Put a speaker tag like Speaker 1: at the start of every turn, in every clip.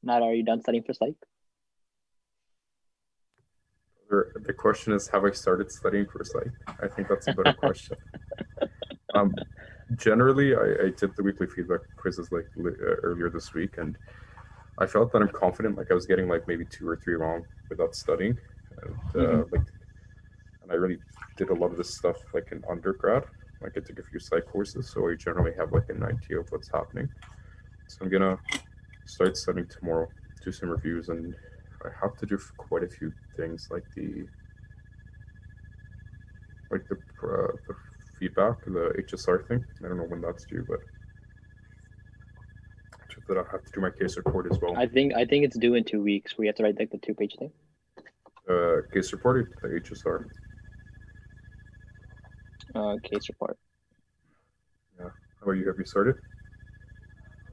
Speaker 1: not, are you done studying for psych?
Speaker 2: The question is, have I started studying for psych? I think that's a better question. Um, Generally, I did the weekly feedback quizzes earlier this week, and I felt that I'm confident. Like I was getting like maybe two or three wrong without studying, and
Speaker 1: Mm-hmm.
Speaker 2: and I really did a lot of this stuff like in undergrad. Like I took a few psych courses, so I generally have like an idea of what's happening. So I'm gonna start studying tomorrow, do some reviews, and I have to do quite a few things the feedback, the HSR thing. I don't know when that's due, but just that I have to do my case report as well.
Speaker 1: I think it's due in 2 weeks. We have to write like the 2-page thing.
Speaker 2: Case report, the HSR.
Speaker 1: Case report.
Speaker 2: Yeah. How about you? Have you started?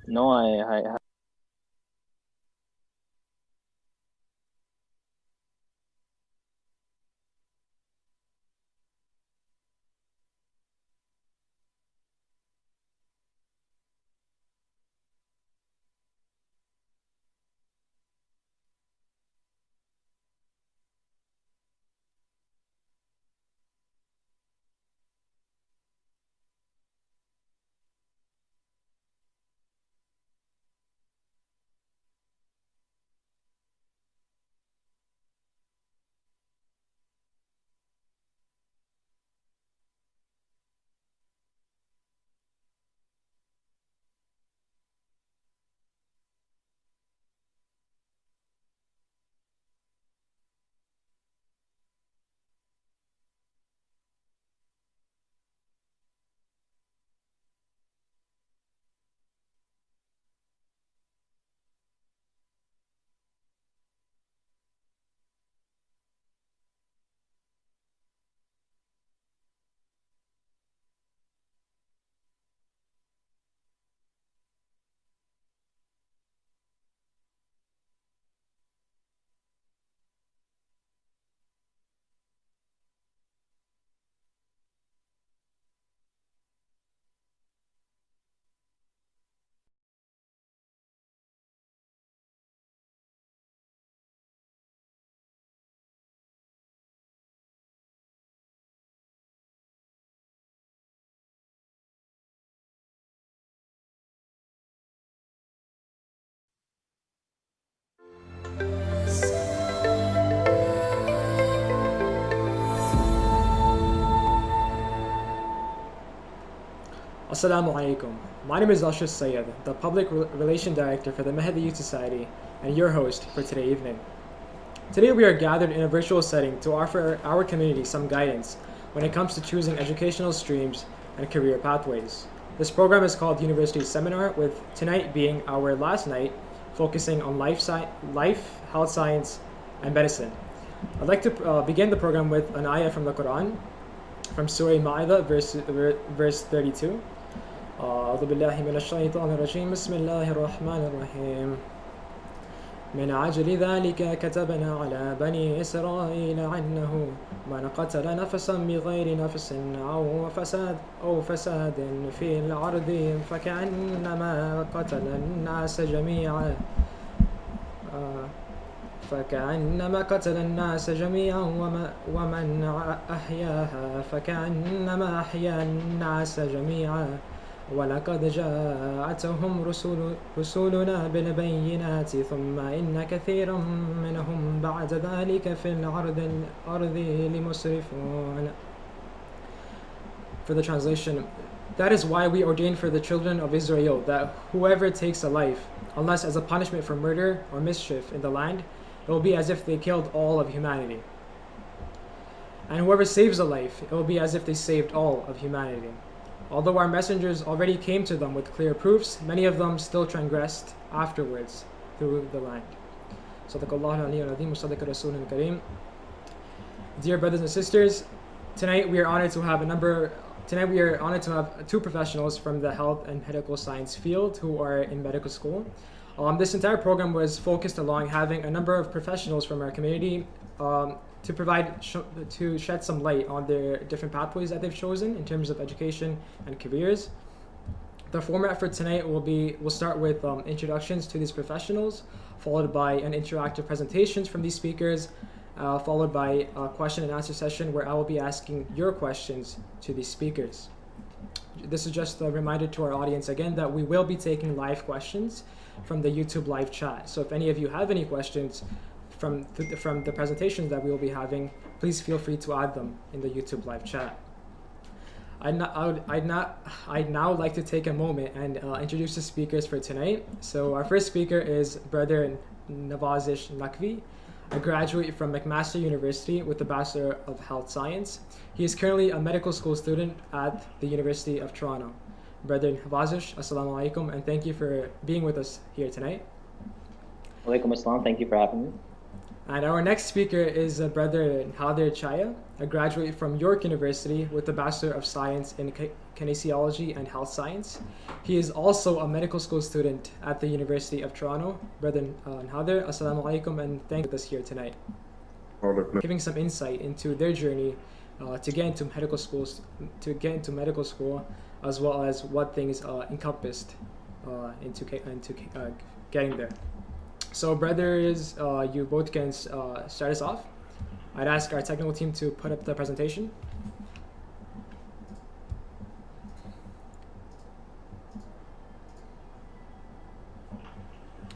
Speaker 1: No, I
Speaker 3: Assalamu alaikum. My name is Ashis Sayed, the Public Relation Director for the Mahdi Youth Society and your host for today evening. Today we are gathered in a virtual setting to offer our community some guidance when it comes to choosing educational streams and career pathways. This program is called University Seminar, with tonight being our last night, focusing on life, health science, and medicine. I'd like to begin the program with an ayah from the Quran, from Surah Ma'idah, verse 32. أعوذ بالله من الشيطان الرجيم بسم الله الرحمن الرحيم من عجل ذلك كتبنا على بني إسرائيل أنه من قتل نفسا بغير نفس أو فساد في الأرض فكأنما قتل الناس جميعا ومن أحياها فكأنما أحيا الناس جميعا ولقد جاءتهم رسلنا بالبينات ثم إن كثيرا منهم بعد ذلك في الأرض لمسرفون. For the translation, that is why we ordained for the children of Israel that whoever takes a life, unless as a punishment for murder or mischief in the land, it will be as if they killed all of humanity. And whoever saves a life, it will be as if they saved all of humanity. Although our messengers already came to them with clear proofs, many of them still transgressed afterwards through the land. Dear brothers and sisters, tonight we are honored to have two professionals from the health and medical science field who are in medical school. This entire program was focused along having a number of professionals from our community to shed some light on their different pathways that they've chosen in terms of education and careers. The format for tonight we'll start with introductions to these professionals, followed by an interactive presentations from these speakers, followed by a question and answer session where I will be asking your questions to these speakers. This is just a reminder to our audience again that we will be taking live questions from the YouTube live chat. So if any of you have any questions from the presentations that we will be having, please feel free to add them in the YouTube live chat. I'd now like to take a moment and introduce the speakers for tonight. So our first speaker is Brother Nawazish Nakvi, a graduate from McMaster University with a Bachelor of Health Science. He is currently a medical school student at the University of Toronto. Brother Nawazish, Assalamu alaikum, and thank you for being with us here tonight.
Speaker 1: Walaikum assalam, thank you for having me.
Speaker 3: And our next speaker is Brother Nadir Chaya, a graduate from York University with a Bachelor of Science in Kinesiology and Health Science. He is also a medical school student at the University of Toronto. Brother Nadir, Assalamu alaikum, and thank you for us here tonight. Giving some insight into their journey to get into medical school, as well as what things encompassed into getting there. So brothers, you both can start us off. I'd ask our technical team to put up the presentation.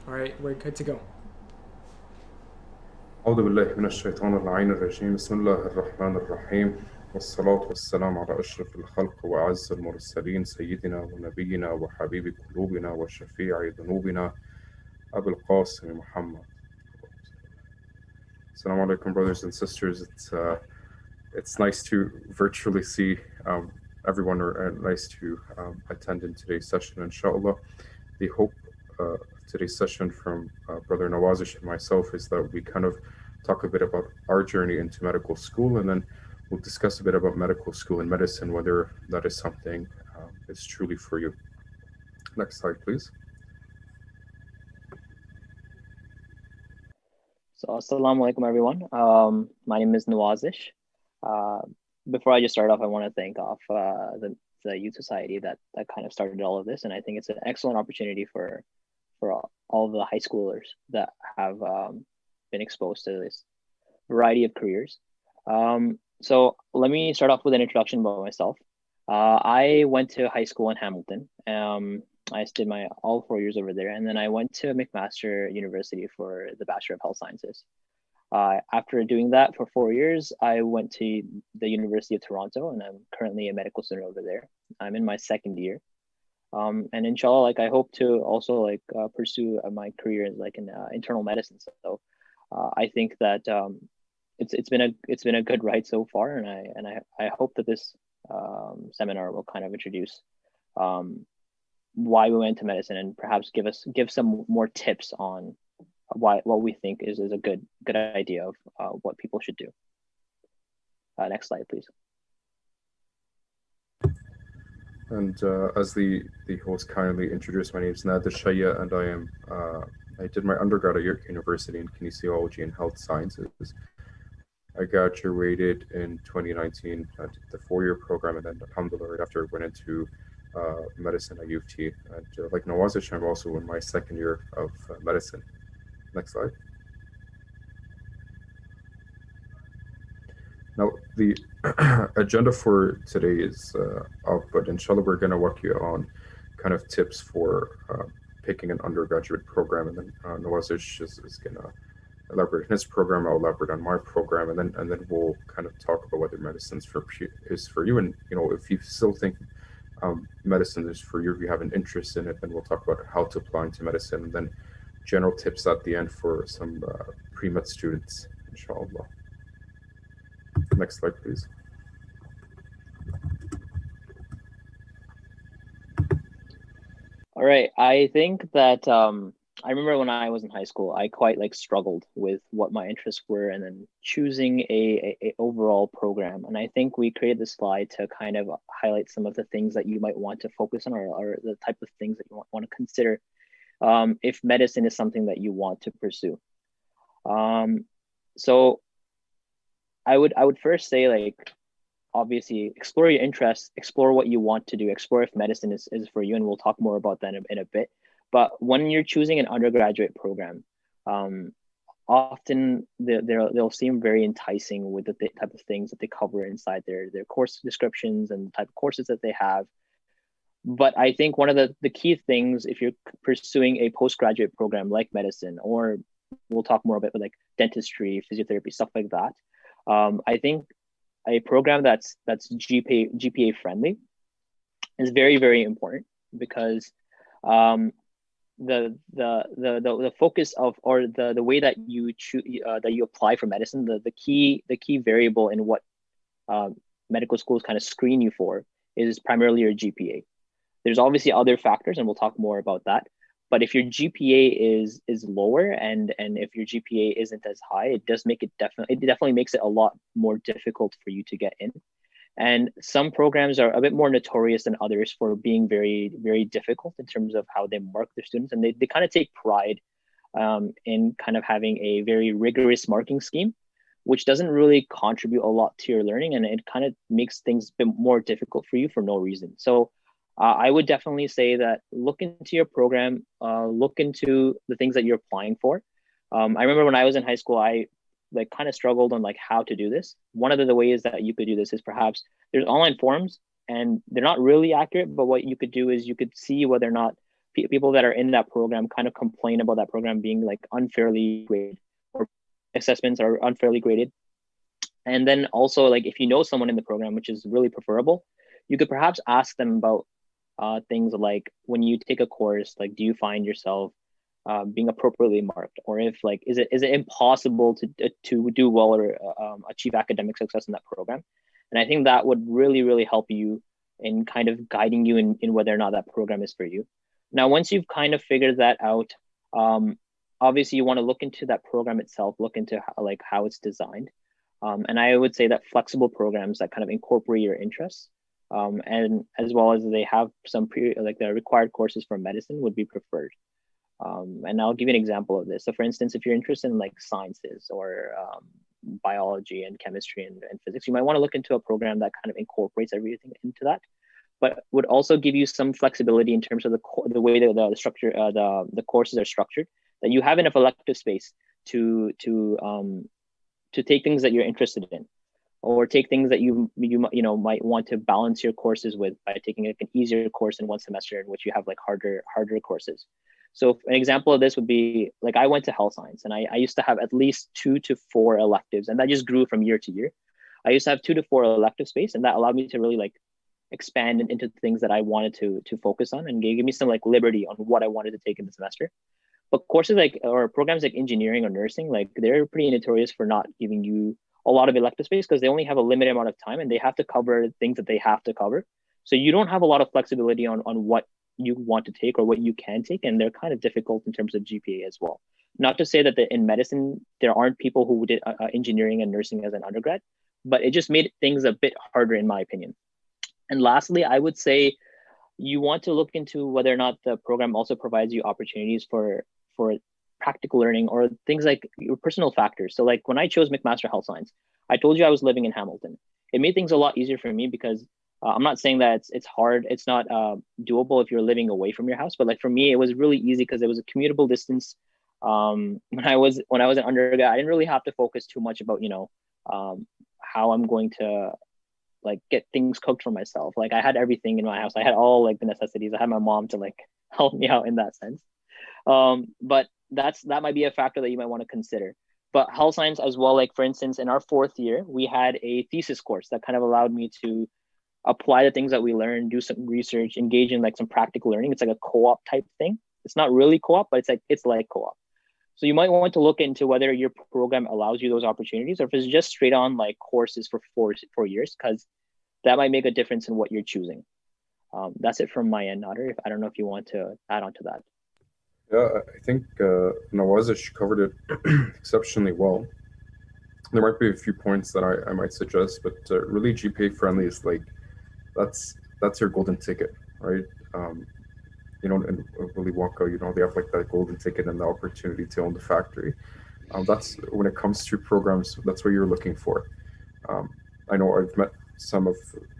Speaker 3: All right, we're good to go.
Speaker 2: أعوذ بالله من الشيطان اللعين الرجيم بسم الله الرحمن الرحيم والصلاة والسلام على أشرف الخلق وأعز المرسلين سيدنا ونبينا وحبيب قلوبنا وشفيع ذنوبنا أبو القاسم محمد. Assalamu alaikum, brothers and sisters. It's nice to virtually see everyone, or nice to attend in today's session, inshallah. The hope of today's session from Brother Nawazish and myself is that we kind of talk a bit about our journey into medical school, and then we'll discuss a bit about medical school and medicine, whether that is something that's truly for you. Next slide, please.
Speaker 1: So, assalamu alaikum, everyone. My name is Nawazish. Before I just start off, I want to thank the Youth Society that kind of started all of this, and I think it's an excellent opportunity for all the high schoolers that have been exposed to this variety of careers. So let me start off with an introduction about myself. I went to high school in Hamilton. I did my all 4 years over there, and then I went to McMaster University for the Bachelor of Health Sciences. After doing that for 4 years, I went to the University of Toronto, and I'm currently a medical student over there. I'm in my second year, and inshallah, I hope to also pursue my career in internal medicine. So I think that it's been a good ride so far, and I hope that this seminar will kind of introduce why we went to medicine, and perhaps give some more tips on what we think is a good idea of what people should do. Next slide, please.
Speaker 2: And as the host kindly introduced, my name is Nadir Chaya, and I did my undergrad at York University in Kinesiology and Health Sciences. I graduated in 2019. I did the 4-year program, and then alhamdulillah, right after I went into medicine at U of T. And like Nawazish, I'm also in my second year of medicine. Next slide. Now, the agenda for today is up, but inshallah, we're going to walk you on kind of tips for picking an undergraduate program, and then Nawazish is going to elaborate on his program. I'll elaborate on my program, and then we'll kind of talk about whether medicine is for you. And if you still think medicine is for you, if you have an interest in it, then we'll talk about how to apply into medicine, and then general tips at the end for some pre-med students, inshallah. Next slide, please.
Speaker 1: All right. I think that I remember when I was in high school, I quite struggled with what my interests were, and then choosing a overall program. And I think we created this slide to kind of highlight some of the things that you might want to focus on, or the type of things that you want to consider if medicine is something that you want to pursue. So I would first say obviously explore your interests, explore what you want to do, explore if medicine is for you, and we'll talk more about that in a bit. But when you're choosing an undergraduate program, often they'll seem very enticing with the type of things that they cover inside their course descriptions and the type of courses that they have. But I think one of the key things, if you're pursuing a postgraduate program like medicine, or we'll talk more about like dentistry, physiotherapy, stuff like that, I think a program that's GPA friendly is very, very important, because the focus of, or the way that you choose that you apply for medicine, the key variable in what medical schools kind of screen you for is primarily your GPA. There's obviously other factors, and we'll talk more about that. But if your GPA is lower, and if your GPA isn't as high, it definitely makes it a lot more difficult for you to get in. And some programs are a bit more notorious than others for being very, very difficult in terms of how they mark their students. And they kind of take pride in kind of having a very rigorous marking scheme, which doesn't really contribute a lot to your learning. And it kind of makes things a bit more difficult for you for no reason. So I would definitely say that look into your program, look into the things that you're applying for. I remember when I was in high school, I like kind of struggled on like how to do this. One of the ways that you could do this is perhaps there's online forums, and they're not really accurate, but what you could do is you could see whether or not people that are in that program kind of complain about that program being like unfairly graded, or assessments are unfairly graded. And then also, like, if you know someone in the program, which is really preferable, you could perhaps ask them about things like, when you take a course, like, do you find yourself being appropriately marked, or if like, is it impossible to do well or achieve academic success in that program? And I think that would really, really help you in kind of guiding you in whether or not that program is for you. Now, once you've kind of figured that out, obviously you want to look into that program itself, look into how it's designed. And I would say that flexible programs that kind of incorporate your interests, and as well as they have some the required courses for medicine, would be preferred. And I'll give you an example of this. So for instance, if you're interested in like sciences or biology and chemistry and physics, you might want to look into a program that kind of incorporates everything into that, but would also give you some flexibility in terms of the way that the structure, the courses are structured, that you have enough elective space to take things that you're interested in, or take things that you might want to balance your courses with by taking like an easier course in one semester in which you have like harder courses. So an example of this would be, like, I went to health science, and I used to have at least 2 to 4 electives, and that just grew from year to year. I used to have 2 to 4 elective space, and that allowed me to really like expand into things that I wanted to focus on, and gave me some like liberty on what I wanted to take in the semester. But courses like, or programs like engineering or nursing, like, they're pretty notorious for not giving you a lot of elective space, because they only have a limited amount of time, and they have to cover things that they have to cover. So you don't have a lot of flexibility on what you want to take or what you can take, and they're kind of difficult in terms of GPA as well. Not to say that in medicine there aren't people who did engineering and nursing as an undergrad, but it just made things a bit harder in my opinion. And lastly, I would say you want to look into whether or not the program also provides you opportunities for practical learning, or things like your personal factors. So like when I chose McMaster Health Science, I told you I was living in Hamilton. It made things a lot easier for me, because I'm not saying that it's hard. It's not doable if you're living away from your house. But like for me, it was really easy because it was a commutable distance. When I was an undergrad, I didn't really have to focus too much about how I'm going to like get things cooked for myself. Like I had everything in my house. I had all like the necessities. I had my mom to like help me out in that sense. But that might be a factor that you might want to consider. But health science as well, like for instance, in our 4th year, we had a thesis course that kind of allowed me to apply the things that we learned, do some research, engage in like some practical learning. It's like a co-op type thing. It's not really co-op, but it's like co-op. So you might want to look into whether your program allows you those opportunities, or if it's just straight on like courses for four years, because that might make a difference in what you're choosing. That's it from my end, Nader. I don't know if you want to add on to that.
Speaker 2: Yeah, I think Nawazish covered it exceptionally well. There might be a few points that I might suggest, but really GPA friendly is like, that's your golden ticket, right? In Willy Wonka, they have like that golden ticket and the opportunity to own the factory. That's when it comes to programs, that's what you're looking for. I know I've met some of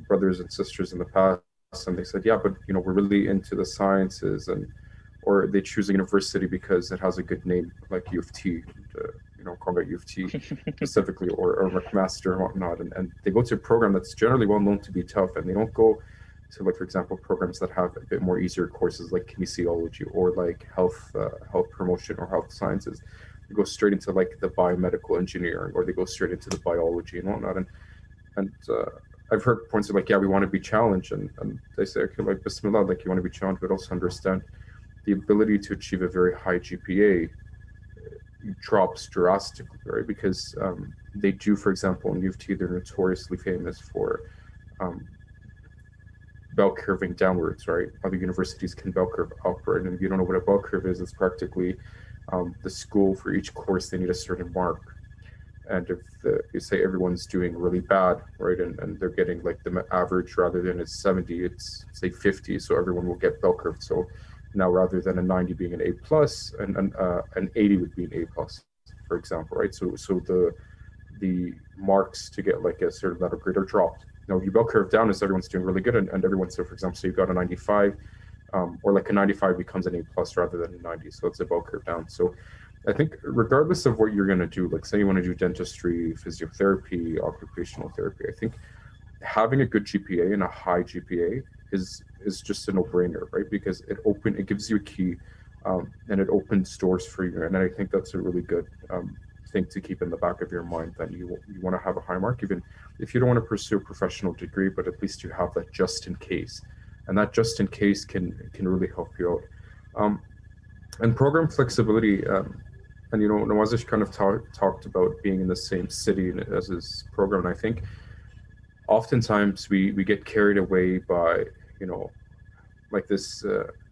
Speaker 2: brothers and sisters in the past, and they said, yeah, but we're really into the sciences, or they choose a university because it has a good name, like U of T, Congo U of T specifically, or McMaster and whatnot, and they go to a program that's generally well known to be tough, and they don't go to, like, for example, programs that have a bit more easier courses like kinesiology or like health promotion or health sciences. They go straight into like the biomedical engineering, or they go straight into the biology and whatnot, and I've heard points of like, yeah, we want to be challenged, and they say, okay, like, Bismillah, like, you want to be challenged, but also understand the ability to achieve a very high GPA drops drastically, right? Because they do, for example, in U of T, they're notoriously famous for bell curving downwards, right? Other universities can bell curve upward, and if you don't know what a bell curve is, it's practically the school for each course they need a certain mark. And if you say everyone's doing really bad, right, and they're getting like the average, rather than it's 70, it's say 50, so everyone will get bell curved. So now, rather than a 90 being an A plus, an 80 would be an A plus, for example, right? So the marks to get like a certain letter grade are dropped. Now, if you bell curve down, is everyone's doing really good, and everyone, so for example, so you've got a 95, or like a 95 becomes an A plus rather than a 90, so it's a bell curve down. So I think regardless of what you're going to do, like say you want to do dentistry, physiotherapy, occupational therapy, I think having a good GPA and a high GPA is just a no-brainer, right? Because it gives you a key, and it opens doors for you. And I think that's a really good thing to keep in the back of your mind, that you want to have a high mark, even if you don't want to pursue a professional degree, but at least you have that just in case. And that just in case can really help you out. And program flexibility, and Nawazish kind of talked about being in the same city as his program. And I think oftentimes we get carried away by like this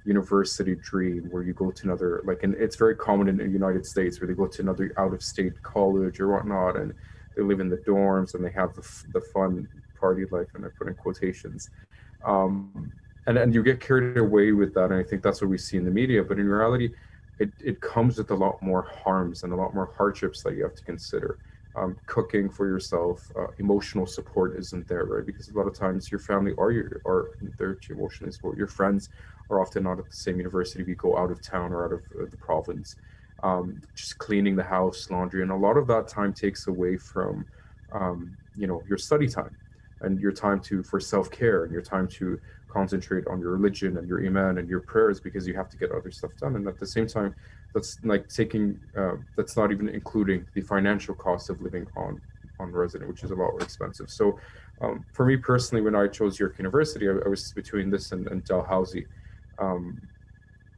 Speaker 2: university dream where you go to another, like, and it's very common in the United States, where they go to another out-of-state college or whatnot, and they live in the dorms and they have the fun party life, and I put in quotations, and you get carried away with that, and I think that's what we see in the media. But in reality, it comes with a lot more harms and a lot more hardships that you have to consider. Cooking for yourself, emotional support isn't there, right? Because a lot of times your family are there to emotionally support. Your friends are often not at the same university if you go out of town or out of the province. Just cleaning the house, laundry, and a lot of that time takes away from your study time, and your time for self-care, and your time to concentrate on your religion and your iman and your prayers, because you have to get other stuff done. And at the same time, that's like that's not even including the financial cost of living on resident, which is a lot more expensive. So for me personally, when I chose York University, I was between this and Dalhousie. I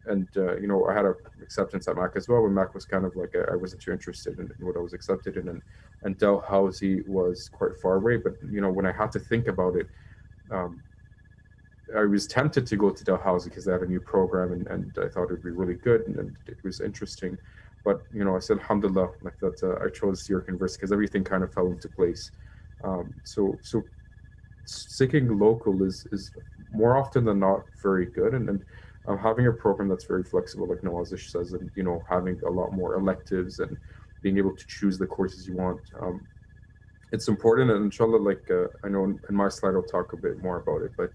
Speaker 2: had a acceptance at Mac as well, when Mac was kind of like, I wasn't too interested in what I was accepted in, and Dalhousie was quite far away. But when I had to think about it, I was tempted to go to Dalhousie because they had a new program, and I thought it would be really good, and it was interesting. But I said alhamdulillah, like that, I chose York University because everything kind of fell into place. So sticking local is more often than not very good, and having a program that's very flexible, like Nawazish says, and having a lot more electives and being able to choose the courses you want. It's important, and inshallah, like I know in my slide I'll talk a bit more about it, but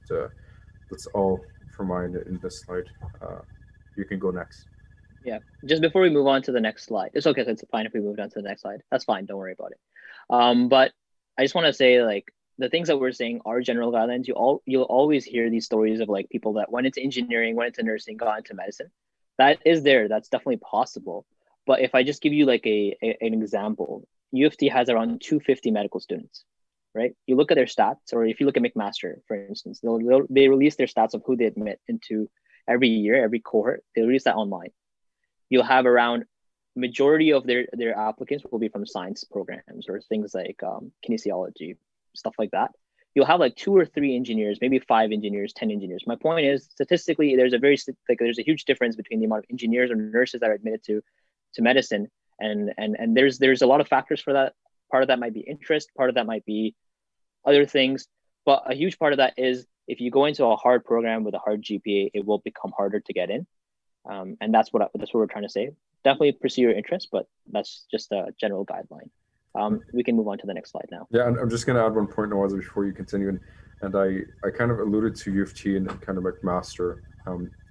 Speaker 2: that's all for mine in this slide. You can go next.
Speaker 1: Yeah, just before we move on to the next slide, it's okay. It's fine if we move on to the next slide. That's fine. Don't worry about it. But I just want to say, like, the things that we're saying are general guidelines. You'll always hear these stories of like people that went into engineering, went into nursing, got into medicine. That is there. That's definitely possible. But if I just give you like an example, U of T has around 250 medical students, right? You look at their stats, or if you look at McMaster, for instance, they release their stats of who they admit into every year, every cohort. They release that online. You'll have around majority of their applicants will be from science programs or things like kinesiology, stuff like that. You'll have like 2 or 3 engineers, maybe 5 engineers, 10 engineers. My point is, statistically, there's a huge difference between the amount of engineers or nurses that are admitted to medicine, and there's a lot of factors for that. Part of that might be interest, part of that might be other things, but a huge part of that is if you go into a hard program with a hard GPA, it will become harder to get in, and that's what we're trying to say. Definitely pursue your interest, but that's just a general guideline. We can move on to the next slide now.
Speaker 2: Yeah, and I'm just going to add one point, Nawaz, before you continue. And I kind of alluded to U of T and kind of McMaster.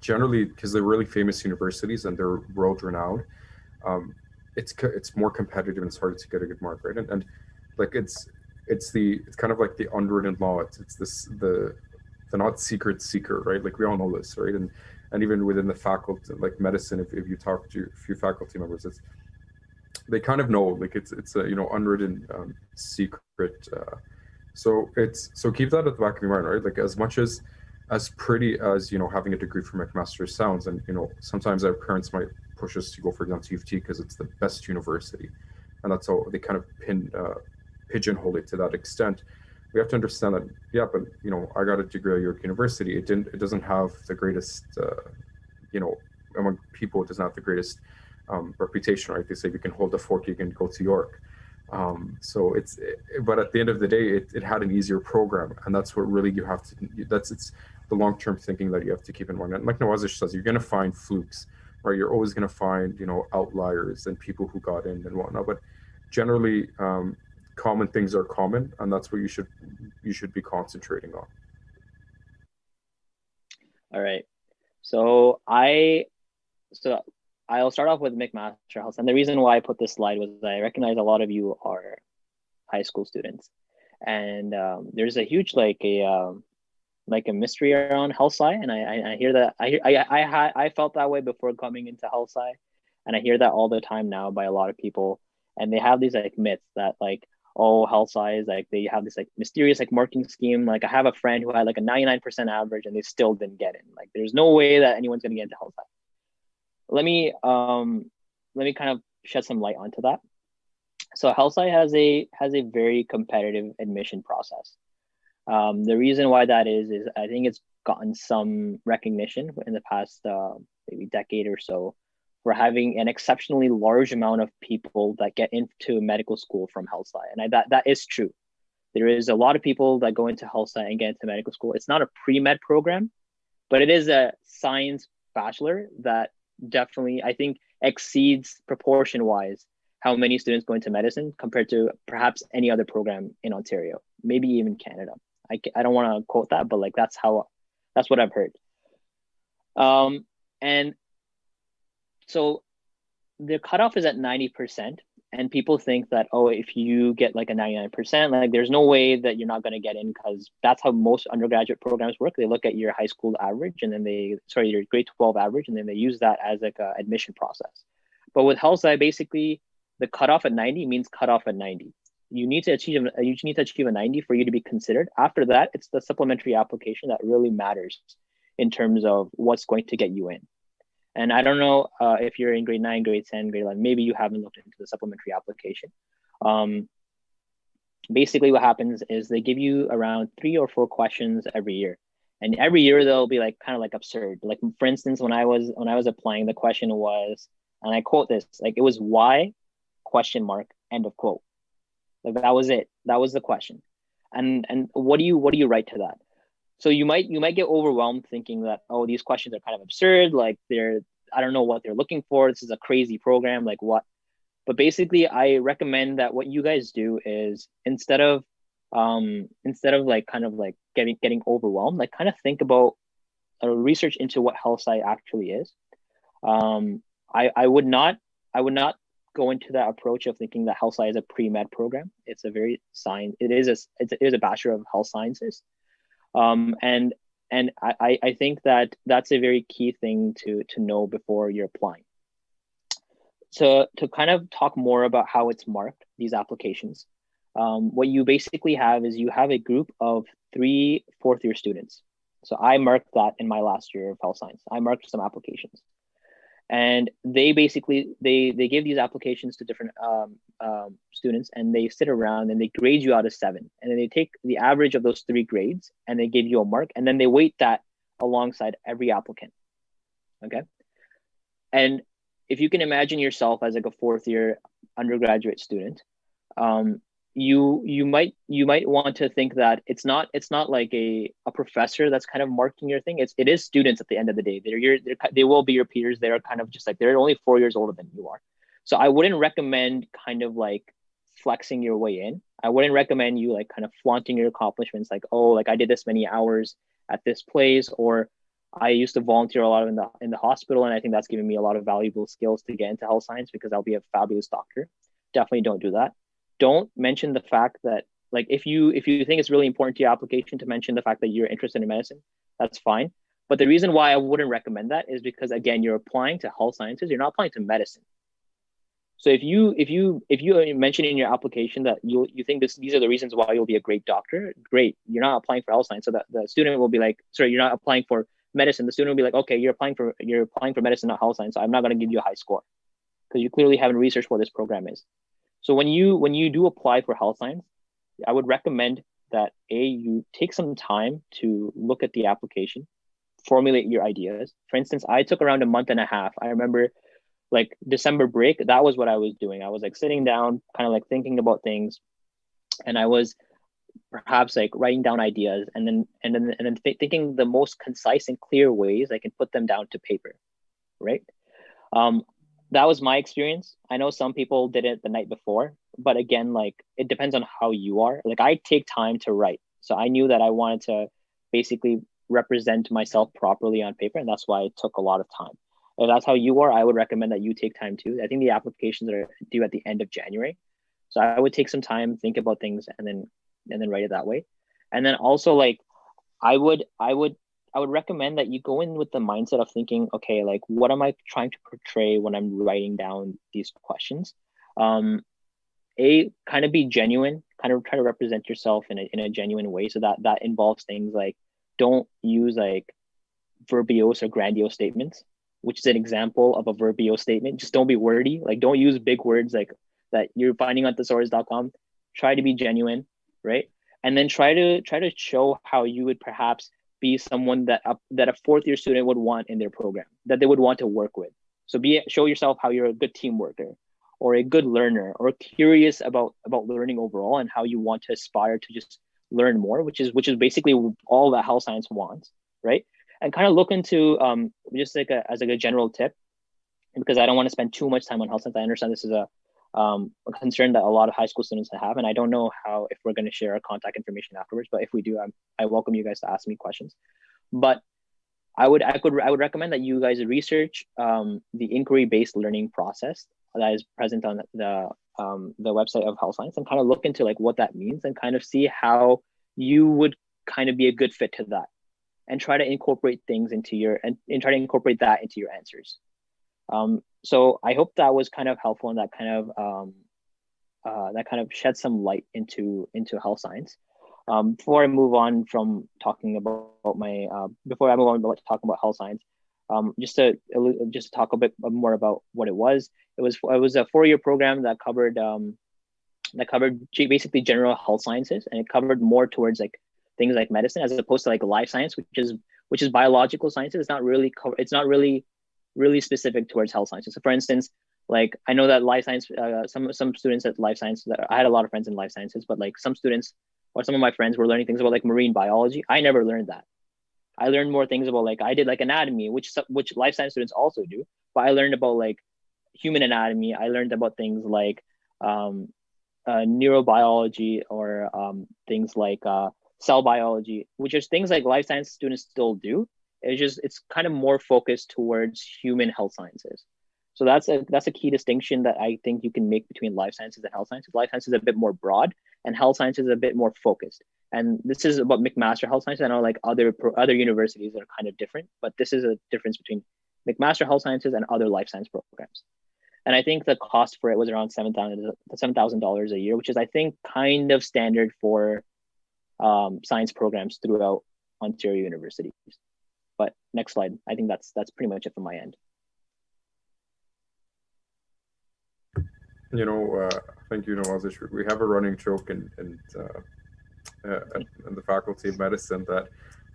Speaker 2: Generally, because they're really famous universities and they're world renowned, it's more competitive and it's harder to get a good mark, right? And like it's kind of like the unwritten law. It's this the not secret secret, right? Like we all know this, right? And even within the faculty, like medicine, if you talk to a few faculty members, they kind of know, like it's a unwritten secret. So keep that at the back of your mind, right? Like as much as pretty as having a degree from McMaster sounds, and sometimes our parents might push us to go, for example, to U of T because it's the best university, and that's how they kind of pigeonhole it to that extent. We have to understand that, yeah, but I got a degree at York University. It doesn't have the greatest, among people, it doesn't have the greatest reputation, right? They say if you can hold a fork, you can go to York. But at the end of the day, it had an easier program, and that's what really you have to. It's the long-term thinking that you have to keep in mind. And like Nawazish says, you're going to find flukes, right? You're always going to find outliers and people who got in and whatnot. But generally, common things are common, and that's what you should be concentrating on.
Speaker 1: All right. So I'll start off with McMaster Health. And the reason why I put this slide was I recognize a lot of you are high school students. And there's a huge like a mystery around health sci. And I hear that I felt that way before coming into health sci. And I hear that all the time now by a lot of people. And they have these like myths that like, oh, health sci is like, they have this like mysterious like marking scheme. Like I have a friend who had like a 99% average and they still didn't get in. Like there's no way that anyone's going to get into health sci. Let me kind of shed some light onto that. So health sci has a very competitive admission process. The reason why that is I think it's gotten some recognition in the past maybe decade or so for having an exceptionally large amount of people that get into medical school from health sci, and that is true. There is a lot of people that go into health sci and get into medical school. It's not a pre-med program, but it is a science bachelor that definitely, I think, exceeds proportion-wise how many students go into medicine compared to perhaps any other program in Ontario, maybe even Canada. I don't want to quote that, but like that's what I've heard. And so the cutoff is at 90%, and people think that, oh, if you get like a 99%, like there's no way that you're not going to get in, because that's how most undergraduate programs work. They look at your high school average and then your grade 12 average, and then they use that as like a admission process. But with health sci, basically the cutoff at 90 means cutoff at 90. You need to achieve a 90 for you to be considered. After that, it's the supplementary application that really matters in terms of what's going to get you in. And I don't know if you're in grade 9, grade 10, grade 11, maybe you haven't looked into the supplementary application. Basically what happens is they give you around 3 or 4 questions every year. And every year they'll be like kind of like absurd. Like for instance, when I was applying, the question was, and I quote this, like it was why ? End of quote. Like that was it. That was the question. And what do you write to that? So you might get overwhelmed thinking that, oh, these questions are kind of absurd. Like I don't know what they're looking for. This is a crazy program. Like what? But basically, I recommend that what you guys do is instead of like kind of like getting overwhelmed, like kind of think about research into what health sci actually is. I would not go into that approach of thinking that health sci is a pre-med program. It's a very it is a bachelor of health sciences. And I think that that's a very key thing to know before you're applying. So to kind of talk more about how it's marked, these applications, what you basically have is you have a group of 3 fourth-year students. So I marked that in my last year of health science. I marked some applications. And they basically, they give these applications to different students, and they sit around and they grade you out of 7. And then they take the average of those 3 grades and they give you a mark, and then they weight that alongside every applicant. Okay. And if you can imagine yourself as like a 4th-year undergraduate student, you might want to think that it's not like a professor that's kind of marking your thing. It is students at the end of the day. They will be your peers. They're kind of just like, they're only 4 years older than you are. So I wouldn't recommend kind of like flexing your way in. I wouldn't recommend you like kind of flaunting your accomplishments, like, oh, like I did this many hours at this place, or I used to volunteer a lot in the hospital, and I think that's given me a lot of valuable skills to get into health science because I'll be a fabulous doctor. Definitely don't do that. Don't mention the fact that, like, if you think it's really important to your application to mention the fact that you're interested in medicine, that's fine. But the reason why I wouldn't recommend that is because, again, you're applying to health sciences. You're not applying to medicine. So if you mention in your application that you think these are the reasons why you'll be a great doctor, great. You're not applying for health science, so that the student will be like, sorry, you're not applying for medicine. The student will be like, okay, you're applying for medicine, not health science. So I'm not going to give you a high score because you clearly haven't researched what this program is. So when you do apply for health science, I would recommend that you take some time to look at the application, formulate your ideas. For instance, I took around a month and a half. I remember, like, December break, that was what I was doing. I was like sitting down, kind of like thinking about things, and I was perhaps like writing down ideas and then thinking the most concise and clear ways I can put them down to paper, right? That was my experience. I know some people did it the night before, but again, like, it depends on how you are. Like, I take time to write, so I knew that I wanted to basically represent myself properly on paper, and that's why it took a lot of time. If that's how you are, I would recommend that you take time too. I think the applications are due at the end of January, so I would take some time, think about things, and then write it that way. And then also, like, I would recommend that you go in with the mindset of thinking, okay, like, what am I trying to portray when I'm writing down these questions? Kind of be genuine, kind of try to represent yourself in a genuine way. So that involves things like, don't use like verbose or grandiose statements, which is an example of a verbose statement. Just don't be wordy. Like, don't use big words like that you're finding on thesaurus.com. Try to be genuine, right? And then try to show how you would perhaps be someone that a fourth year student would want in their program, that they would want to work with. So show yourself how you're a good team worker, or a good learner, or curious about learning overall, and how you want to aspire to just learn more, which is basically all that health science wants, right? And kind of look into just like as a general tip, because I don't want to spend too much time on health science. I understand this is a concern that a lot of high school students have, and I don't know if we're going to share our contact information afterwards, but if we do, I welcome you guys to ask me questions. But I would recommend that you guys research the inquiry-based learning process that is present on the website of health science, and kind of look into like what that means, and kind of see how you would kind of be a good fit to that, and try to incorporate things into your answers. So I hope that was kind of helpful, and that kind of shed some light into health science. Before I move on from talking about talking about health science, just to talk a bit more about what it was. It was a 4-year program that covered basically general health sciences, and it covered more towards like things like medicine, as opposed to like life science, which is biological sciences. It's not really specific towards health sciences. So for instance, like, I know that life science, some students at life science, I had a lot of friends in life sciences, but like some students or some of my friends were learning things about like marine biology. I never learned that. I learned more things about, like, I did like anatomy, which life science students also do, but I learned about like human anatomy. I learned about things like neurobiology, or things like cell biology, which is things like life science students still do. It's kind of more focused towards human health sciences. So that's a key distinction that I think you can make between life sciences and health sciences. Life sciences is a bit more broad, and health sciences is a bit more focused. And this is about McMaster Health Sciences. I know like other universities are kind of different, but this is a difference between McMaster Health Sciences and other life science programs. And I think the cost for it was around $7,000 a year, which is, I think, kind of standard for science programs throughout Ontario universities. But next slide. I think that's pretty much it from my end.
Speaker 2: Thank you, Nawazish. We have a running joke in the Faculty of Medicine that,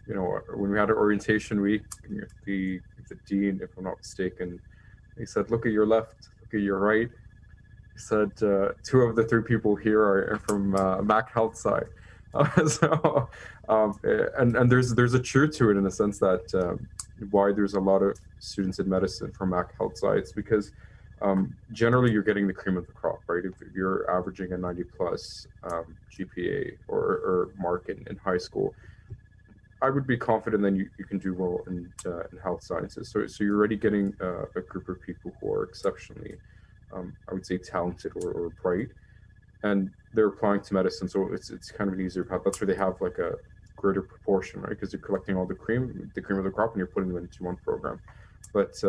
Speaker 2: when we had our orientation week, the dean, if I'm not mistaken, he said, "Look at your left, look at your right." He said, 2 of the 3 people here are from Mac Health side. And there's a truth to it, in the sense that why there's a lot of students in medicine from Mac Health sides, because generally you're getting the cream of the crop, right? If you're averaging a 90 plus GPA or mark in high school, I would be confident that you can do well in health sciences. So you're already getting a group of people who are exceptionally, I would say, talented or bright, and they're applying to medicine. So it's kind of an easier path. That's where they have like a greater proportion, right? Because you're collecting all the cream of the crop, and you're putting them into one program. But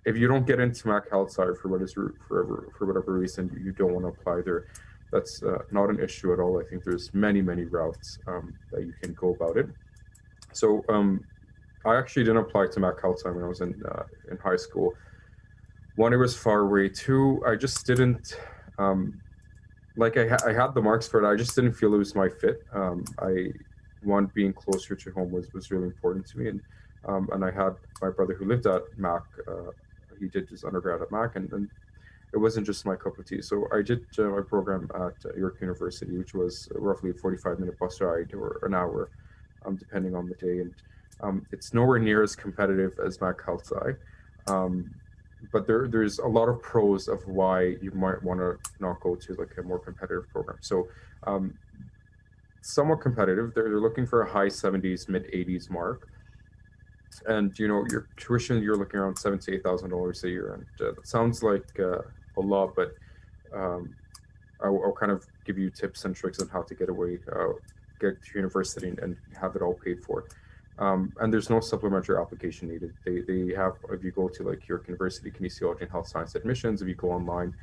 Speaker 2: if you don't get into Mac Health Sci for whatever reason you don't want to apply there, that's not an issue at all. I think there's many routes that you can go about it. So I actually didn't apply to Mac Health Sci when I was in high school. One, it was far away. Two, I just didn't like I had the marks for it. I just didn't feel it was my fit. One, being closer to home was really important to me, and I had my brother who lived at Mac. He did his undergrad at Mac, and it wasn't just my cup of tea. So I did my program at York University, which was roughly a 45-minute bus ride or an hour, depending on the day. And it's nowhere near as competitive as Mac Health Sci. But there's a lot of pros of why you might want to not go to like a more competitive program. So somewhat competitive. They're looking for a high 70s, mid 80s mark. And your tuition, you're looking around $7,000 to $8,000 a year, and that sounds like a lot, but I'll kind of give you tips and tricks on how to get to university and have it all paid for. And there's no supplementary application needed. They have, if you go to like York University Kinesiology and Health Science admissions, if you go online,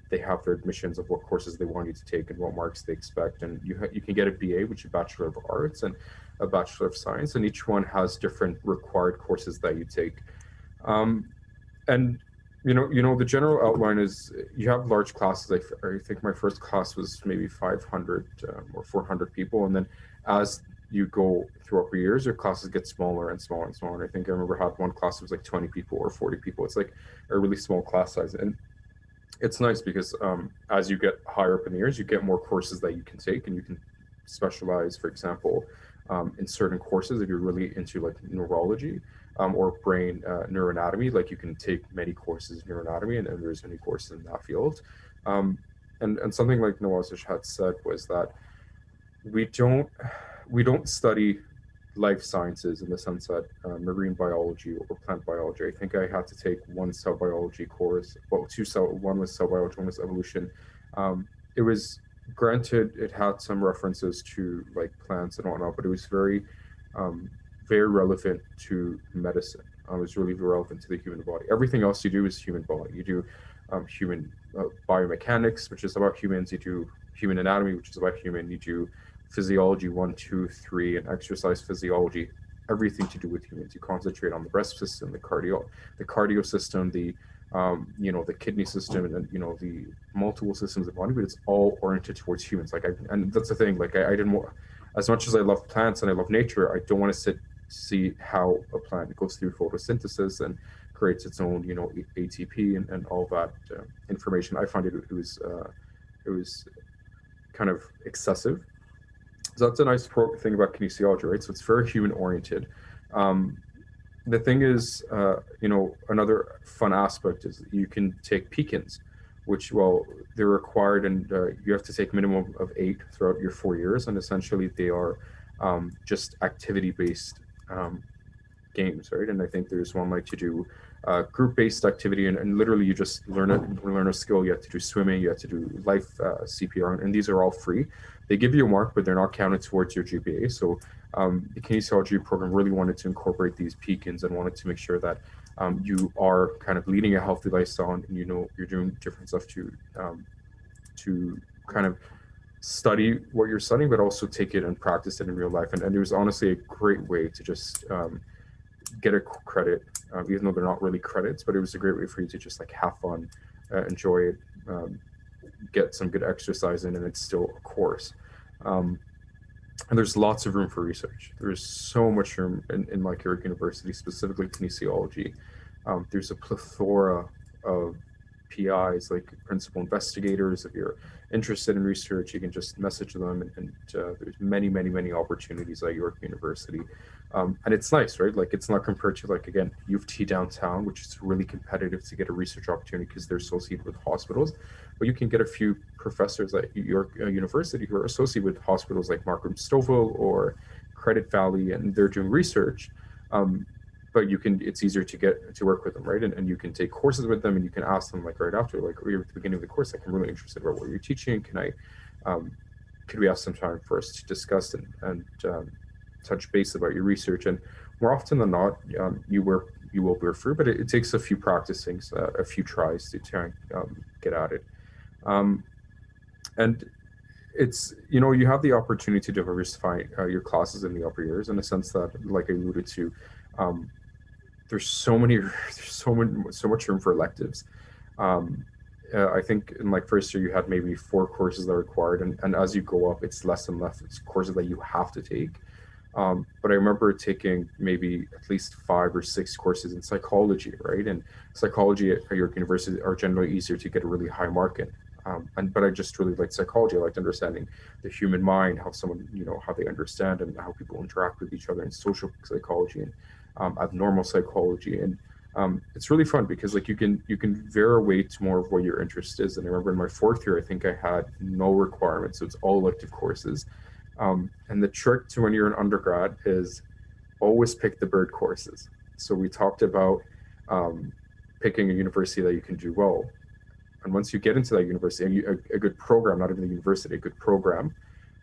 Speaker 2: they have their admissions of what courses they want you to take and what marks they expect. And you can get a BA, which is a Bachelor of Arts, and a Bachelor of Science, and each one has different required courses that you take. And the general outline is you have large classes. I think my first class was maybe 500 or 400 people, and then as you go throughout the years, your classes get smaller and smaller and smaller. And I think I remember had one class that was like 20 people or 40 people. It's like a really small class size, and it's nice because as you get higher up in the years, you get more courses that you can take, and you can specialize, for example, in certain courses. If you're really into like neurology or brain neuroanatomy, like you can take many courses in neuroanatomy, and there's many courses in that field. And something like Nawazish had said was that we don't study life sciences in the sense that marine biology or plant biology. I think I had to take one cell biology course, well, one was cell biology, one was evolution. It was, granted, it had some references to like plants and whatnot, but it was very relevant to medicine. It was really relevant to the human body. Everything else you do is human body. You do human biomechanics, which is about humans. You do human anatomy, which is about human. You do physiology 1, 2, 3, and exercise physiology, everything to do with humans. You concentrate on the breast system, the cardio system, the kidney system, and then the multiple systems of the body, but it's all oriented towards humans. And that's the thing. Like I didn't want, as much as I love plants and I love nature, I don't want to see how a plant goes through photosynthesis and creates its own ATP and all that information. I find it was kind of excessive. So that's a nice thing about kinesiology, right? So it's very human oriented. The thing is, another fun aspect is you can take PKINs, which, well, they're required, and you have to take minimum of 8 throughout your 4 years. And essentially they are just activity-based games, right? And I think there's one like to do group-based activity, and literally you just learn a skill. You have to do swimming, you have to do life CPR, and these are all free. They give you a mark, but they're not counted towards your GPA. So the kinesiology program really wanted to incorporate these PKINs and wanted to make sure that you are kind of leading a healthy lifestyle, and you're doing different stuff to kind of study what you're studying, but also take it and practice it in real life. And it was honestly a great way to just get a credit, even though they're not really credits, but it was a great way for you to just like have fun, enjoy it, get some good exercise in, and it's still a course. And there's lots of room for research. There's so much room in like York University, specifically kinesiology. There's a plethora of PIs, like principal investigators. If you're interested in research, you can just message them, and there's many opportunities at York University. And it's nice, right? Like it's not compared to like, again, U of T downtown, which is really competitive to get a research opportunity because they're associated with hospitals. But you can get a few professors at York University who are associated with hospitals like Markham Stouffville or Credit Valley, and they're doing research. But it's easier to get to work with them, right? And you can take courses with them, and you can ask them like right after, like, or at the beginning of the course, like, I'm really interested about what you're teaching. Could we have some time for us to discuss and touch base about your research? And more often than not, you will bear through, but it takes a few practicings, a few tries to try and get at it. And it's, you have the opportunity to diversify your classes in the upper years, in a sense that, like I alluded to, there's so much room for electives. I think in like first year you had maybe 4 courses that are required, and as you go up, it's less and less. It's courses that you have to take. But I remember taking maybe at least 5 or 6 courses in psychology, right? And psychology at York University are generally easier to get a really high mark in. But I just really liked psychology. I liked understanding the human mind, how someone, how they understand and how people interact with each other, and social psychology and abnormal psychology. And it's really fun because like you can veer away to more of what your interest is. And I remember in my 4th year, I think I had no requirements, so it's all elective courses. And the trick to when you're an undergrad is always pick the bird courses. So we talked about picking a university that you can do well. And once you get into that university, a good program, not even the university, a good program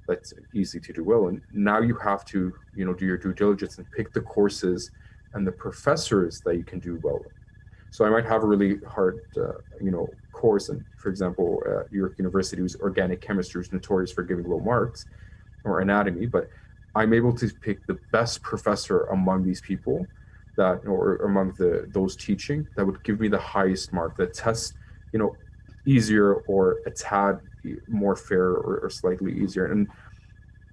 Speaker 2: that's easy to do well. And now you have to, do your due diligence and pick the courses and the professors that you can do well. So I might have a really hard, course. And for example, York University's organic chemistry is notorious for giving low marks, or anatomy, but I'm able to pick the best professor among these people or among those teaching that would give me the highest mark, that test, easier or a tad more fair or slightly easier. And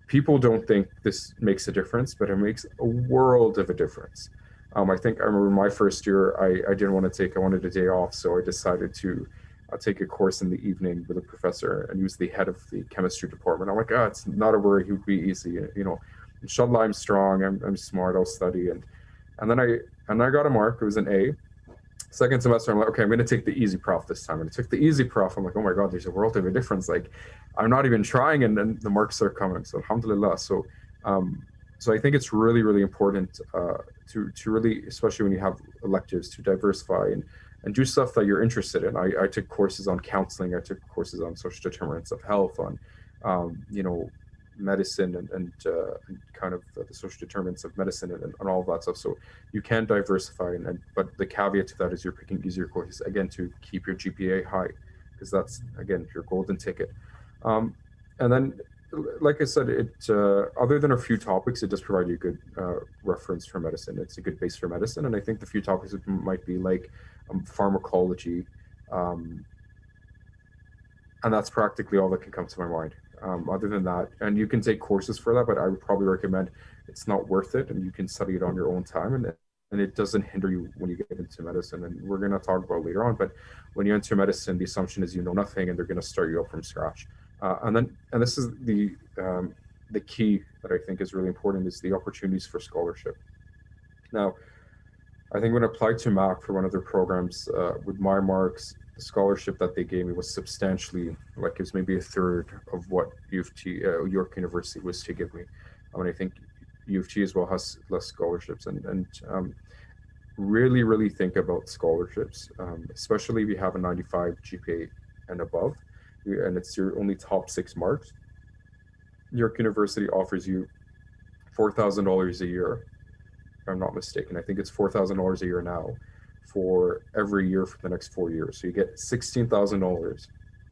Speaker 2: people don't think this makes a difference, but it makes a world of a difference. I think I remember my first year, I didn't want to I wanted a day off, so I decided to take a course in the evening with a professor, and he was the head of the chemistry department. I'm like, it's not a worry, he would be easy. Inshallah, I'm strong, I'm smart, I'll study. And then I got a mark, it was an A. Second semester, I'm like, okay, I'm going to take the easy prof this time. And I took the easy prof. I'm like, oh my God, there's a world of a difference. Like, I'm not even trying, and then the marks are coming. So alhamdulillah. So I think it's really, really important to really, especially when you have electives, to diversify and do stuff that you're interested in. I took courses on counseling. I took courses on social determinants of health, on, medicine and kind of the social determinants of medicine and all of that stuff. So you can diversify, but the caveat to that is you're picking easier courses, again, to keep your GPA high, because that's, again, your golden ticket. And then, like I said, other than a few topics, it does provide you a good reference for medicine. It's a good base for medicine. And I think the few topics might be like pharmacology, and that's practically all that can come to my mind. Other than that, and you can take courses for that, but I would probably recommend it's not worth it, and you can study it on your own time, and it doesn't hinder you when you get into medicine. And we're going to talk about later on, but when you enter medicine, the assumption is you know nothing, and they're going to start you up from scratch. And this is the key that I think is really important, is the opportunities for scholarship. Now, I think when applied to MAC for one of their programs, with my marks, the scholarship that they gave me was substantially, like, it was maybe a third of what York University was to give me. I think U of T as well has less scholarships, and really, really think about scholarships, especially if you have a 95 GPA and above, and it's your only top 6 marks. York University offers you $4,000 a year, if I'm not mistaken. I think it's $4,000 a year now for every year for the next 4 years. So you get $16,000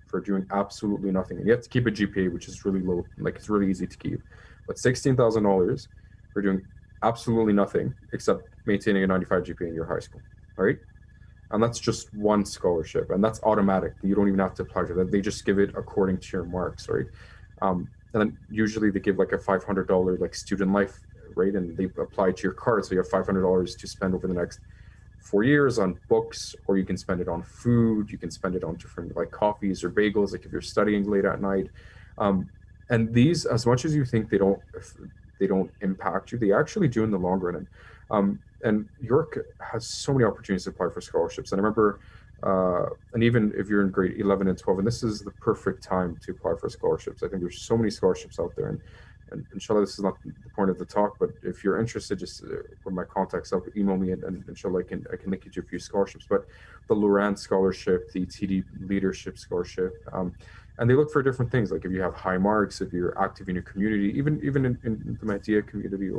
Speaker 2: for doing absolutely nothing. And you have to keep a GPA, which is really low, like it's really easy to keep. But $16,000 for doing absolutely nothing except maintaining a 95 GPA in your high school, right? And that's just one scholarship, and that's automatic. You don't even have to apply to that. They just give it according to your marks, right? And then usually they give like a $500 like student life, right? And they apply to your card, so you have $500 to spend over the next 4 years on books, or you can spend it on food. You can spend it on different like coffees or bagels, like if you're studying late at night. And these, as much as you think they they don't impact you. They actually do in the long run. And York has so many opportunities to apply for scholarships. And I remember, and even if you're in grade 11 and 12, and this is the perfect time to apply for scholarships. I think there's so many scholarships out there. And inshallah, this is not the point of the talk, but if you're interested, just with my contacts up, email me, and inshallah, I can link you to a few scholarships. But the Loran Scholarship, the TD Leadership Scholarship, and they look for different things. Like if you have high marks, if you're active in your community, even in the Mahdi community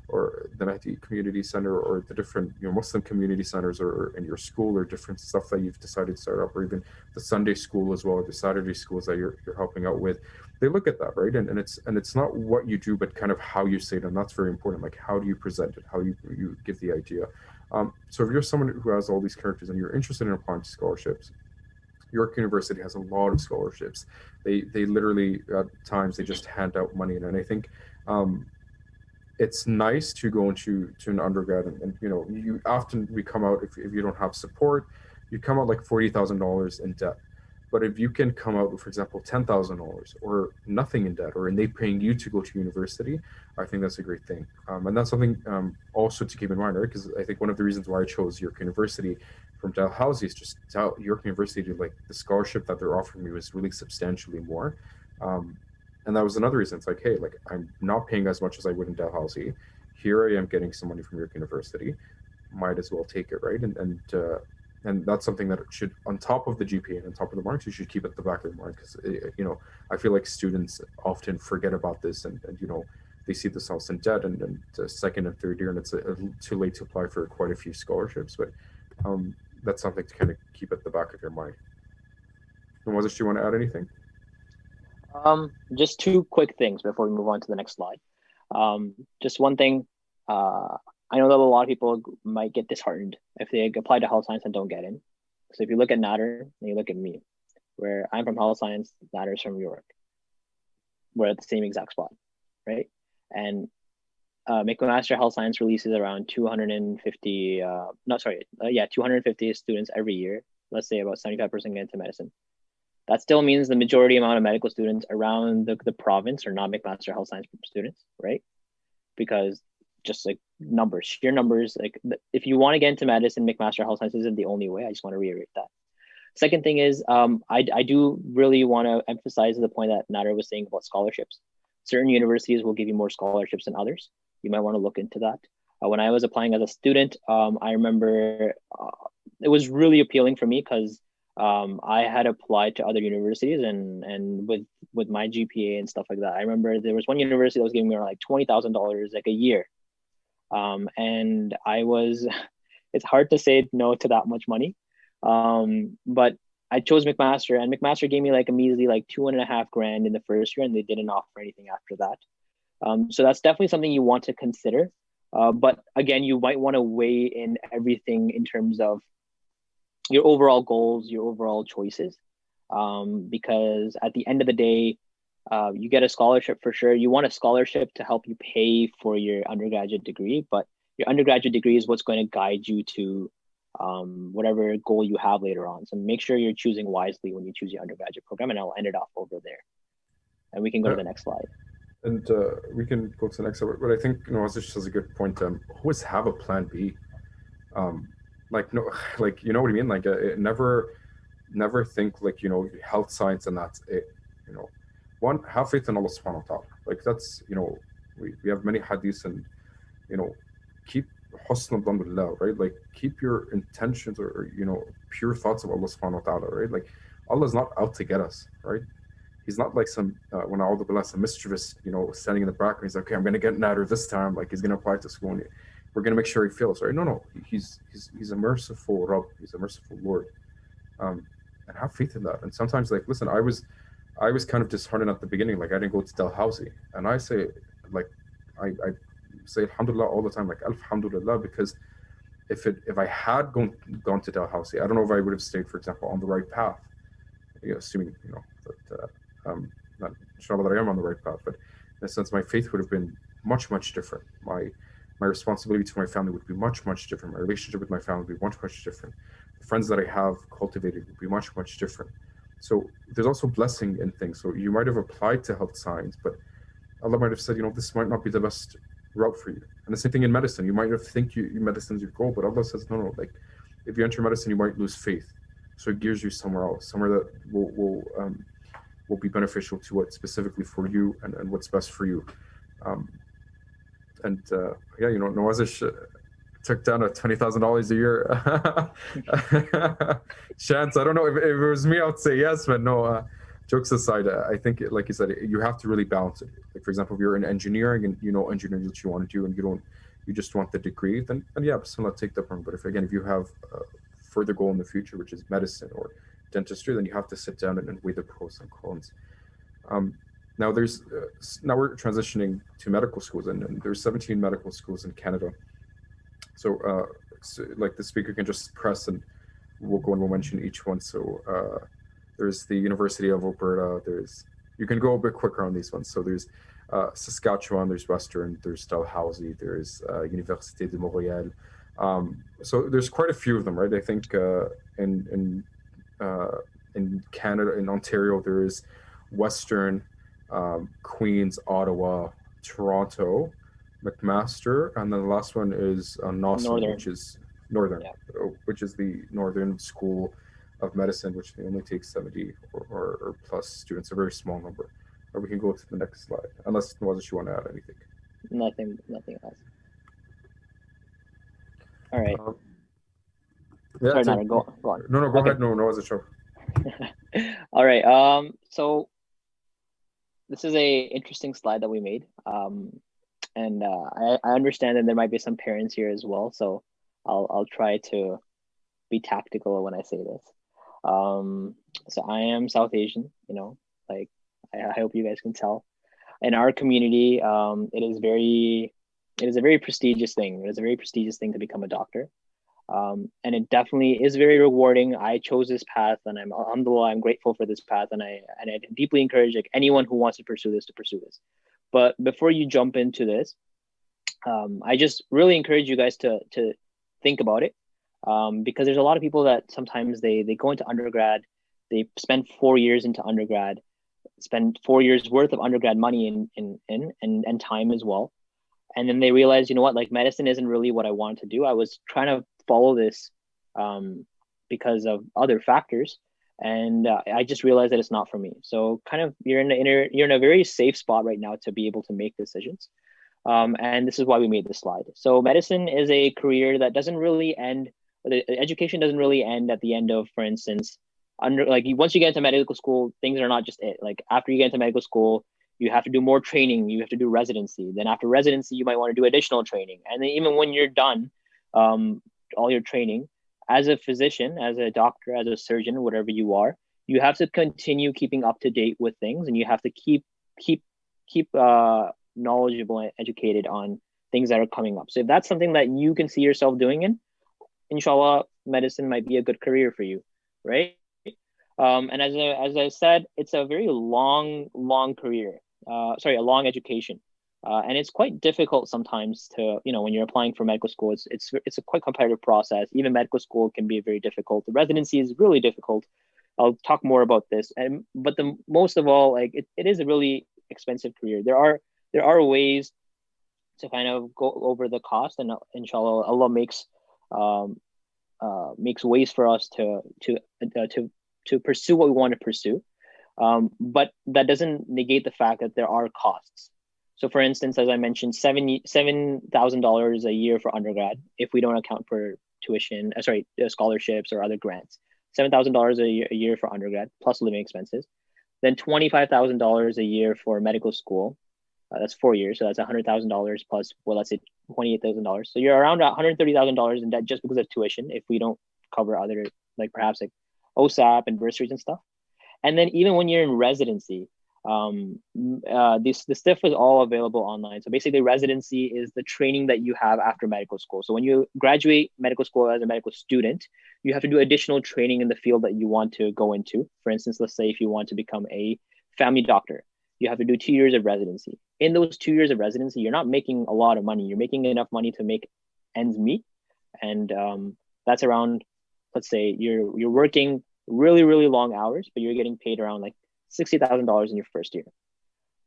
Speaker 2: or the Mahdi Community Center, or the different Muslim community centers, or in your school, or different stuff that you've decided to start up, or even the Sunday school as well, or the Saturday schools that you're helping out with. They look at that, right? And it's not what you do, but kind of how you say it, and that's very important. Like how do you present it, how you give the idea. So if you're someone who has all these characters and you're interested in applying to scholarships, York University has a lot of scholarships. They literally at times they just hand out money, and I think it's nice to go into an undergrad, and you often we come out, if you don't have support, you come out like $40,000 in debt. But if you can come out with, for example, $10,000 or nothing in debt, and they paying you to go to university, I think that's a great thing. And that's something also to keep in mind, right? Because I think one of the reasons why I chose York University from Dalhousie is just York University, like the scholarship that they're offering me was really substantially more. And that was another reason. It's like, hey, like I'm not paying as much as I would in Dalhousie. Here I am getting some money from York University. Might as well take it, right? And that's something that should, on top of the GPA and on top of the marks, you should keep at the back of your mind, because I feel like students often forget about this, and they see themselves in debt, and second and third year, and it's too late to apply for quite a few scholarships. But that's something to kind of keep at the back of your mind. And was it, you want to add anything?
Speaker 1: Just two quick things before we move on to the next slide. Just one thing. I know that a lot of people might get disheartened if they apply to health science and don't get in. So if you look at Nader and you look at me, where I'm from health science, Nader's from York, we're at the same exact spot, right? And McMaster Health Science releases around 250, 250 students every year. Let's say about 75% get into medicine. That still means the majority amount of medical students around the province are not McMaster Health Science students, right? Because just like sheer numbers, like if you want to get into medicine, McMaster Health Science isn't the only way. I just want to reiterate that. Second thing is, I do really want to emphasize the point that Nader was saying about scholarships. Certain universities will give you more scholarships than others. You might want to look into that. When I was applying as a student, I remember it was really appealing for me because I had applied to other universities, and with my GPA and stuff like that. I remember there was one university that was giving me around like $20,000 like a year. And it's hard to say no to that much money. But I chose McMaster, and McMaster gave me like a measly like $2,500 in the first year, and they didn't offer anything after that. So that's definitely something you want to consider. But again, you might want to weigh in everything in terms of your overall goals, your overall choices, because at the end of the day, you get a scholarship for sure. You want a scholarship to help you pay for your undergraduate degree, but your undergraduate degree is what's going to guide you to whatever goal you have later on. So make sure you're choosing wisely when you choose your undergraduate program, and I'll end it off over there. And we can go to the next slide.
Speaker 2: And we can go to the next slide, but I think Azish has a good point. Always have a plan B. Like you know what I mean? Like never think like health science and that's it. One, have faith in Allah subhanahu wa ta'ala. Like that's we have many hadiths, and keep husn billah, right? Like keep your intentions or pure thoughts of Allah subhanahu wa ta'ala, right? Like Allah's not out to get us, right? He's not like some when a'udhu billah, some mischievous standing in the background. He's like, okay, I'm gonna get Nader this time. Like he's gonna apply to school, and we're gonna make sure he fails, right? No, he's a merciful Rabb. He's a merciful Lord, and have faith in that. And sometimes, like, listen, I was kind of disheartened at the beginning. Like I didn't go to Dalhousie, and I say, like, I say alhamdulillah all the time, like alhamdulillah, because if I had gone to Dalhousie, I don't know if I would have stayed, for example, on the right path. Assuming that not inshallah that I am on the right path, but in a sense, my faith would have been much different. My responsibility to my family would be much different. My relationship with my family would be much different. The friends that I have cultivated would be much different. So there's also blessing in things. So you might have applied to health science, but Allah might have said, this might not be the best route for you. And the same thing in medicine. You might not think medicine's your goal, but Allah says, no, like if you enter medicine, you might lose faith. So it gears you somewhere else, somewhere that will be beneficial to what specifically for you and what's best for you. Nawazish took down a $20,000 a year chance. I don't know if it was me, I would say yes, but no. Jokes aside, I think, like you said, you have to really balance it. Like, for example, if you're in engineering and engineering that you want to do, and you just want the degree, then yeah, bismillah, take that one. But if you have a further goal in the future, which is medicine or dentistry, then you have to sit down and weigh the pros and cons. Now we're transitioning to medical schools, and there's 17 medical schools in Canada. So like the speaker can just press and we'll go and we'll mention each one. So there's the University of Alberta. You can go a bit quicker on these ones. So there's Saskatchewan, there's Western, there's Dalhousie, there's Université de Montréal. So there's quite a few of them, right? I think in Canada, in Ontario, there is Western, Queens, Ottawa, Toronto, McMaster, and then the last one is Northern, which is Northern, which is the Northern School of Medicine, which they only take 70 or plus students, a very small number. Or we can go to the next slide, unless Nawazish, you want to add anything.
Speaker 1: Nothing else. All right. Sorry, Nader, go on.
Speaker 2: No, go ahead. No, Nawazish, show.
Speaker 1: All right. So this is a interesting slide that we made. And I understand that there might be some parents here as well, so I'll try to be tactical when I say this. So I am South Asian, like I hope you guys can tell. In our community, it is a very prestigious thing. It is a very prestigious thing to become a doctor. And it definitely is very rewarding. I chose this path, and I'm grateful for this path, and I deeply encourage anyone who wants to pursue this to pursue this. But before you jump into this, I just really encourage you guys to think about it, because there's a lot of people that sometimes they go into undergrad, they spend 4 years into undergrad, spend 4 years worth of undergrad money and time as well, and then they realize, like medicine isn't really what I want to do. I was trying to follow this because of other factors, and I just realized that it's not for me. So kind of you're in a very safe spot right now to be able to make decisions. And this is why we made this slide. So medicine is a career that doesn't really end, the education doesn't really end at the end of, for instance, once you get into medical school, things are not just it. Like after you get into medical school, you have to do more training, you have to do residency. Then after residency, you might want to do additional training. And then even when you're done, all your training, as a physician, as a doctor, as a surgeon, whatever you are, you have to continue keeping up to date with things, and you have to keep knowledgeable and educated on things that are coming up. So if that's something that you can see yourself doing inshallah, medicine might be a good career for you, right? And as I said, it's a very long career. A long education. And it's quite difficult sometimes to, when you're applying for medical school, it's a quite competitive process. Even medical school can be very difficult. The residency is really difficult. I'll talk more about this. But the most of all, like it is a really expensive career. There are ways to kind of go over the cost, and inshallah, Allah makes ways for us to pursue what we want to pursue. But that doesn't negate the fact that there are costs. So for instance, as I mentioned, $7,000 a year for undergrad, if we don't account for tuition, scholarships or other grants, $7,000 a year for undergrad plus living expenses. Then $25,000 a year for medical school. That's 4 years. So that's $100,000 plus, let's say $28,000. So you're around $130,000 in debt just because of tuition, if we don't cover other, perhaps OSAP and bursaries and stuff. And then even when you're in residency, this stuff is all available online. So basically residency is the training that you have after medical school. So when you graduate medical school as a medical student, you have to do additional training in the field that you want to go into. For instance, let's say if you want to become a family doctor, you have to do 2 years of residency. In those 2 years of residency, you're not making a lot of money. You're making enough money to make ends meet. And that's around, let's say you're working really, really long hours, but you're getting paid around $60,000 in your first year.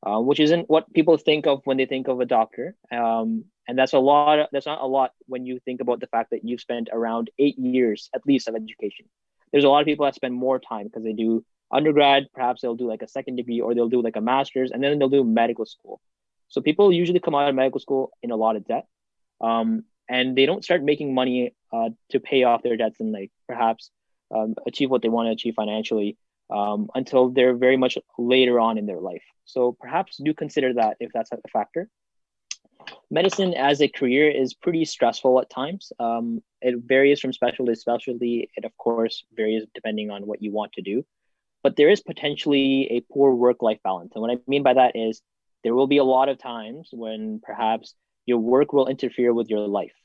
Speaker 1: which isn't what people think of when they think of a doctor. And that's not a lot when you think about the fact that you've spent around 8 years at least of education. There's a lot of people that spend more time because they do undergrad, perhaps they'll do like a second degree, or they'll do like a master's, and then they'll do medical school. So people usually come out of medical school in a lot of debt. And they don't start making money to pay off their debts and like perhaps achieve what they want to achieve financially until they're very much later on in their life. So perhaps do consider that if that's a factor. Medicine as a career is pretty stressful at times. It varies from specialty to specialty. It, of course, varies depending on what you want to do. But there is potentially a poor work-life balance. And what I mean by that is there will be a lot of times when perhaps your work will interfere with your life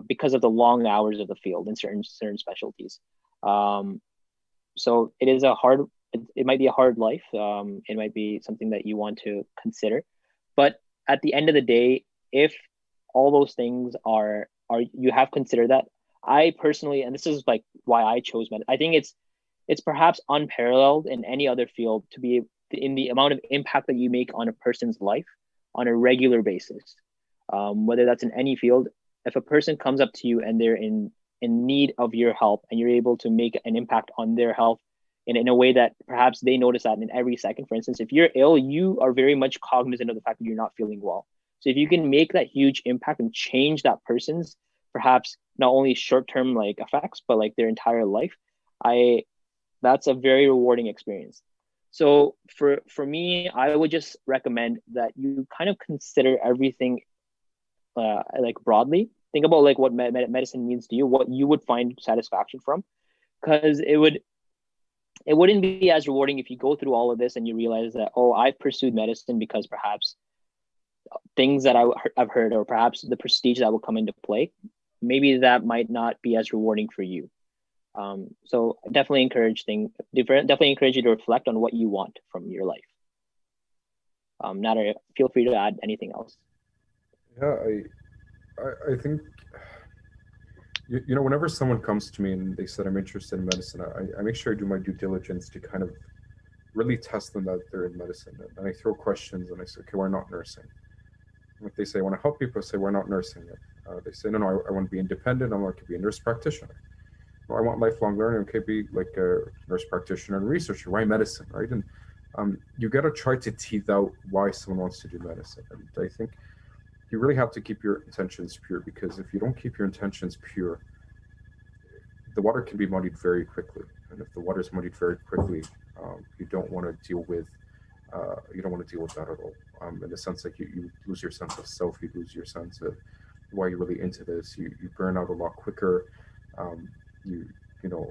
Speaker 1: because of the long hours of the field in certain specialties. So it is it might be a hard life. It might be something that you want to consider. But at the end of the day, if all those things are you have considered that, I personally, and this is like why I chose medicine, I think it's perhaps unparalleled in any other field to be in the amount of impact that you make on a person's life on a regular basis. Whether that's in any field, if a person comes up to you and they're in need of your help and you're able to make an impact on their health in a way that perhaps they notice that in every second. For instance, if you're ill, you are very much cognizant of the fact that you're not feeling well. So if you can make that huge impact and change that person's perhaps not only short-term like effects, but like their entire life, that's a very rewarding experience. So for me, I would just recommend that you kind of consider everything like broadly. Think about like what medicine means to you, what you would find satisfaction from, because it wouldn't be as rewarding if you go through all of this and you realize that, oh, I've pursued medicine because perhaps things that I've heard, or perhaps the prestige that will come into play, maybe that might not be as rewarding for you. So definitely encourage you to reflect on what you want from your life. Nader, feel free to add anything else.
Speaker 2: Yeah, I think, you know, whenever someone comes to me and they said I'm interested in medicine, I make sure I do my due diligence to kind of really test them that they're in medicine. And I throw questions and I say, okay, why not nursing? If they say, I want to help people, I say, why not nursing? They say, no, I want to be independent. I want to be a nurse practitioner. Well, I want lifelong learning. Okay, be like a nurse practitioner and researcher. Why medicine, right? And you got to try to tease out why someone wants to do medicine. And I think you really have to keep your intentions pure, because if you don't keep your intentions pure, the water can be muddied very quickly. And if the water is muddied very quickly, you don't want to deal with that at all. In the sense that you lose your sense of self, you lose your sense of why you're really into this. You burn out a lot quicker. You know,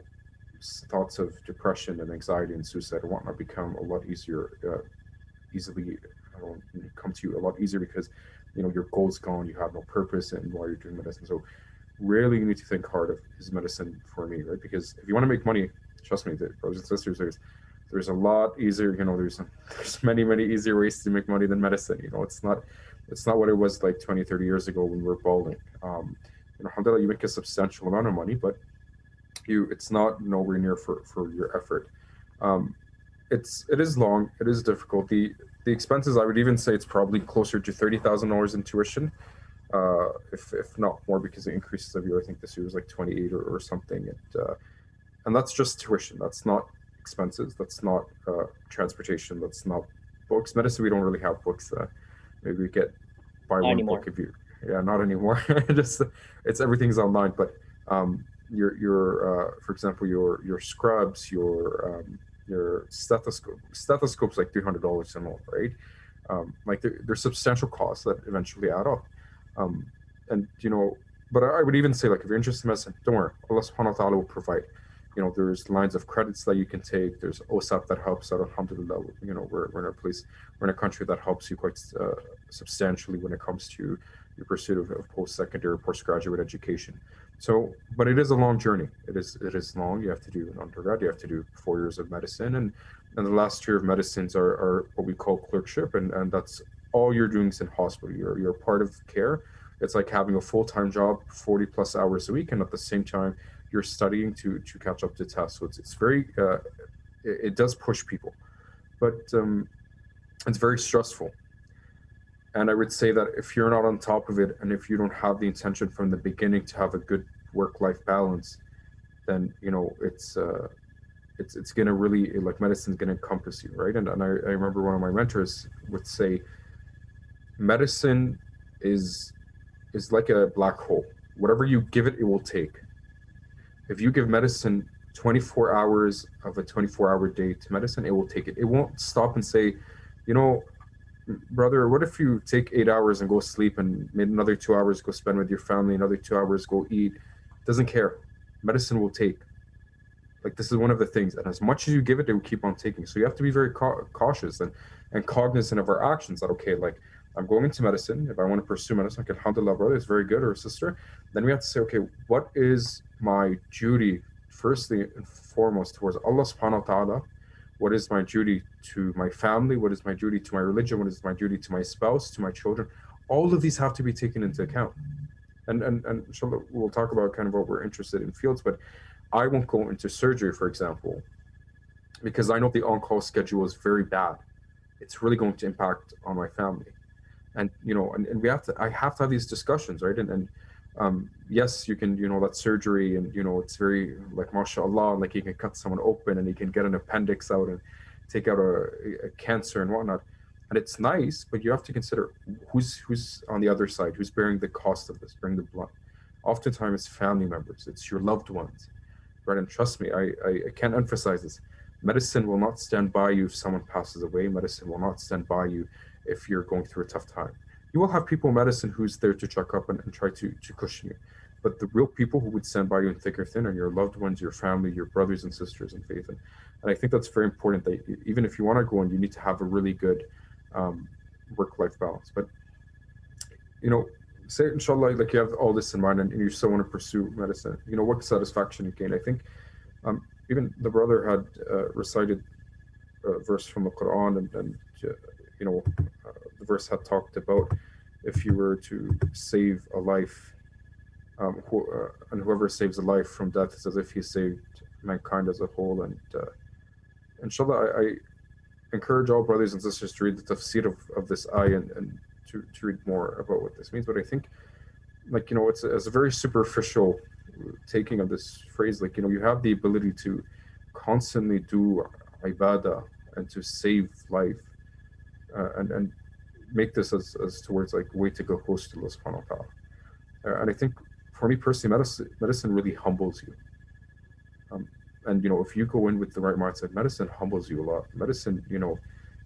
Speaker 2: thoughts of depression and anxiety and suicide and whatnot become a lot easier, come to you a lot easier, because you know your goal's gone, you have no purpose in why you're doing medicine. So really you need to think hard of, is medicine for me, right? Because if you want to make money, trust me, brothers and sisters, there's a lot easier, you know, there's many easier ways to make money than medicine. You know, it's not what it was like 20-30 years ago when we were balling. You know, alhamdulillah, you make a substantial amount of money, but it's not nowhere near for your effort. It is long, it is difficult. The expenses, I would even say it's probably closer to $30,000 in tuition, if not more, because the increases every year. I think this year was like 28 or something, and that's just tuition. That's not expenses. That's not transportation. That's not books. Medicine, we don't really have books. Maybe we buy one book if you. Yeah, not anymore. It's everything's online, but your for example, your scrubs, your stethoscope's like $300 and all, right? Like there's substantial costs that eventually add up. And you know, but I would even say, like, if you're interested in medicine, don't worry, Allah subhanahu wa ta'ala will provide. You know, there's lines of credits that you can take. There's OSAP that helps out. Alhamdulillah, you know, we're in a country that helps you quite substantially when it comes to your pursuit of post-secondary, postgraduate education. So, but it is a long journey. It is long. You have to do an undergrad. You have to do 4 years of medicine, and the last year of medicines are what we call clerkship, and that's all you're doing is in hospital. You're part of care. It's like having a full-time job, 40 plus hours a week, and at the same time you're studying to catch up to tests. So it's very it does push people, but It's very stressful. And I would say that if you're not on top of it, and if you don't have the intention from the beginning to have a good work-life balance, then it's gonna really, like, medicine's gonna encompass you, right? And I remember one of my mentors would say, medicine is is like a black hole. Whatever you give it, it will take. If you give medicine 24 hours of a 24-hour day to medicine, it will take it. It won't stop and say, you know, brother, what if you take 8 hours and go sleep, and maybe another 2 hours go spend with your family, another 2 hours go eat? Doesn't care. Medicine will take. Like, this is one of the things, and as much as you give it, they will keep on taking. So you have to be very cautious and cognizant of our actions. That, okay, like, I'm going into medicine. If I want to pursue medicine, like, alhamdulillah, brother, it's very good, or sister. Then we have to say, okay, what is my duty, firstly and foremost, towards Allah subhanahu wa ta'ala? What is my duty to my family? What is my duty to my religion? What is my duty to my spouse, to my children? All of these have to be taken into account. And inshallah, we'll talk about kind of what we're interested in fields, but I won't go into surgery, for example, because I know the on-call schedule is very bad. It's really going to impact on my family. And, you know, and I have to have these discussions, right? Yes, you can, you know, that surgery, and, you know, it's very, like, mashallah, like, you can cut someone open and you can get an appendix out and take out a cancer and whatnot. And it's nice, but you have to consider who's on the other side, who's bearing the cost of this, bearing the blunt. Oftentimes it's family members, it's your loved ones, right? And trust me, I can't emphasize this. Medicine will not stand by you if someone passes away. Medicine will not stand by you if you're going through a tough time. You will have people in medicine who's there to check up and try to cushion you. But the real people who would stand by you in thick or thin are your loved ones, your family, your brothers and sisters in faith. And I think that's very important, that even if you want to go in, you need to have a really good work-life balance. But, you know, say, inshallah, like, you have all this in mind and you still want to pursue medicine, you know, what satisfaction you gain. I think even the brother had recited a verse from the Quran, and you know, the verse had talked about, if you were to save a life, and whoever saves a life from death is as if he saved mankind as a whole. And inshallah, I encourage all brothers and sisters to read the tafsir of this ayah and to read more about what this means. But I think, like, you know, it's a very superficial taking of this phrase. Like, you know, you have the ability to constantly do ibadah and to save life, and make this as towards, like, way to go close to Allah subhanahu wa ta'ala. And I think, for me personally, medicine really humbles you. And, you know, if you go in with the right mindset, medicine humbles you a lot. Medicine, you know,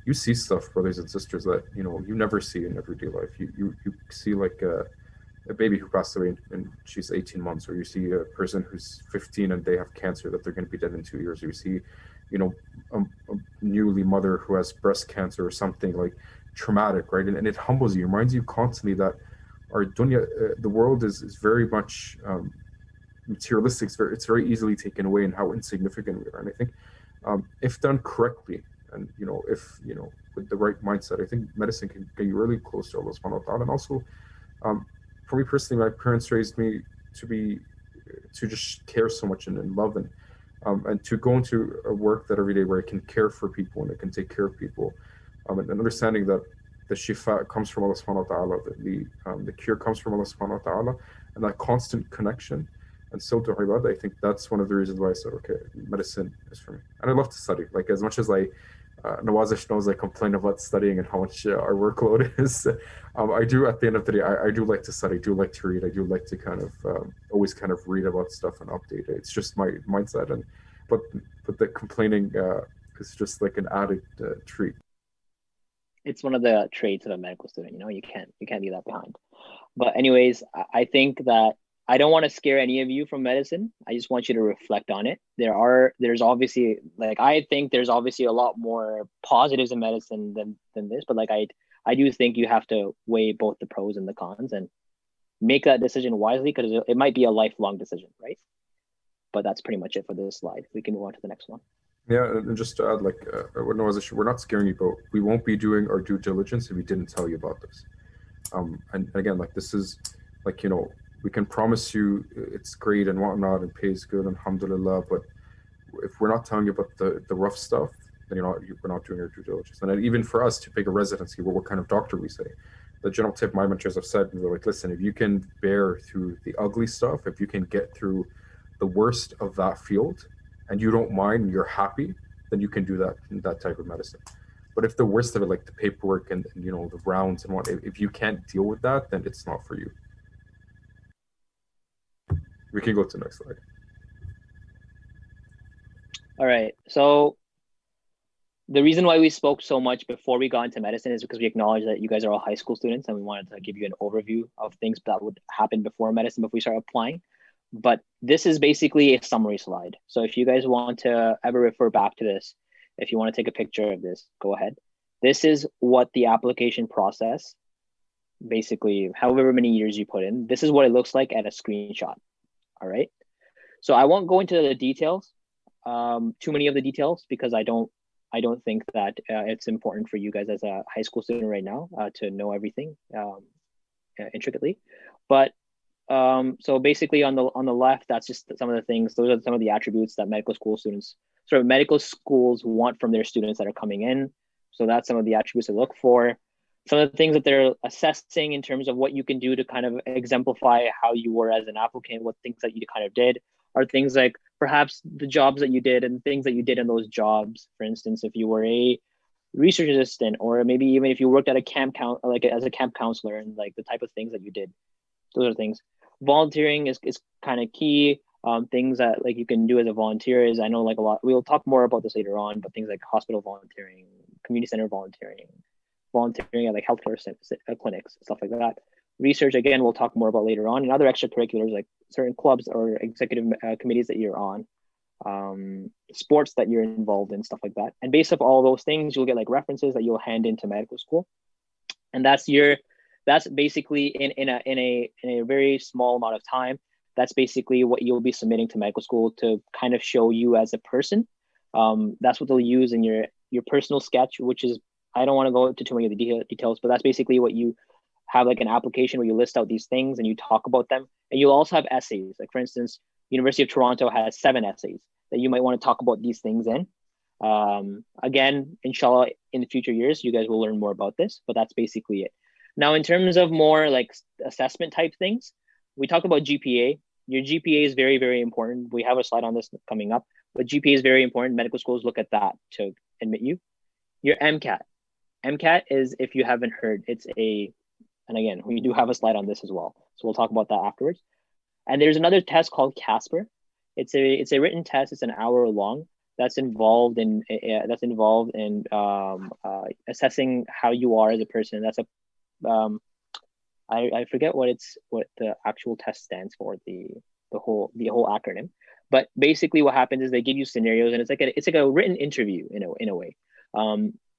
Speaker 2: you see stuff, brothers and sisters, that, you know, you never see in everyday life. You see, like, a baby who passed away and she's 18 months, or you see a person who's 15 and they have cancer that they're going to be dead in 2 years, or you see, you know, a newly mother who has breast cancer or something, like, traumatic, right? And it humbles you, reminds you constantly that our dunya, the world is very much materialistic. It's very easily taken away, and how insignificant we are. And I think if done correctly, and, you know, if, you know, with the right mindset, I think medicine can get you really close to Allah subhanahu wa ta'ala. And also, for me personally, my parents raised me to just care so much and love, and to go into a work that every day where I can care for people and I can take care of people, and understanding that the shifa comes from Allah subhanahu wa ta'ala, the cure comes from Allah subhanahu wa ta'ala, and that constant connection. And so to ibadah, I think that's one of the reasons why I said, okay, medicine is for me. And I love to study. Like, as much as Nawazish knows I complain about studying and how much our workload is, I do, at the end of the day, I do like to study, I do like to read, I do like to kind of always kind of read about stuff and update it. It's just my mindset. But the complaining is just like an added treat.
Speaker 1: It's one of the traits of a medical student, you know, you can't leave that behind. But anyways, I think that I don't want to scare any of you from medicine. I just want you to reflect on it. There's obviously, like, I think there's obviously a lot more positives in medicine than this, but, like, I do think you have to weigh both the pros and the cons and make that decision wisely, because it might be a lifelong decision, right? But that's pretty much it for this slide. We can move on to the next one.
Speaker 2: Yeah, and just to add, like, we're not scaring you, but we won't be doing our due diligence if we didn't tell you about this. And again, like, this is, like, you know, we can promise you it's great and whatnot and pays good, alhamdulillah, but if we're not telling you about the rough stuff, then we're not doing our due diligence. And then even for us to pick a residency, what kind of doctor we say. The general tip my mentors have said, they're like, listen, if you can bear through the ugly stuff, if you can get through the worst of that field and you don't mind, you're happy, then you can do that type of medicine. But if the worst of it, like the paperwork and the rounds and what, if you can't deal with that, then it's not for you. We can go to the next slide.
Speaker 1: All right. So the reason why we spoke so much before we got into medicine is because we acknowledge that you guys are all high school students, and we wanted to give you an overview of things that would happen before medicine, before we start applying. But this is basically a summary slide. So if you guys want to ever refer back to this, if you want to take a picture of this, go ahead. This is what the application process, basically, however many years you put in, this is what it looks like at a screenshot. All right. So I won't go into the details, too many of the details, because I don't think that it's important for you guys as a high school student right now to know everything intricately. But so basically on the left, that's just some of the things. Those are some of the attributes that medical schools want from their students that are coming in. So that's some of the attributes to look for. Some of the things that they're assessing in terms of what you can do to kind of exemplify how you were as an applicant, what things that you kind of did are things like perhaps the jobs that you did and things that you did in those jobs. For instance, if you were a research assistant, or maybe even if you worked at a camp as a camp counselor, and like the type of things that you did, those are things. Volunteering is kind of key. Things that like you can do as a volunteer is, I know like a lot, we'll talk more about this later on, but things like hospital volunteering, community center volunteering at like healthcare clinics, stuff like that. Research, again, we'll talk more about later on, and other extracurriculars like certain clubs or executive committees that you're on, sports that you're involved in, stuff like that. And based off all those things, you'll get like references that you'll hand into medical school. And that's basically in a very small amount of time, that's basically what you'll be submitting to medical school to kind of show you as a person. That's what they'll use in your personal sketch, which is, I don't want to go into too many of the details, but that's basically what you have, like an application where you list out these things and you talk about them. And you'll also have essays. Like for instance, University of Toronto has 7 essays that you might want to talk about these things in. Again, inshallah, in the future years, you guys will learn more about this, but that's basically it. Now, in terms of more like assessment type things, we talked about GPA. Your GPA is very, very important. We have a slide on this coming up, but GPA is very important. Medical schools look at that to admit you. Your MCAT. MCAT is, if you haven't heard, and again, we do have a slide on this as well. So we'll talk about that afterwards. And there's another test called Casper. It's a written test. It's an hour long. That's involved in assessing how you are as a person. That's I forget what the actual test stands for, the whole acronym. But basically, what happens is they give you scenarios, and it's like a written interview in a way.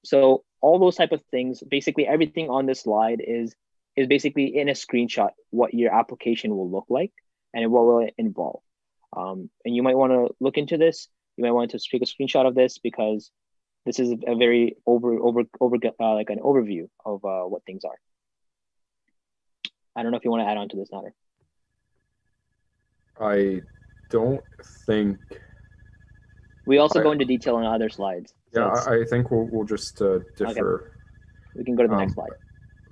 Speaker 1: So all those type of things, basically everything on this slide is basically in a screenshot what your application will look like and what will it involve. And you might want to look into this. You might want to take a screenshot of this, because this is a very like an overview of what things are. I don't know if you want to add on to this, Nader.
Speaker 2: I don't think.
Speaker 1: We also go into detail on other slides.
Speaker 2: So I think we'll just differ.
Speaker 1: Okay. We can go to the next slide.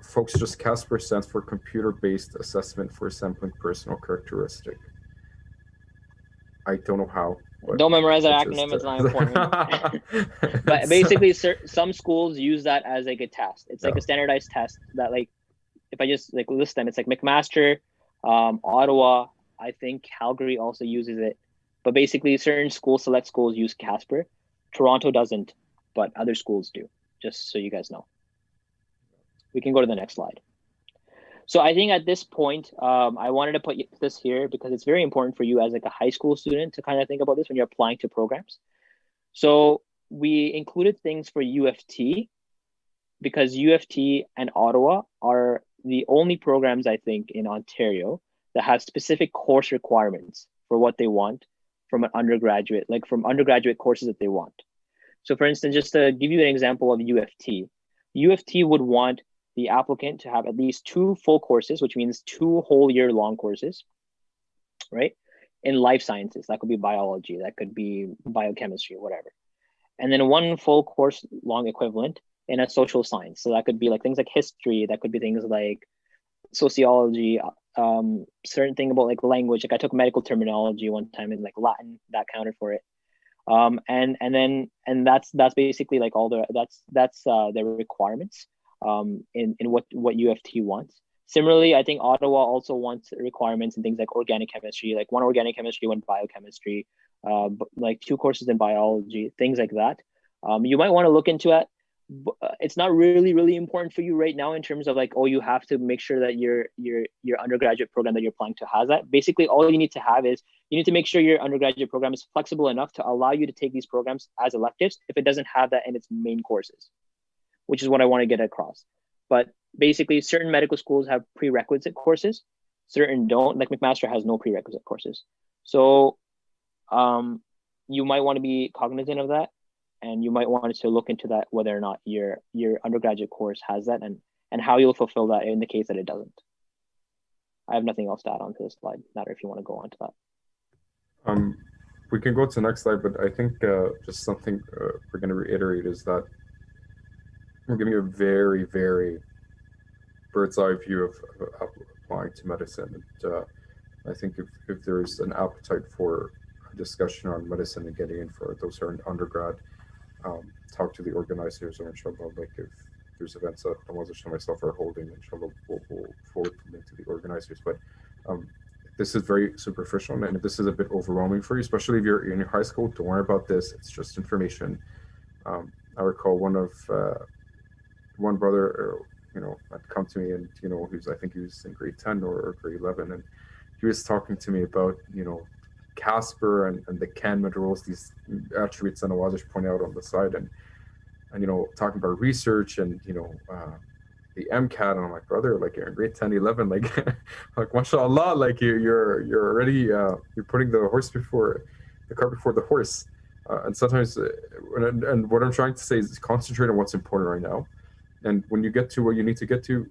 Speaker 2: Folks, just Casper stands for Computer-Based Assessment for Sampling Personal Characteristic. I don't know how.
Speaker 1: Don't memorize that acronym. It's not important. But basically, some schools use that as like a test. It's like a standardized test that, like, if I just like list them, it's like McMaster, Ottawa, I think Calgary also uses it. But basically, certain select schools use Casper. Toronto doesn't, but other schools do, just so you guys know. We can go to the next slide. So I think at this point, I wanted to put this here because it's very important for you as like a high school student to kind of think about this when you're applying to programs. So we included things for U of T, because U of T and Ottawa are the only programs, I think, in Ontario that have specific course requirements for what they want from an undergraduate, like from undergraduate courses that they want. So for instance, just to give you an example of U of T would want the applicant to have at least 2 full courses, which means 2 whole year long courses, right? In life sciences. That could be biology, that could be biochemistry, whatever. and then one full course long equivalent in a social science. So that could be like things like history, that could be things like sociology, certain thing about like language. Like I took medical terminology one time in like Latin, that counted for it. And that's basically like all that's the requirements in what U of T wants. Similarly, I think Ottawa also wants requirements in things like organic chemistry, like one organic chemistry, one biochemistry, like 2 courses in biology, things like that. You might want to look into it. It's not really important for you right now in terms of like, oh, you have to make sure that your undergraduate program that you're applying to has that. Basically, all you need to have is you need to make sure your undergraduate program is flexible enough to allow you to take these programs as electives if it doesn't have that in its main courses, which is what I want to get across. But basically, certain medical schools have prerequisite courses, certain don't. Like McMaster has no prerequisite courses. So you might want to be cognizant of that, and you might want to look into that, whether or not your undergraduate course has that, and how you'll fulfill that in the case that it doesn't. I have nothing else to add on to this slide, matter if you want to go on to that.
Speaker 2: We can go to the next slide, but I think just something we're going to reiterate is that we're giving a very, very bird's eye view of applying to medicine. And I think if there's an appetite for a discussion on medicine and getting in for those who are in undergrad, talk to the organizers, or inshallah, like if there's events that Nawazish and myself are holding, inshallah, we'll forward them to the organizers. But this is very superficial, and if this is a bit overwhelming for you, especially if you're in your high school, don't worry about this. It's just information. I recall one brother, had come to me, and I think he was in grade 10 or grade 11, and he was talking to me about Casper and the Kahneman rules, these attributes that Nawazish point out on the side, and talking about research and the MCAT, and I'm like, brother, like you're in grade 10, 11, like like mashallah, like you're already you're putting the cart before the horse. And sometimes and what I'm trying to say is concentrate on what's important right now, and when you get to where you need to get to,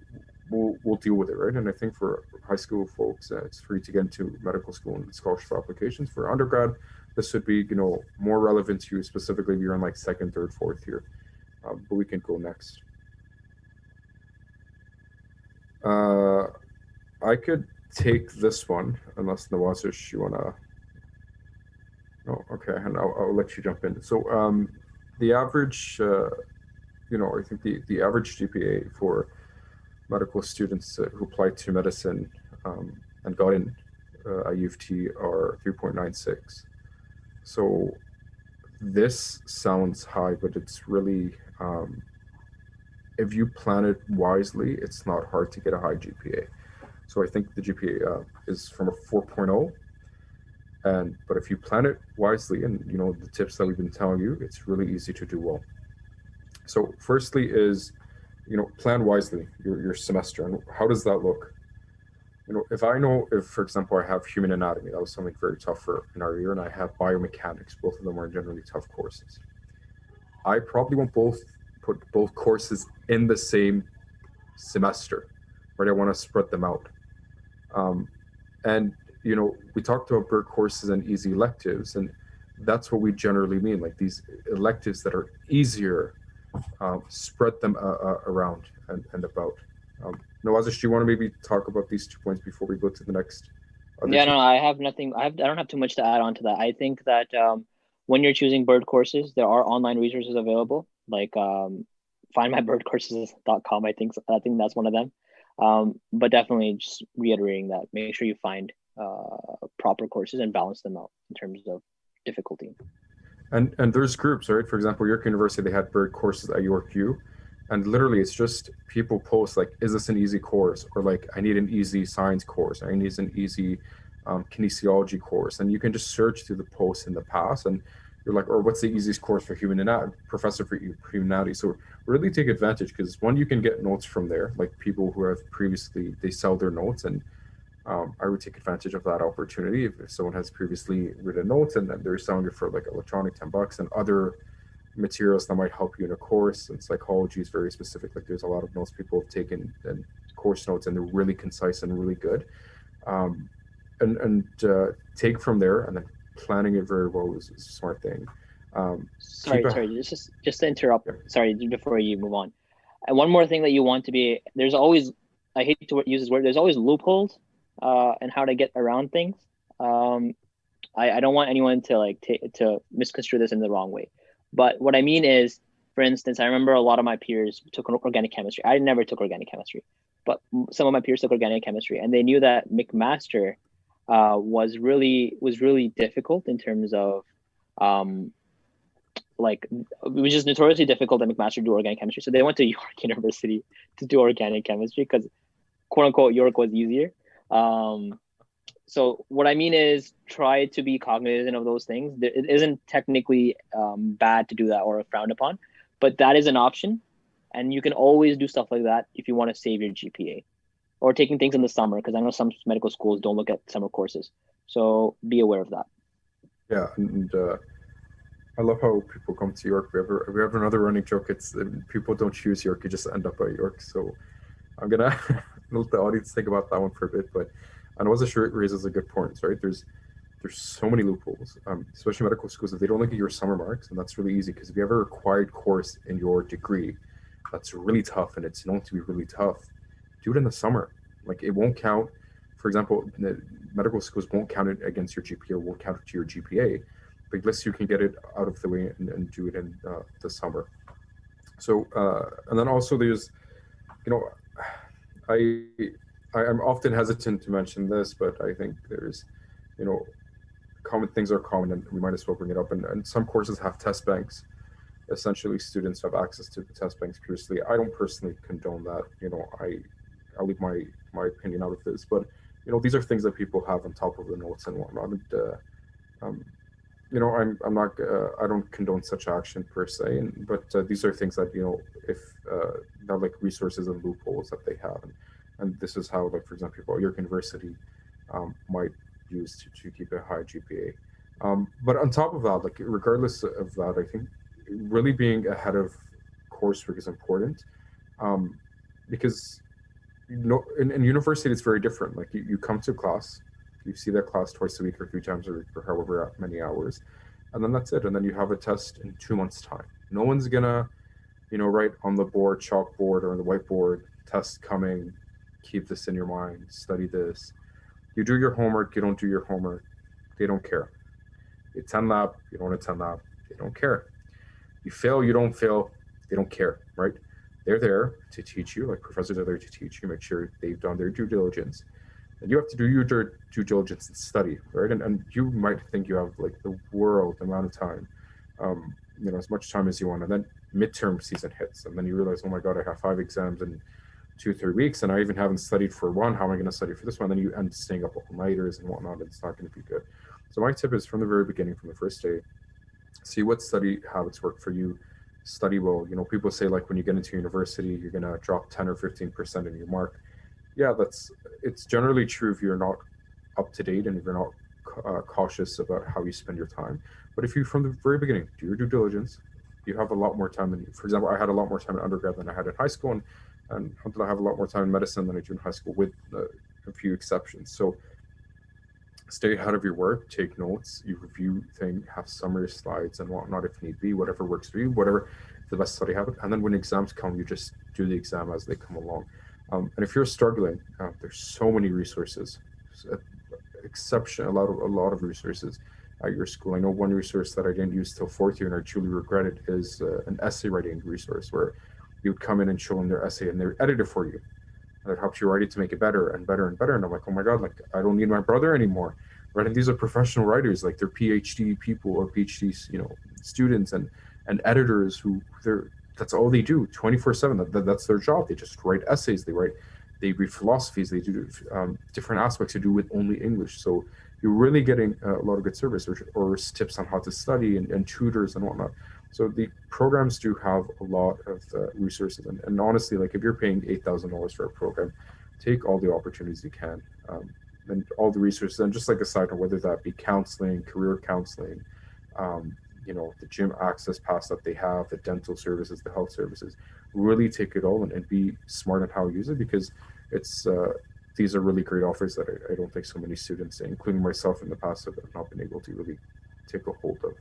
Speaker 2: we'll deal with it, right? And I think for high school folks, it's free to get into medical school and scholarship applications. For undergrad, this would be more relevant to you, specifically if you're in like 2nd, 3rd, 4th year. But we can go next. I could take this one, unless Nawazish, you wanna. Oh, okay, and I'll let you jump in. So the average, I think the average GPA for medical students who applied to medicine and got in at U of T are 3.96. So this sounds high, but it's really, if you plan it wisely, it's not hard to get a high GPA. So I think the GPA is from a 4.0. But if you plan it wisely, and the tips that we've been telling you, it's really easy to do well. So firstly is, plan wisely your semester. And how does that look? If for example I have human anatomy, that was something very tough in our year, and I have biomechanics, both of them are generally tough courses. I probably won't put both courses in the same semester, right? I want to spread them out. And we talked about bird courses and easy electives, and that's what we generally mean, like these electives that are easier, spread them around and about. Nawazish, do you want to maybe talk about these 2 points before we go to the next?
Speaker 1: Yeah, no, I have nothing. I don't have too much to add on to that. I think that when you're choosing bird courses, there are online resources available, like findmybirdcourses.com. I think that's one of them. But definitely just reiterating that, make sure you find proper courses and balance them out in terms of difficulty.
Speaker 2: And there's groups, right? For example, York University, they had bird courses at York U, and literally it's just people post like, is this an easy course? Or like, I need an easy science course. I need an easy kinesiology course. And you can just search through the posts in the past, and you're like, or what's the easiest course for human anatomy, professor for human anatomy? So really take advantage, because one, you can get notes from there, like people who have previously, they sell their notes, and I would take advantage of that opportunity if someone has previously written notes and then they're selling it for like electronic $10, and other materials that might help you in a course. And psychology is very specific. Like there's a lot of notes people have taken and course notes, and they're really concise and really good. And take from there, and then planning it very well is a smart thing. Keep a
Speaker 1: Sorry, just to interrupt.
Speaker 2: yeah.
Speaker 1: Sorry, before you move on. And one more thing that you want to be, there's always, I hate to use this word, there's always loopholes and how to get around things. Um, I don't want anyone to to misconstrue this in the wrong way. But what I mean is, for instance, I remember a lot of my peers took organic chemistry. I never took organic chemistry, but some of my peers took organic chemistry, and they knew that McMaster was really difficult in terms of um, like it was just notoriously difficult at McMaster to do organic chemistry. So they went to York University to do organic chemistry because quote unquote York was easier. Um, so what I mean is try to be cognizant of those things. It isn't technically bad to do that or frowned upon, but that is an option. And you can always do stuff like that if you want to save your GPA or taking things in the summer, because I know some medical schools don't look at summer courses. So be aware of that.
Speaker 2: Yeah, and I love how people come to York. We have another running joke. It's people don't choose York; you just end up at York. So I'm gonna let the audience think about that one for a bit. But I know as a raises a good point, right? There's so many loopholes, especially medical schools. If they don't look at your summer marks, and that's really easy because if you have a required course in your degree, that's really tough, and it's known to be really tough. Do it in the summer. Like it won't count. For example, the medical schools won't count it against your GPA or won't count it to your GPA, but at least you can get it out of the way and do it in the summer. So, and then also there's, you know, I I'm often hesitant to mention this, but I think there's, you know, common things are common, and we might as well bring it up. And some courses have test banks. Essentially, students have access to the test banks purely. I don't personally condone that. You know, I'll leave my opinion out of this, but you know, these are things that people have on top of the notes and whatnot. And um, you know, I'm not I don't condone such action per se, but these are things that, you know, if they're like resources and loopholes that they have, and this is how, like, for example, people at York University might use to keep a high GPA. But on top of that, like regardless of that, I think really being ahead of coursework is important, um, because you know, in university it's very different. Like you come to class, you see that class twice a week or 3 times a week for however many hours, and then that's it. And then you have a test in 2 months' time. No one's gonna, you know, write on the board, chalkboard, or on the whiteboard, test coming, keep this in your mind, study this. You do your homework, you don't do your homework, they don't care. You attend lab, you don't attend lab, they don't care. You fail, you don't fail, they don't care, right? They're there to teach you, like professors are there to teach you, make sure they've done their due diligence. And you have to do your due diligence and study, right? And you might think you have like the world amount of time, you know, as much time as you want. And then midterm season hits, and then you realize, oh my God, I have 5 exams in 2 3 weeks, and I even haven't studied for one. How am I going to study for this one? Then you end staying up all nighters and whatnot, and it's not going to be good. So my tip is from the very beginning, from the first day, see what study habits work for you. Study well. You know, people say like when you get into university, you're going to drop 10 or 15% in your mark. Yeah, it's generally true if you're not up to date and if you're not cautious about how you spend your time. But if you, from the very beginning, do your due diligence, you have a lot more time than you. For example, I had a lot more time in undergrad than I had in high school, and I have a lot more time in medicine than I do in high school, with a few exceptions. So stay ahead of your work, take notes, you review things, have summary slides and whatnot if need be, whatever works for you, whatever the best study habit. And then when exams come, you just do the exam as they come along. And if you're struggling, there's so many resources, a lot of resources at your school. I know one resource that I didn't use till fourth year and I truly regret it is an essay writing resource where you would come in and show them their essay and they're edited for you. And it helps you write it to make it better and better and better. And I'm like, oh my God, like I don't need my brother anymore. Right. And these are professional writers, like they're PhD people or PhD, you know, students and editors who that's all they do 24/7. That's their job. They just write essays. They read philosophies. They do different aspects to do with only English. So you're really getting a lot of good service or tips on how to study and tutors and whatnot. So the programs do have a lot of resources, and honestly, like if you're paying $8,000 for a program, take all the opportunities you can, and all the resources. And just like a side note, whether that be counseling, career counseling, you know, the gym access pass that they have, the dental services, the health services, really take it all and be smart on how to use it, because it's these are really great offers that I don't think so many students, including myself in the past, have not been able to really take a hold of.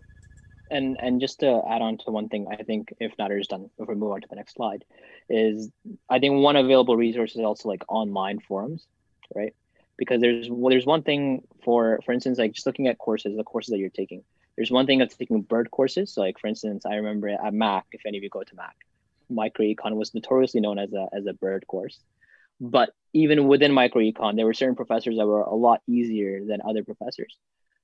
Speaker 1: And just to add on to one thing, I think if Nader is done, if we move on to the next slide, is I think one available resource is also like online forums, right? Because there's one thing for instance, like just looking at courses, the courses that you're taking. There's one thing of taking bird courses. So like for instance, I remember at Mac, if any of you go to Mac, microecon was notoriously known as a bird course. But even within microecon, there were certain professors that were a lot easier than other professors.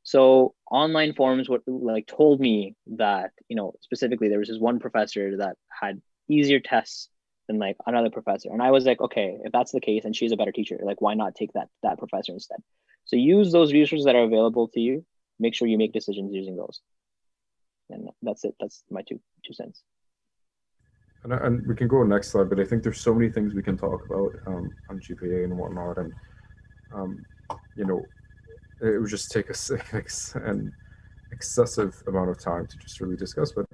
Speaker 1: So online forums what like told me that, you know, specifically there was this one professor that had easier tests than like another professor. And I was like, okay, if that's the case and she's a better teacher, like why not take that professor instead? So use those resources that are available to you. Make sure you make decisions using those. And that's it. That's my two cents.
Speaker 2: And we can go next slide, but I think there's so many things we can talk about on GPA and whatnot, and you know, it would just take us an excessive amount of time to just really discuss. But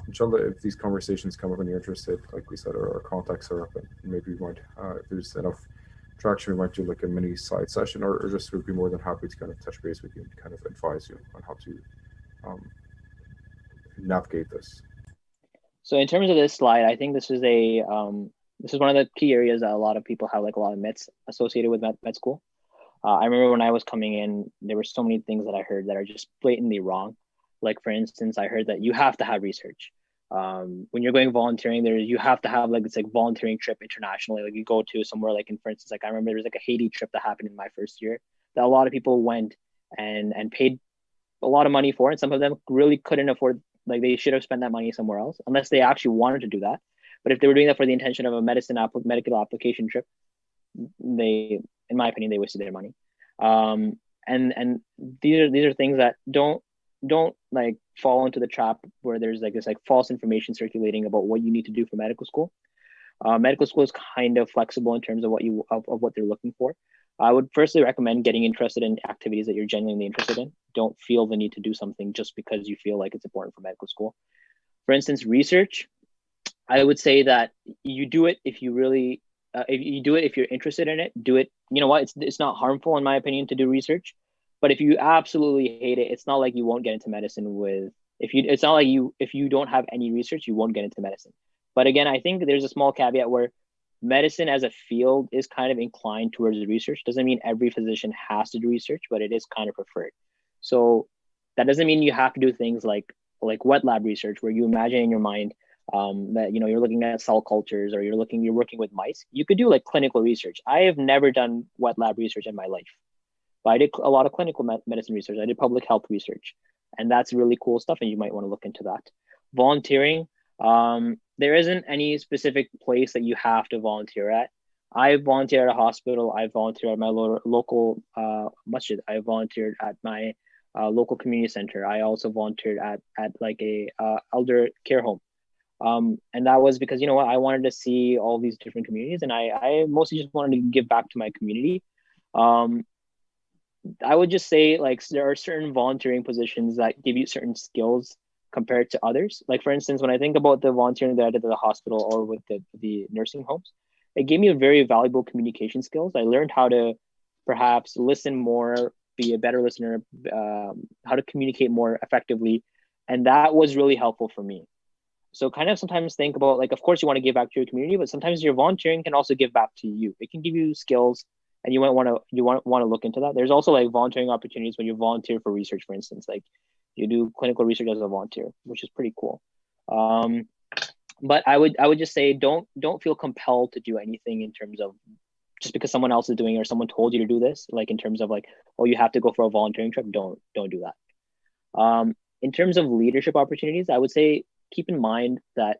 Speaker 2: inshallah, if these conversations come up and you're interested, like we said, our contacts are up, and maybe we might, if there's enough traction, we might do like a mini side session, or just would be more than happy to kind of touch base with you and kind of advise you on how to navigate this.
Speaker 1: So in terms of this slide, I think this is one of the key areas that a lot of people have like a lot of myths associated with med school. I remember when I was coming in, there were so many things that I heard that are just blatantly wrong. Like for instance, I heard that you have to have research. When you're going volunteering, you have to have like this like volunteering trip internationally. Like you go to somewhere like, in for instance, like I remember there was like a Haiti trip that happened in my first year that a lot of people went and paid a lot of money for, and some of them really couldn't afford. Like they should have spent that money somewhere else, unless they actually wanted to do that. But if they were doing that for the intention of a medical application trip, they, in my opinion, they wasted their money. And these are things that don't like fall into the trap where there's like this like false information circulating about what you need to do for medical school. Medical school is kind of flexible in terms of what they're looking for. I would firstly recommend getting interested in activities that you're genuinely interested in. Don't feel the need to do something just because you feel like it's important for medical school. For instance, research, I would say that you do it if you really, if you're interested in it, do it. You know what? It's not harmful, in my opinion, to do research. But if you absolutely hate it, it's not like you won't get into medicine with, it's not like if you don't have any research, you won't get into medicine. But again, I think there's a small caveat where medicine as a field is kind of inclined towards research. Doesn't mean every physician has to do research, but it is kind of preferred. So that doesn't mean you have to do things like wet lab research, where you imagine in your mind that, you know, you're looking at cell cultures or you're working with mice. You could do like clinical research. I have never done wet lab research in my life, but I did a lot of clinical medicine research. I did public health research, and that's really cool stuff. And you might want to look into that. Volunteering. There isn't any specific place that you have to volunteer at. I volunteered at a hospital. I volunteered at my local masjid. I volunteered at my local community center. I also volunteered at like a elder care home. And that was because, you know what, I wanted to see all these different communities, and I mostly just wanted to give back to my community. I would just say like there are certain volunteering positions that give you certain skills compared to others. Like for instance, when I think about the volunteering that I did at the hospital or with the nursing homes, it gave me a very valuable communication skills. I learned how to perhaps listen more, be a better listener, how to communicate more effectively. And that was really helpful for me. So kind of sometimes think about, like, of course you want to give back to your community, but sometimes your volunteering can also give back to you. It can give you skills, and you might want to look into that. There's also like volunteering opportunities when you volunteer for research, for instance, like you do clinical research as a volunteer, which is pretty cool. But I would just say don't feel compelled to do anything in terms of just because someone else is doing it or someone told you to do this, like in terms of like, oh, you have to go for a volunteering trip. Don't do that. In terms of leadership opportunities, I would say keep in mind that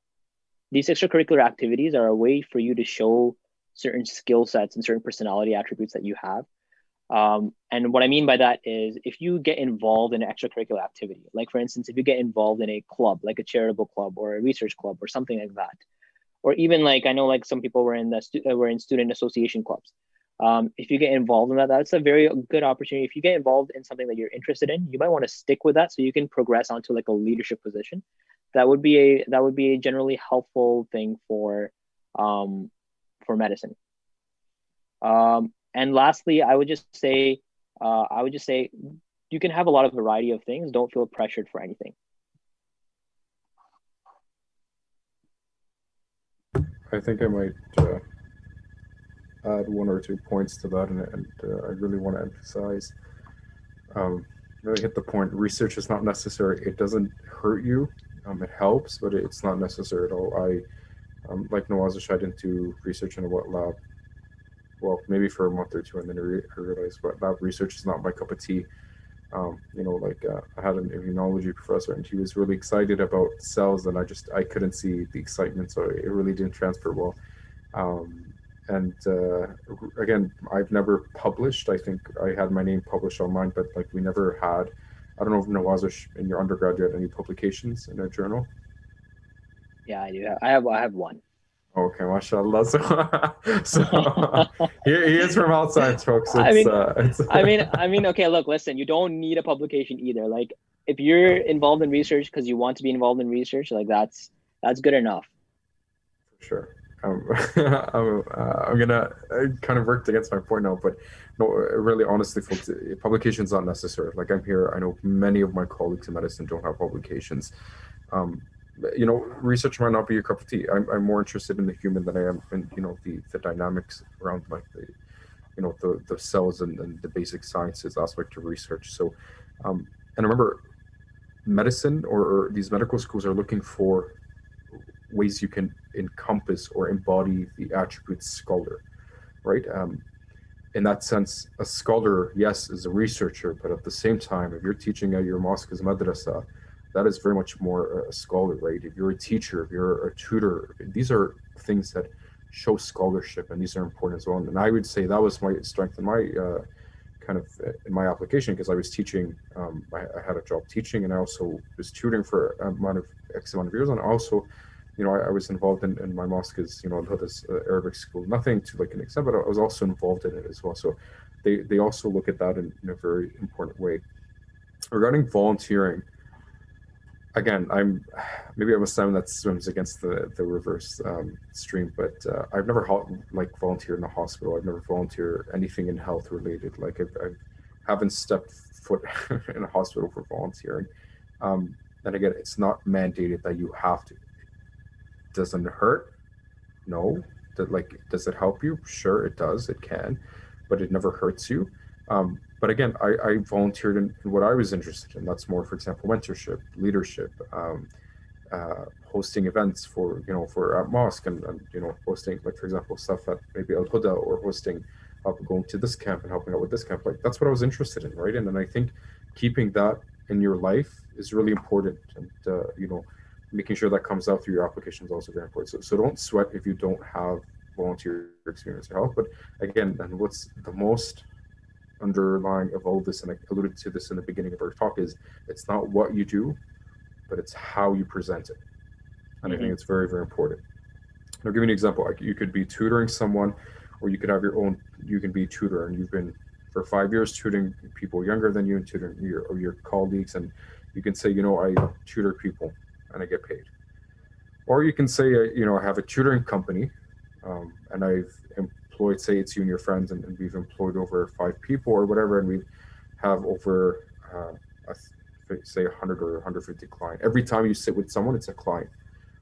Speaker 1: these extracurricular activities are a way for you to show certain skill sets and certain personality attributes that you have. And what I mean by that is if you get involved in an extracurricular activity, like for instance, if you get involved in a club, like a charitable club or a research club or something like that, or even like, I know like some people were in student association clubs. If you get involved in that, that's a very good opportunity. If you get involved in something that you're interested in, you might want to stick with that so you can progress onto like a leadership position. That would be a generally helpful thing for medicine. And lastly, I would just say you can have a lot of variety of things. Don't feel pressured for anything.
Speaker 2: I think I might add one or two points to that, and I really want to emphasize, really hit the point. Research is not necessary. It doesn't hurt you. It helps, but it's not necessary at all. Like Nawazish, I didn't do research in a wet lab. Well, maybe for a month or two, and then I realized wet lab research is not my cup of tea. I had an immunology professor, and he was really excited about cells, and I couldn't see the excitement, so it really didn't transfer well. And again, I've never published. I think I had my name published online, but like we never had. I don't know if Nawazish in your undergraduate any publications in a journal.
Speaker 1: Yeah, I do. I have one.
Speaker 2: Okay, mashallah. So he is from outside, folks.
Speaker 1: I mean, okay, look, listen, you don't need a publication either. Like, if you're involved in research because you want to be involved in research, like that's good enough.
Speaker 2: For sure. I'm gonna kind of work against my point now, but no, really, honestly, folks, publication's not necessary. Like I'm here, I know many of my colleagues in medicine don't have publications. Research might not be your cup of tea. I'm more interested in the human than I am in, the dynamics around like the cells and the basic sciences aspect of research. So, and remember, medicine or these medical schools are looking for ways you can encompass or embody the attributes scholar, right? In that sense, a scholar, yes, is a researcher, but at the same time, if you're teaching at your mosque's madrasa, that is very much more a scholar, right? If you're a teacher, if you're a tutor, these are things that show scholarship, and these are important as well. And I would say that was my strength in my in my application, because I was teaching. I had a job teaching, and I also was tutoring for X amount of years, and also, I was involved in my mosque's, Al-Huda's Arabic school. Nothing to like an extent, but I was also involved in it as well. So they also look at that in a very important way. Regarding volunteering, again, I'm a someone that swims against the reverse stream, but I've never volunteered in a hospital. I've never volunteered anything in health related. Like I haven't stepped foot in a hospital for volunteering. And again, it's not mandated that you have to. It doesn't hurt. No. Does it help you? Sure, it does. It can, but it never hurts you. But again, I volunteered in what I was interested in. That's more, for example, mentorship, leadership, hosting events for at mosque, and hosting, like, for example, stuff at maybe Al Huda, or hosting going to this camp and helping out with this camp. Like, that's what I was interested in, right? And then I think keeping that in your life is really important, and making sure that comes out through your application is also very important. So don't sweat if you don't have volunteer experience or help. But again, and what's the most underlying of all this, and I alluded to this in the beginning of our talk, is it's not what you do, but it's how you present it. And I think it's very, very important. I'll give you an example. Like, you could be tutoring someone, or you could have you can be a tutor, and you've been for 5 years tutoring people younger than you, and tutoring your colleagues, and you can say, I tutor people and I get paid. Or you can say, I have a tutoring company, and I've employed, say it's you and your friends, and we've employed over 5 people or whatever, and we have over, say 100 or 150 clients. Every time you sit with someone, it's a client.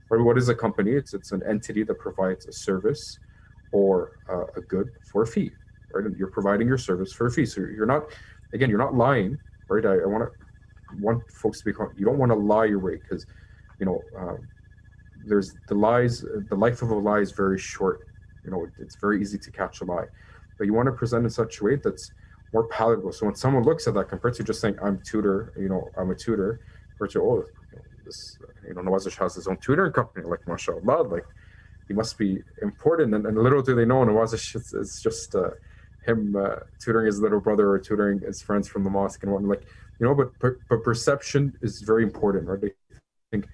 Speaker 2: Right? What is a company? It's an entity that provides a service or a good for a fee, right? And you're providing your service for a fee. So you're not lying, right? I want folks to be, you don't want to lie your way, because, there's the life of a lie is very short. It's very easy to catch a lie, but you want to present in such a way that's more palatable. So when someone looks at that, compared to just saying I'm a tutor, or to, Nawazish has his own tutoring company, like, mashallah, like, he must be important. And little do they know, Nawazish is just him tutoring his little brother, or tutoring his friends from the mosque and whatnot. But perception is very important, right? I think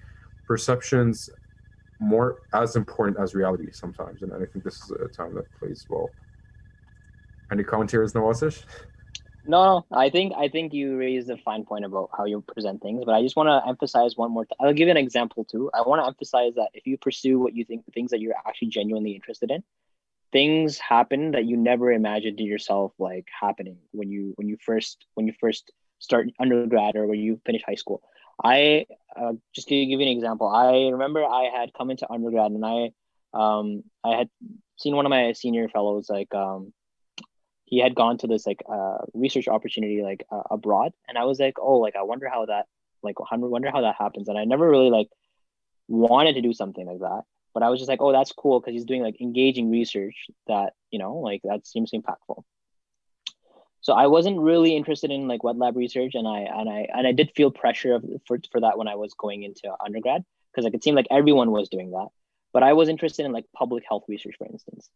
Speaker 2: perception's more as important as reality sometimes, and I think this is a time that plays well. Any commentaries, Nawazish?
Speaker 1: No, I think you raised a fine point about how you present things, but I just want to emphasize one more. I'll give an example too. I want to emphasize that if you pursue what you think, things that you're actually genuinely interested in, things happen that you never imagined to yourself like happening when you first start undergrad, or when you finish high school. I just to give you an example, I remember I had come into undergrad, and I had seen one of my senior fellows, like, he had gone to this like research opportunity like abroad, and I was like, oh, like I wonder how that happens. And I never really like wanted to do something like that, but I was just like, oh, that's cool because he's doing like engaging research that, like that seems impactful. So I wasn't really interested in like wet lab research, and I did feel pressure for that when I was going into undergrad, because like it seemed like everyone was doing that, but I was interested in like public health research, for instance.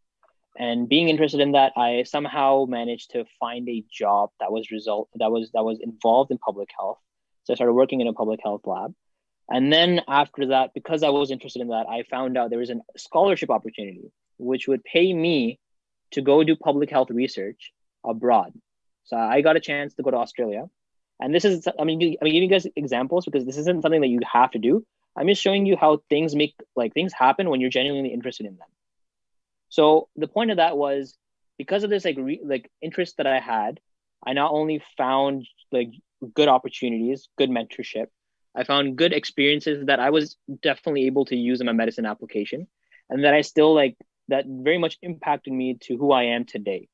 Speaker 1: And being interested in that, I somehow managed to find a job that was involved in public health. So I started working in a public health lab. And then after that, because I was interested in that, I found out there was a scholarship opportunity which would pay me to go do public health research abroad. So I got a chance to go to Australia. And this is, I'm giving you guys examples because this isn't something that you have to do. I'm just showing you how things things happen when you're genuinely interested in them. So the point of that was, because of this interest that I had, I not only found like good opportunities, good mentorship, I found good experiences that I was definitely able to use in my medicine application, and that I still that very much impacted me to who I am today.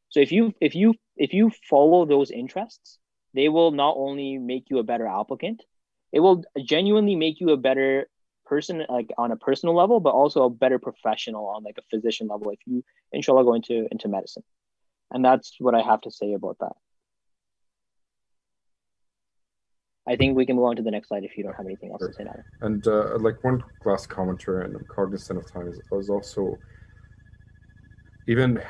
Speaker 1: So if you follow those interests, they will not only make you a better applicant, it will genuinely make you a better person, like on a personal level, but also a better professional on like a physician level if you inshallah go into medicine. And that's what I have to say about that. I think we can move on to the next slide if you don't have anything else to say now.
Speaker 2: And like one last commentary, and I'm cognizant of time, is I was also, even,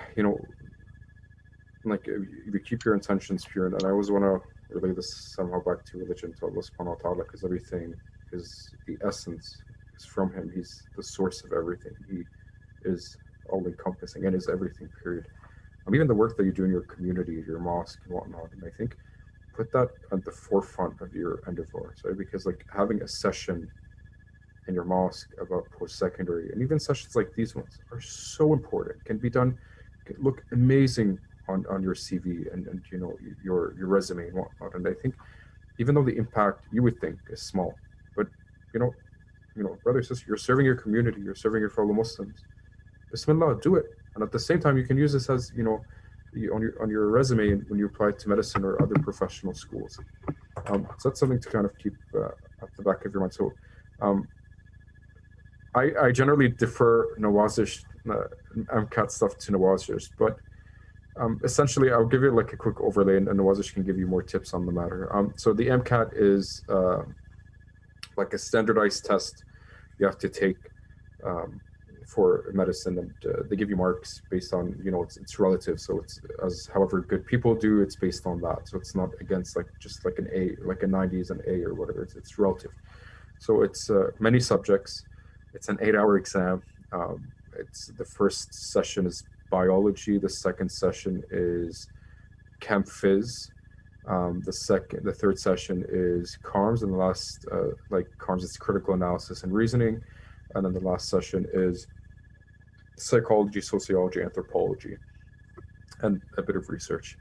Speaker 2: like you keep your intentions pure, and I always want to relay this somehow back to religion, to Allah subhanahu wa ta'ala, because everything is the essence, is from him. He's the source of everything. He is all encompassing and is everything, period. Even the work that you do in your community, your mosque and whatnot, and I think put that at the forefront of your endeavors, right? Because like having a session in your mosque about post-secondary, and even sessions like these ones, are so important, can be done, can look amazing on your CV and your resume and whatnot. And I think even though the impact you would think is small, but brother, sister, you're serving your community, you're serving your fellow Muslims. Bismillah, do it. And at the same time, you can use this as on your resume when you apply to medicine or other professional schools. So that's something to kind of keep at the back of your mind. So I generally defer Nawazish MCAT stuff to Nawazish, but essentially I'll give you like a quick overlay, and Nawazish can give you more tips on the matter. So the MCAT is like a standardized test you have to take for medicine, and they give you marks based on, it's relative. So it's as however good people do, it's based on that. So it's not against like just like an A, like a 90 is an A or whatever. It's relative. So it's many subjects. It's an 8-hour exam. It's the first session is biology. The second session is chem phys. The third session is CARMS, and the last CARMS is critical analysis and reasoning, and then the last session is psychology, sociology, anthropology, and a bit of research.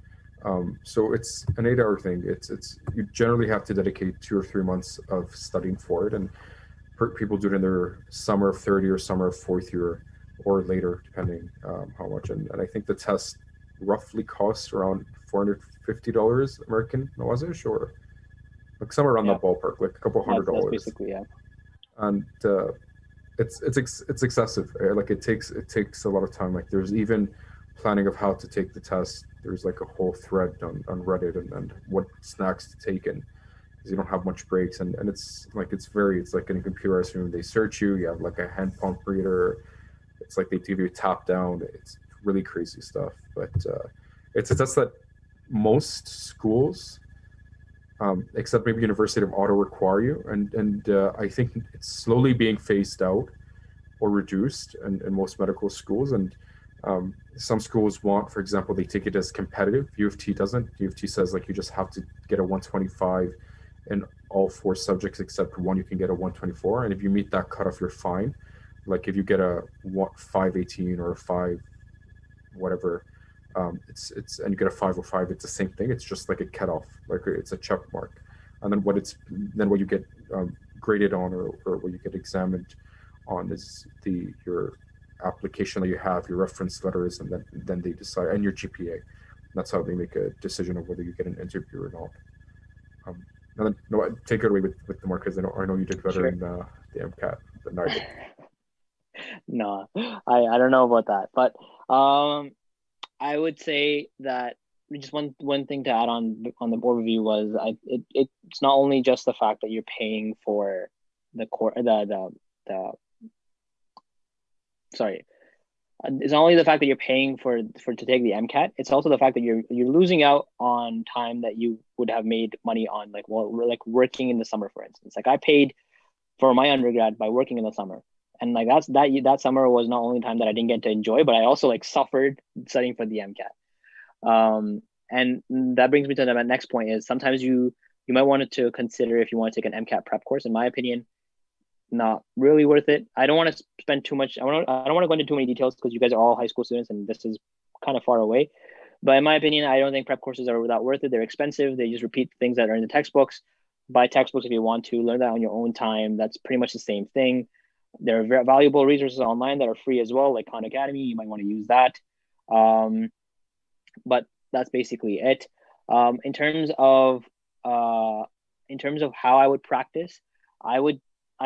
Speaker 2: So it's an 8-hour thing. It's you generally have to dedicate 2 or 3 months of studying for it, and people do it in their summer of third year, summer of fourth year, or later, depending how much. And I think the test roughly costs around $450 American, Nawazish, or like somewhere around that ballpark, like a couple $100.
Speaker 1: That's basically, yeah.
Speaker 2: And it's excessive. Like it takes a lot of time. Like there's even planning of how to take the test. There's like a whole thread on Reddit and what snacks to take, and because you don't have much breaks, and it's like in a computerized room. They search you. You have like a hand pump reader. It's like they give you a tap down. It's really crazy stuff. But it's a test that most schools, except maybe University of Ottawa, require you, and I think it's slowly being phased out or reduced in most medical schools. And some schools want, for example, they take it as competitive. U of T doesn't. U of T says like you just have to get a 125 in all 4 subjects except one. You can get a 124, and if you meet that cutoff, you're fine. Like if you get a 518 or a 5 whatever, it's and you get a 505, it's the same thing. It's just like a cutoff, like it's a check mark. And then what you get graded on, or what you get examined on, is your application that you have, your reference letters, and then they decide, and your GPA. That's how they make a decision of whether you get an interview or not. And then, no, take it away with the more, because I know you did better
Speaker 1: Sure.
Speaker 2: in the MCAT than I did.
Speaker 1: No, I don't know about that, but I would say that just one thing to add on the overview was it's not only just the fact that you're paying for the sorry, it's not only the fact that you're paying for to take the MCAT. It's also the fact that you're losing out on time that you would have made money on, like working in the summer, for instance. Like I paid for my undergrad by working in the summer, and like that summer was not only time that I didn't get to enjoy, but I also like suffered studying for the MCAT. And that brings me to the next point is sometimes you might want to consider if you want to take an MCAT prep course. In my opinion, not really worth it. I don't want to spend too much. I don't want to go into too many details because you guys are all high school students and this is kind of far away. But in my opinion, I don't think prep courses are that worth it. They're expensive. They just repeat things that are in the textbooks. Buy textbooks if you want to. Learn that on your own time. That's pretty much the same thing. There are very valuable resources online that are free as well, like Khan Academy. You might want to use that. But that's basically it. In terms of how I would practice, I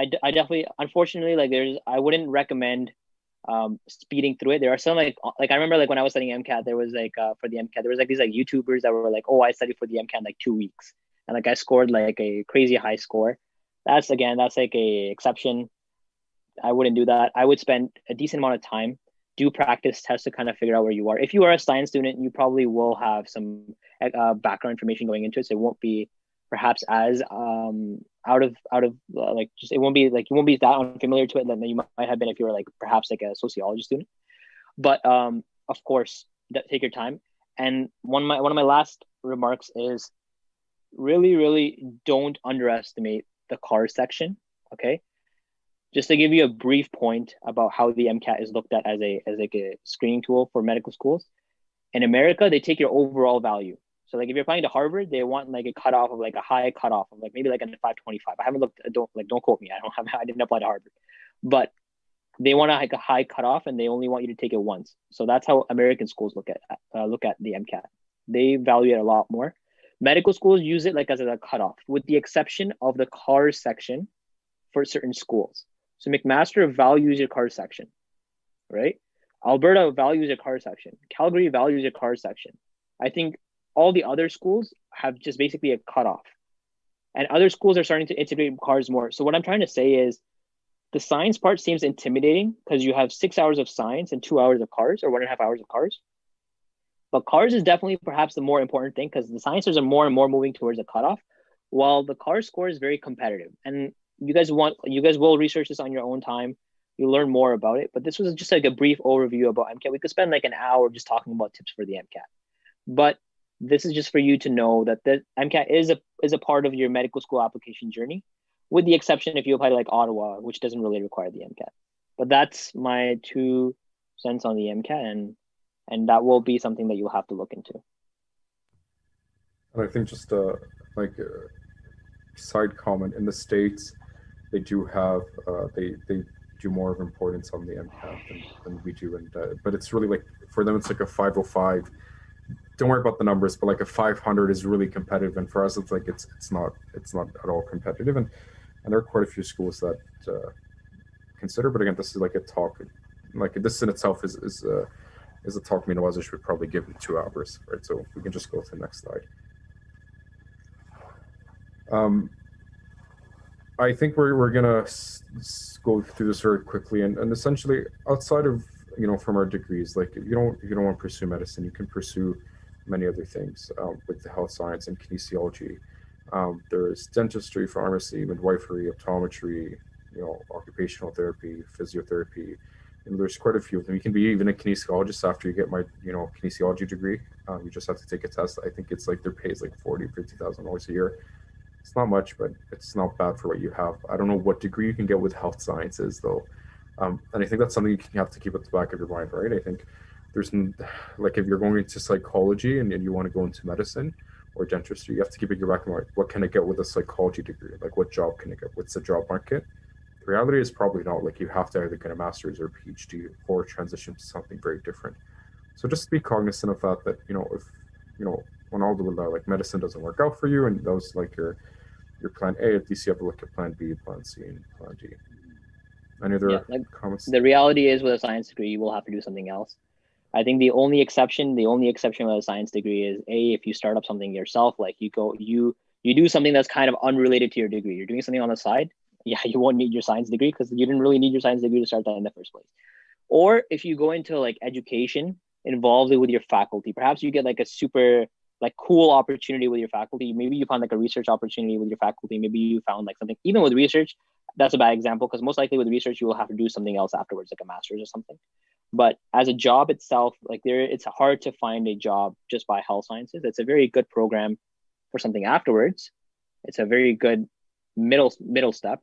Speaker 1: definitely, unfortunately, like I wouldn't recommend speeding through it. There are some like I remember like when I was studying MCAT, there was like for the MCAT, there was like these like YouTubers that were like, oh, I studied for the MCAT in like 2 weeks. And like I scored like a crazy high score. That's like a exception. I wouldn't do that. I would spend a decent amount of time, do practice tests to kind of figure out where you are. If you are a science student, you probably will have some background information going into it. So it won't be perhaps as out of like just it won't be like you won't be that unfamiliar to it than you might have been if you were like perhaps like a sociology student. But of course, take your time. And one of my last remarks is really don't underestimate the CARS section. Okay, just to give you a brief point about how the MCAT is looked at as a screening tool for medical schools. In America, they take your overall value. So like if you're applying to Harvard, they want like a cutoff of like a high cutoff of like maybe like a 525. I haven't looked. Don't quote me. I didn't apply to Harvard, but they want like a high cutoff and they only want you to take it once. So that's how American schools look at the MCAT. They value it a lot more. Medical schools use it like as a cutoff, with the exception of the CARS section for certain schools. So McMaster values your CARS section, right? Alberta values your CARS section. Calgary values your CARS section. I think all the other schools have just basically a cutoff. And other schools are starting to integrate CARS more. So what I'm trying to say is the science part seems intimidating because you have 6 hours of science and 2 hours of CARS or 1.5 hours of CARS. But CARS is definitely perhaps the more important thing because the sciences are more and more moving towards a cutoff, while the CARS score is very competitive. And you guys will research this on your own time. You'll learn more about it. But this was just like a brief overview about MCAT. We could spend like an hour just talking about tips for the MCAT. But this is just for you to know that the MCAT is a part of your medical school application journey, with the exception if you apply to like Ottawa, which doesn't really require the MCAT. But that's my 2 cents on the MCAT, and that will be something that you'll have to look into.
Speaker 2: And I think just like a side comment, in the States, they do have they do more of importance on the MCAT than we do, and but it's really like for them it's like a 505. Don't worry about the numbers, but like a 500 is really competitive, and for us it's like it's not at all competitive, and there are quite a few schools that consider. But again, this is like a talk, like this in itself is a talk me and Nawazish would probably give in 2 hours, right? So we can just go to the next slide. I think we're gonna go through this very quickly, and essentially outside of from our degrees, like if you don't want to pursue medicine, you can pursue many other things with the health science and kinesiology. There's dentistry, pharmacy, midwifery, optometry, occupational therapy, physiotherapy, and there's quite a few of them. You can be even a kinesiologist after you get my kinesiology degree. You just have to take a test. I think it's like their pay is like $40,000-$50,000 a year. It's not much, but it's not bad for what you have. I don't know what degree you can get with health sciences though. And I think that's something you have to keep at the back of your mind, right? I think there's like if you're going into psychology and you want to go into medicine or dentistry, you have to keep it in your back of your mind. What can I get with a psychology degree? Like what job can I get? What's the job market? reality is probably not. Like, you have to either get a master's or PhD or transition to something very different. So just be cognizant of that, if, when all the like medicine doesn't work out for you and those like your plan A, at least you have to look at plan B, plan C, and plan D. Any other comments?
Speaker 1: The reality is, with a science degree, you will have to do something else. I think the only exception with a science degree is if you start up something yourself, like you do something that's kind of unrelated to your degree. You're doing something on the side. Yeah, you won't need your science degree because you didn't really need your science degree to start that in the first place. Or if you go into like education, involve it with your faculty. Perhaps you get like a super like cool opportunity with your faculty. Maybe you found like a research opportunity with your faculty. Maybe you found like something, even with research, that's a bad example because most likely with research, you will have to do something else afterwards, like a master's or something. But as a job itself, like it's hard to find a job just by health sciences. It's a very good program for something afterwards. It's a very good middle step,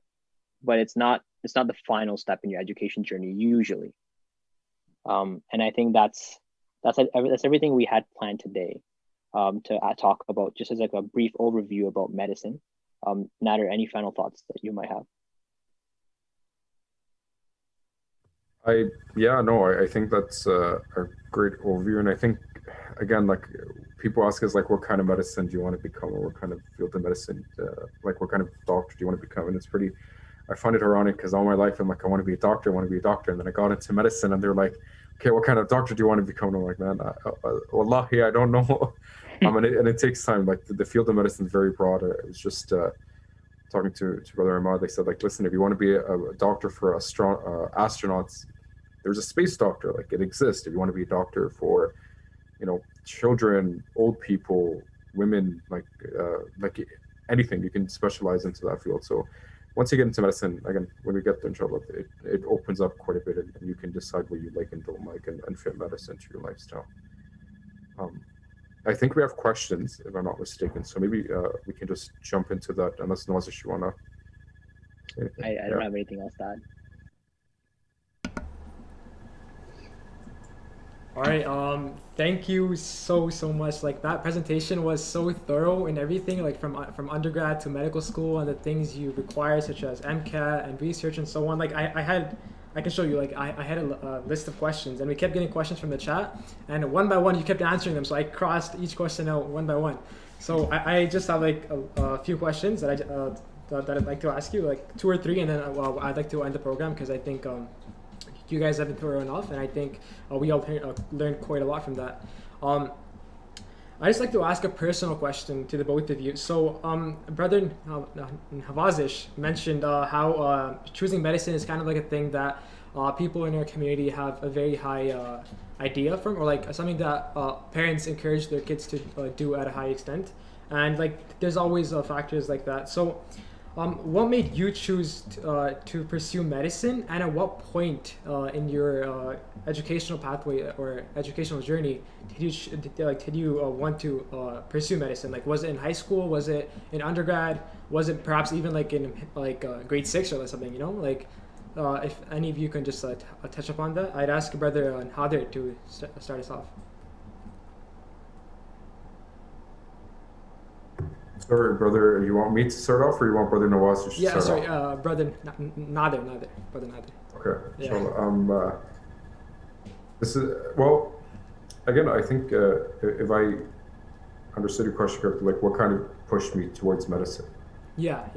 Speaker 1: but it's not the final step in your education journey usually. And I think that's everything we had planned today. To talk about, just as like a brief overview about medicine. Nader, any final thoughts that you might have?
Speaker 2: I think that's a great overview. And I think, again, like people ask us, like, what kind of medicine do you want to become, or what kind of field of medicine, like what kind of doctor do you want to become? And it's pretty, I find it ironic because all my life I'm like, I want to be a doctor. And then I got into medicine and they're like, okay, what kind of doctor do you want to become? And I'm like, man, wallahi, I don't know. And it takes time. Like the field of medicine is very broad. I was just talking to Brother Ahmad. They said, like, listen, if you want to be a doctor for astronauts, there's a space doctor. Like, it exists. If you want to be a doctor for, children, old people, women, like anything, you can specialize into that field. So once you get into medicine, again, when we get there, inshallah, it opens up quite a bit, and you can decide what you like and don't like, and fit medicine to your lifestyle. I think we have questions, if I'm not mistaken. So maybe we can just jump into that, unless Nawazish, you wanna say anything?
Speaker 1: I don't have anything else to add.
Speaker 3: All right. Thank you so much. Like, that presentation was so thorough and everything, like from undergrad to medical school and the things you require, such as MCAT and research and so on. Like, I can show you, like, I had a list of questions, and we kept getting questions from the chat, and one by one you kept answering them. So I crossed each question out one by one. So I just have like a few questions that I'd like to ask you, like 2 or 3, and then I'd like to end the program because I think you guys have been thorough enough, and I think we all learned quite a lot from that. I just like to ask a personal question to the both of you. So, Brother Havazish mentioned how choosing medicine is kind of like a thing that people in our community have a very high idea from, or like something that parents encourage their kids to do at a high extent. And like, there's always factors like that. So, what made you choose to pursue medicine, and at what point in your educational pathway or educational journey did you want to pursue medicine? Like, was it in high school? Was it in undergrad? Was it perhaps even like in grade 6 or something? If any of you can just touch upon that, I'd ask Brother Nader to start us off.
Speaker 2: Sorry, brother, you want me to start off, or you want Brother Nawaz to start off?
Speaker 3: Brother Nader. Brother Nader.
Speaker 2: Okay.
Speaker 3: Yeah.
Speaker 2: So, this is, well, again, I think if I understood your question correctly, like, what kind of pushed me towards medicine?
Speaker 3: Yeah.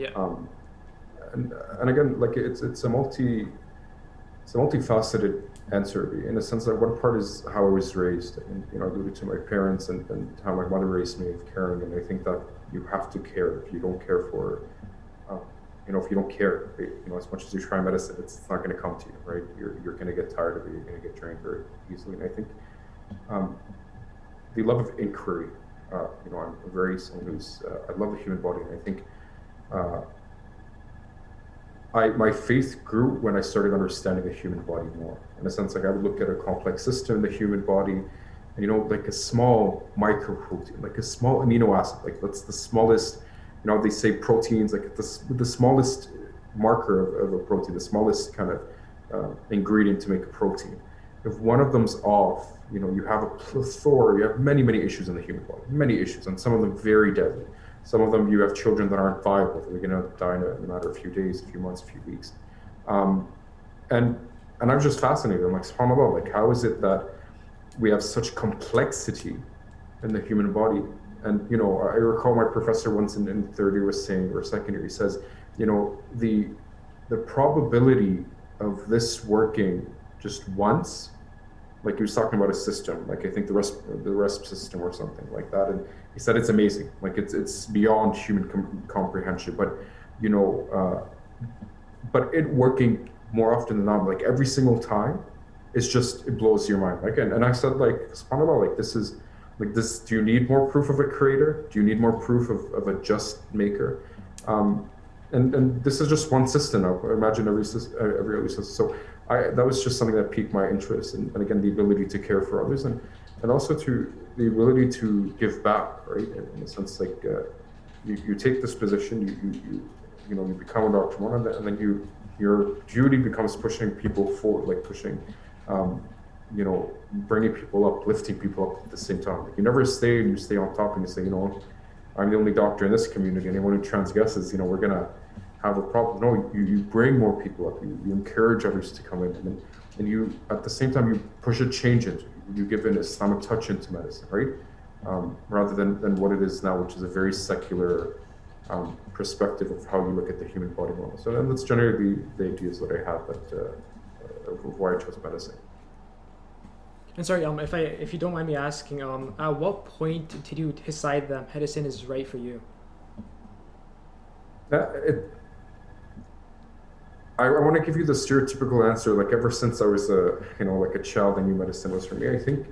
Speaker 2: And again, like, it's a multifaceted answer, in a sense that one part is how I was raised, and I alluded to my parents and how my mother raised me of caring, and I think that you have to care. If you don't care for, if you don't care, as much as you try medicine, it's not going to come to you, right? You're going to get tired of it. You're going to get drained very easily. And I think the love of inquiry. I'm very someone who's I love the human body, and I think my faith grew when I started understanding the human body more. In a sense, like, I would look at a complex system in the human body, and like a small microprotein, like a small amino acid, like that's the smallest, they say proteins, like the smallest marker of a protein, the smallest kind of ingredient to make a protein. If one of them's off, you have a plethora, you have many issues in the human body, many issues, and some of them very deadly. Some of them, you have children that aren't viable, they're going to die in a matter of a few days, a few months, a few weeks. And and I'm just fascinated. I'm like, subhanAllah, like how is it that we have such complexity in the human body? And I recall my professor once in third year was saying, or second year, he says, the probability of this working just once, like he was talking about a system, like I think the RESP system or something like that, and he said it's amazing, like it's beyond human comprehension, but it working more often than not, like every single time, it blows your mind. Like, and I said, like, subhanAllah, like this is like this. Do you need more proof of a creator? Do you need more proof of a just maker? And this is just one system. I imagine every other system. So that was just something that piqued my interest, and again, the ability to care for others, and also to the ability to give back, right? In a sense, like you take this position, you become a doctor, and then your duty becomes pushing people forward, like pushing, bringing people up, lifting people up at the same time. Like you never stay and you stay on top and you say, I'm the only doctor in this community. Anyone who transgresses, we're gonna have a problem. No, you bring more people up. You encourage others to come in, and you at the same time you push a change into. You give an Islamic touch into medicine, right? Rather than what it is now, which is a very secular perspective of how you look at the human body model. So then that's generally the ideas that I have of why I chose medicine.
Speaker 3: And sorry, if you don't mind me asking, at what point did you decide that medicine is right for you?
Speaker 2: I want to give you the stereotypical answer. Like ever since I was like a child, I knew medicine was for me. I think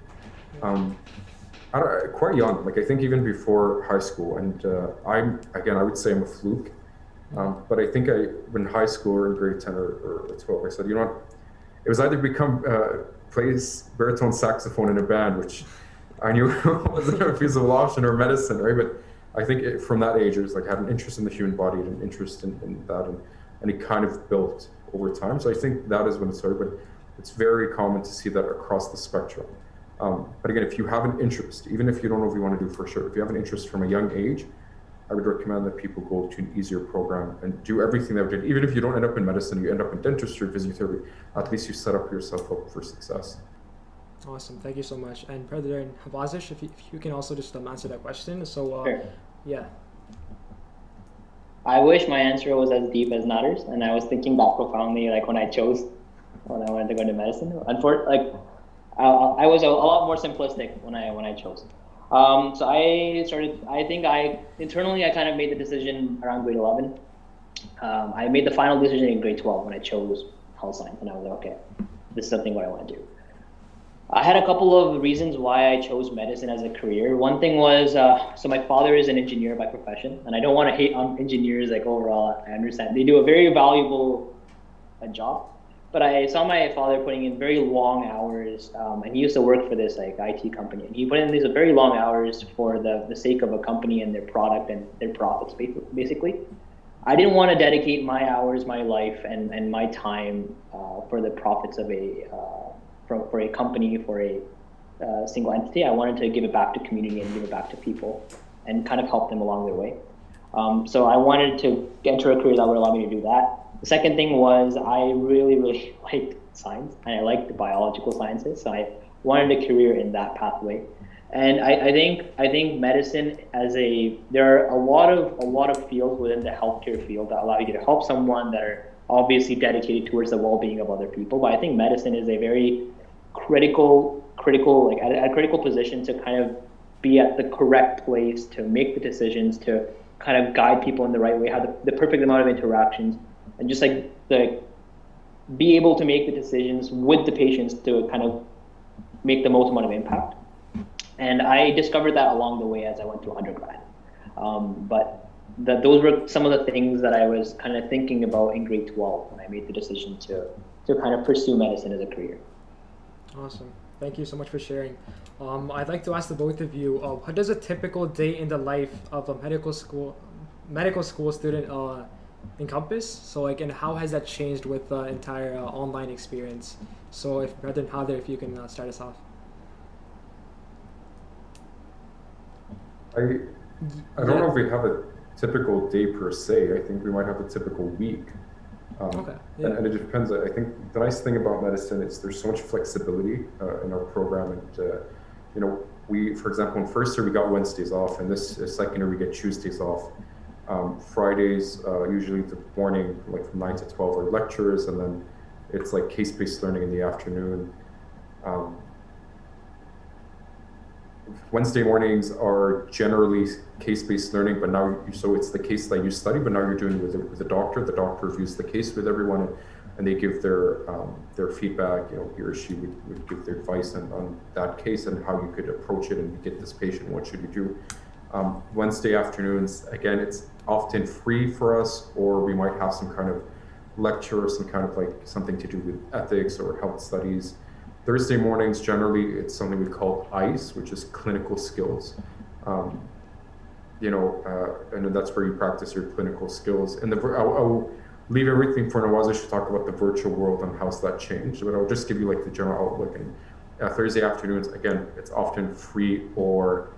Speaker 2: quite young. Like I think even before high school. And I would say I'm a fluke. But I think in high school or in grade 10 or 12, I said, what? It was either plays baritone saxophone in a band, which I knew wasn't a feasible option, or medicine, right? But I think from that age, it was like I had an interest in the human body and an interest in that, and it kind of built over time. So I think that is when it started, but it's very common to see that across the spectrum. But again, if you have an interest, even if you don't know if you want to do for sure, if you have an interest from a young age, I would recommend that people go to an easier program and do everything they've done. Even if you don't end up in medicine, you end up in dentistry, physiotherapy, at least you set up yourself up for success.
Speaker 3: Awesome, thank you so much. And Brother Havazish, if you can also just answer that question. So,
Speaker 1: sure.
Speaker 3: Yeah.
Speaker 1: I wish my answer was as deep as Nader's, and I was thinking that profoundly, like when I wanted to go into medicine. Unfortunately, I was a lot more simplistic when I chose. So I think internally I kind of made the decision around grade 11. I made the final decision in grade 12 when I chose health science, and I was like, okay, this is something what I want to do. I had a couple of reasons why I chose medicine as a career. One thing was, so my father is an engineer by profession, and I don't want to hate on engineers, like overall, I understand. They do a very valuable job, but I saw my father putting in very long hours, and he used to work for this like IT company, and he put in these very long hours for the sake of a company and their product and their profits, basically. I didn't want to dedicate my hours, my life, and my time for the profits of for a company, for a single entity. I wanted to give it back to community and give it back to people and kind of help them along their way. So I wanted to enter a career that would allow me to do that. The second thing was I really, really liked science, and I liked the biological sciences. So I wanted a career in that pathway. And I think medicine there are a lot of fields within the healthcare field that allow you to help someone that are obviously dedicated towards the well-being of other people. But I think medicine is a very critical, like at a critical position to kind of be at the correct place, to make the decisions, to kind of guide people in the right way, have the perfect amount of interactions, and just like be able to make the decisions with the patients to kind of make the most amount of impact. And I discovered that along the way as I went through undergrad. But those were some of the things that I was kind of thinking about in grade 12 when I made the decision to kind of pursue medicine as a career.
Speaker 3: Awesome. Thank you so much for sharing. I'd like to ask the both of you, what does a typical day in the life of a medical school student encompass? So like, and how has that changed with the entire online experience? So if Brother Nader, if you can start us off.
Speaker 2: I don't know if we have a typical day per se. I think we might have a typical week.
Speaker 3: Okay. Yeah.
Speaker 2: And it depends. I think the nice thing about medicine is there's so much flexibility in our program, and we, for example, in first year we got Wednesdays off, and this second year we get Tuesdays off. Fridays, usually the morning, like from 9 to 12 are lectures, and then it's like case-based learning in the afternoon. Wednesday mornings are generally case-based learning, but now, so it's the case that you study, but now you're doing it with a doctor. The doctor reviews the case with everyone, and they give their feedback. He or she would give their advice on that case and how you could approach it and get this patient, what should you do. Wednesday afternoons, again, it's often free for us, or we might have some kind of lecture or some kind of like something to do with ethics or health studies. Thursday mornings, generally, it's something we call ICE, which is clinical skills. And that's where you practice your clinical skills. And I'll leave everything for Nawazish to talk about the virtual world and how's that changed, but I'll just give you like the general outlook. And Thursday afternoons, again, it's often free, or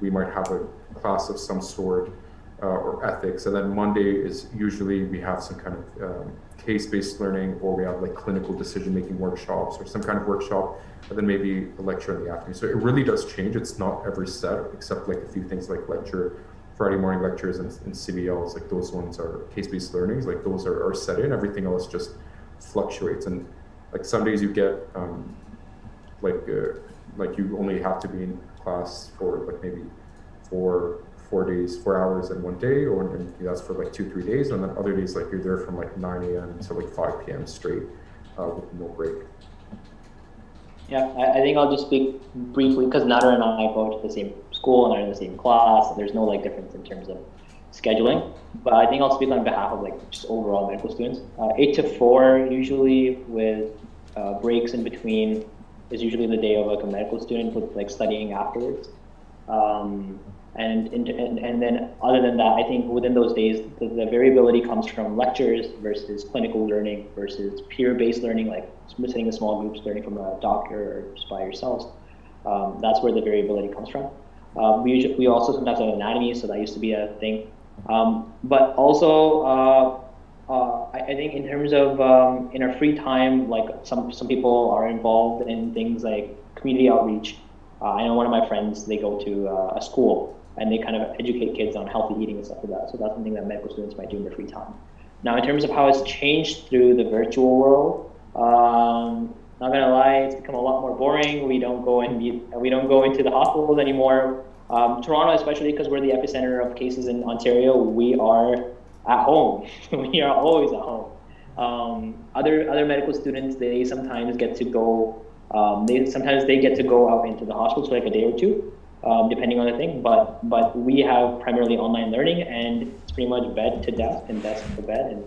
Speaker 2: we might have a class of some sort, or ethics. And then Monday is usually we have some kind of case-based learning, or we have like clinical decision-making workshops or some kind of workshop, and then maybe a lecture in the afternoon. So it really does change. It's not every set, except like a few things like lecture, Friday morning lectures and CBLs, like those ones are case-based learnings, like those are set in. Everything else just fluctuates. And like some days you get like you only have to be in class for like maybe 4 hours in one day, and that's for like 2-3 days, and then other days like you're there from like 9 a.m. to like 5 p.m. straight with no break.
Speaker 1: Yeah, I think I'll just speak briefly, because Nader and I go to the same school and are in the same class. There's no like difference in terms of scheduling, but I think I'll speak on behalf of like just overall medical students. 8 to 4 usually, with breaks in between, is usually the day of like a medical student with like studying afterwards. And then other than that, I think within those days, the variability comes from lectures versus clinical learning versus peer-based learning, like sitting in small groups, learning from a doctor or just by yourselves. That's where the variability comes from. We also sometimes have anatomy, so that used to be a thing. But also, I think in terms of in our free time, like some people are involved in things like community outreach. I know one of my friends, they go to a school and they kind of educate kids on healthy eating and stuff like that. So that's something that medical students might do in their free time. Now, in terms of how it's changed through the virtual world, not gonna lie, it's become a lot more boring. We don't go into the hospitals anymore. Toronto, especially because we're the epicenter of cases in Ontario, we are at home. We are always at home. Other medical students, they sometimes get to go. They get to go out into the hospital for like a day or two, depending on the thing. But we have primarily online learning, and it's pretty much bed to desk and desk to bed, and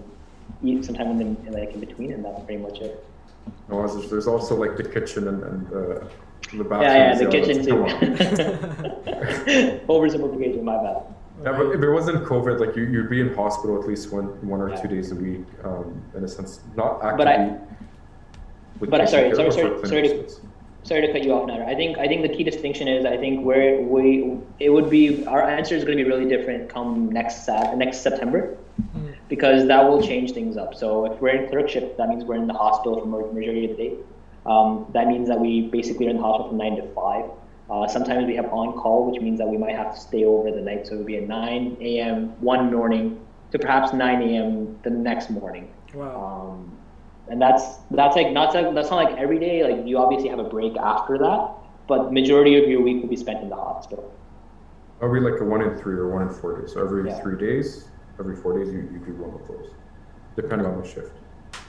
Speaker 1: eat sometime in between, and that's pretty much it.
Speaker 2: No, there's also like the kitchen and the bathroom.
Speaker 1: Yeah, the kitchen too. Oversimplification, my bad.
Speaker 2: Yeah, but if it wasn't COVID, like you'd be in hospital at least one or 2 days a week, in a sense, not actively. But sorry to cut you off, Nader. I think the key distinction is, I think our answer is going to be really different come next September, because that will change things up. So if we're in clerkship, that means we're in the hospital for the majority of the day. That means that we basically are in the hospital from 9 to 5. Sometimes we have on-call, which means that we might have to stay over the night. So it would be at 9 a.m. one morning to perhaps 9 a.m. the next morning.
Speaker 3: Wow.
Speaker 1: And that's not like every day. Like you obviously have a break after that, but majority of your week will be spent in the hospital.
Speaker 2: Are we like a 1 in 3 or 1 in 4 days? So every 3 days, every 4 days, you do one of those, depending on the shift.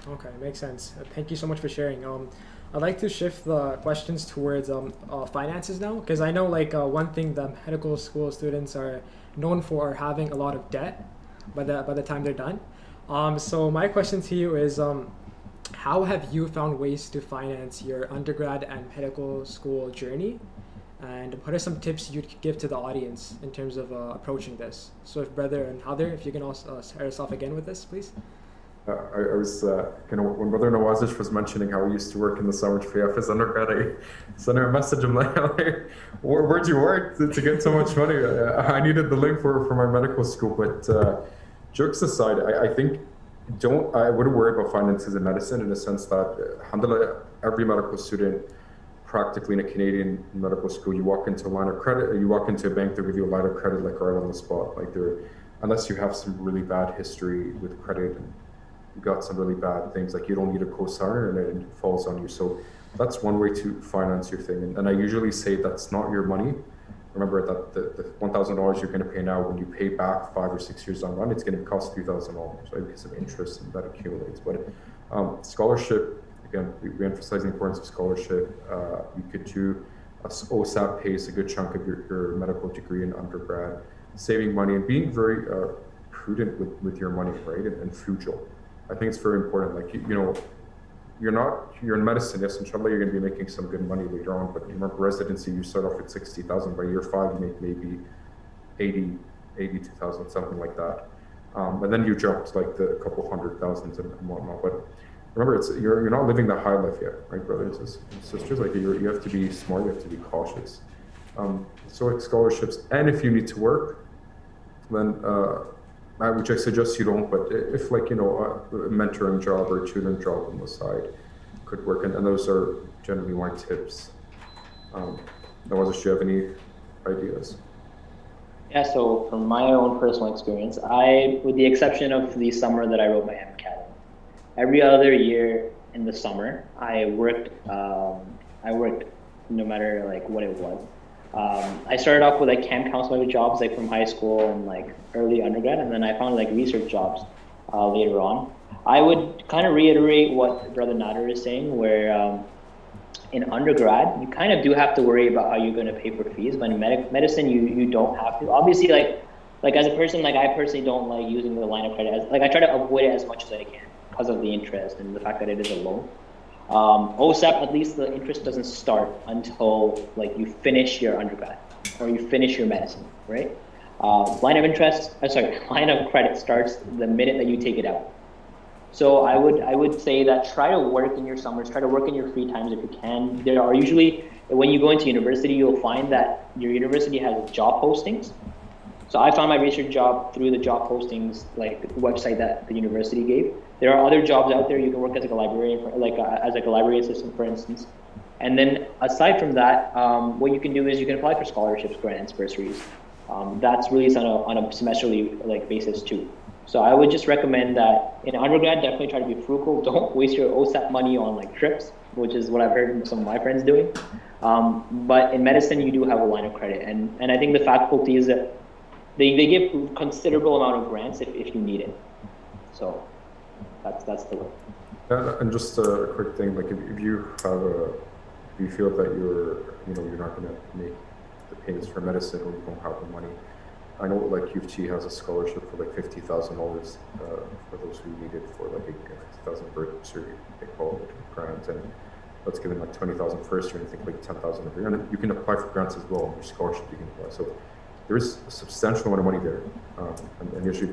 Speaker 3: Okay, makes sense. Thank you so much for sharing. I'd like to shift the questions towards finances now, because I know like one thing that medical school students are known for are having a lot of debt by the time they're done. So my question to you is, how have you found ways to finance your undergrad and medical school journey? And what are some tips you'd give to the audience in terms of approaching this? So if Brother and Nader, if you can also start us off again with this, please.
Speaker 2: I was, when Brother Nawazish was mentioning how he used to work in the summer to pay off his undergrad, I sent him a message. I'm like, where'd you work to get so much money? I needed the link for my medical school, but Jokes aside, I think I wouldn't worry about finances in medicine in the sense that alhamdulillah, every medical student practically in a Canadian medical school, you walk into a line of credit, or you walk into a bank, they'll give you a line of credit like right on the spot. Like unless you have some really bad history with credit and you got some really bad things, like you don't need a co-signer and it falls on you. So that's one way to finance your thing. And I usually say that's not your money. Remember that the $1,000 you're going to pay now, when you pay back 5 or 6 years on run, it's going to cost $3,000, right? Because of interest and that accumulates. But scholarship, again, we emphasize the importance of scholarship. You could do OSAP pays a good chunk of your medical degree in undergrad, saving money and being very prudent with your money, right? And frugal. I think it's very important. Like, you're in medicine, yes, inshallah, you're going to be making some good money later on, but remember, residency, you start off at 60,000. By year 5, you make maybe 82,000, something like that. And then you jump to like the couple hundred thousands and whatnot. But remember, you're not living the high life yet, right, brothers and sisters? Like, you have to be smart, you have to be cautious. So like scholarships, and if you need to work, then which I suggest you don't, but if like, a mentoring job or a tutoring job on the side could work, and those are generally my tips. Do you have any ideas?
Speaker 1: Yeah, so from my own personal experience, with the exception of the summer that I wrote my MCAT, every other year in the summer, I worked no matter like what it was. I started off with like camp counselor jobs like from high school and like early undergrad, and then I found like research jobs later on. I would kind of reiterate what Brother Nader is saying, where in undergrad you kind of do have to worry about how you're going to pay for fees, but in medicine you don't have to. Obviously, like as a person, like I personally don't like using the line of credit as, like I try to avoid it as much as I can because of the interest and the fact that it is a loan. OSAP, at least the interest doesn't start until like you finish your undergrad or you finish your medicine, right? Line of credit starts the minute that you take it out. So I would say that try to work in your summers, try to work in your free times if you can. There are usually, when you go into university, you'll find that your university has job postings. So I found my research job through the job postings, like the website that the university gave. There are other jobs out there. You can work as a librarian, as a library assistant, for instance. And then aside from that, what you can do is you can apply for scholarships, grants, bursaries. That's released on a semesterly like basis too. So I would just recommend that in undergrad, definitely try to be frugal. Don't waste your OSAP money on like trips, which is what I've heard some of my friends doing. But in medicine, you do have a line of credit, and I think the faculty is that they give considerable amount of grants if you need it. So that's the way.
Speaker 2: And just a quick thing, like if you feel that you're not going to make the payments for medicine, or you don't have the money, I know like U of T has a scholarship for like $50,000 for those who need it for like a $50,000 bursary, they call it grant, and let's give them like 20,000 first year, and I think like 10,000 every year. And you can apply for grants as well on your scholarship. You can apply. So there is a substantial amount of money there, and usually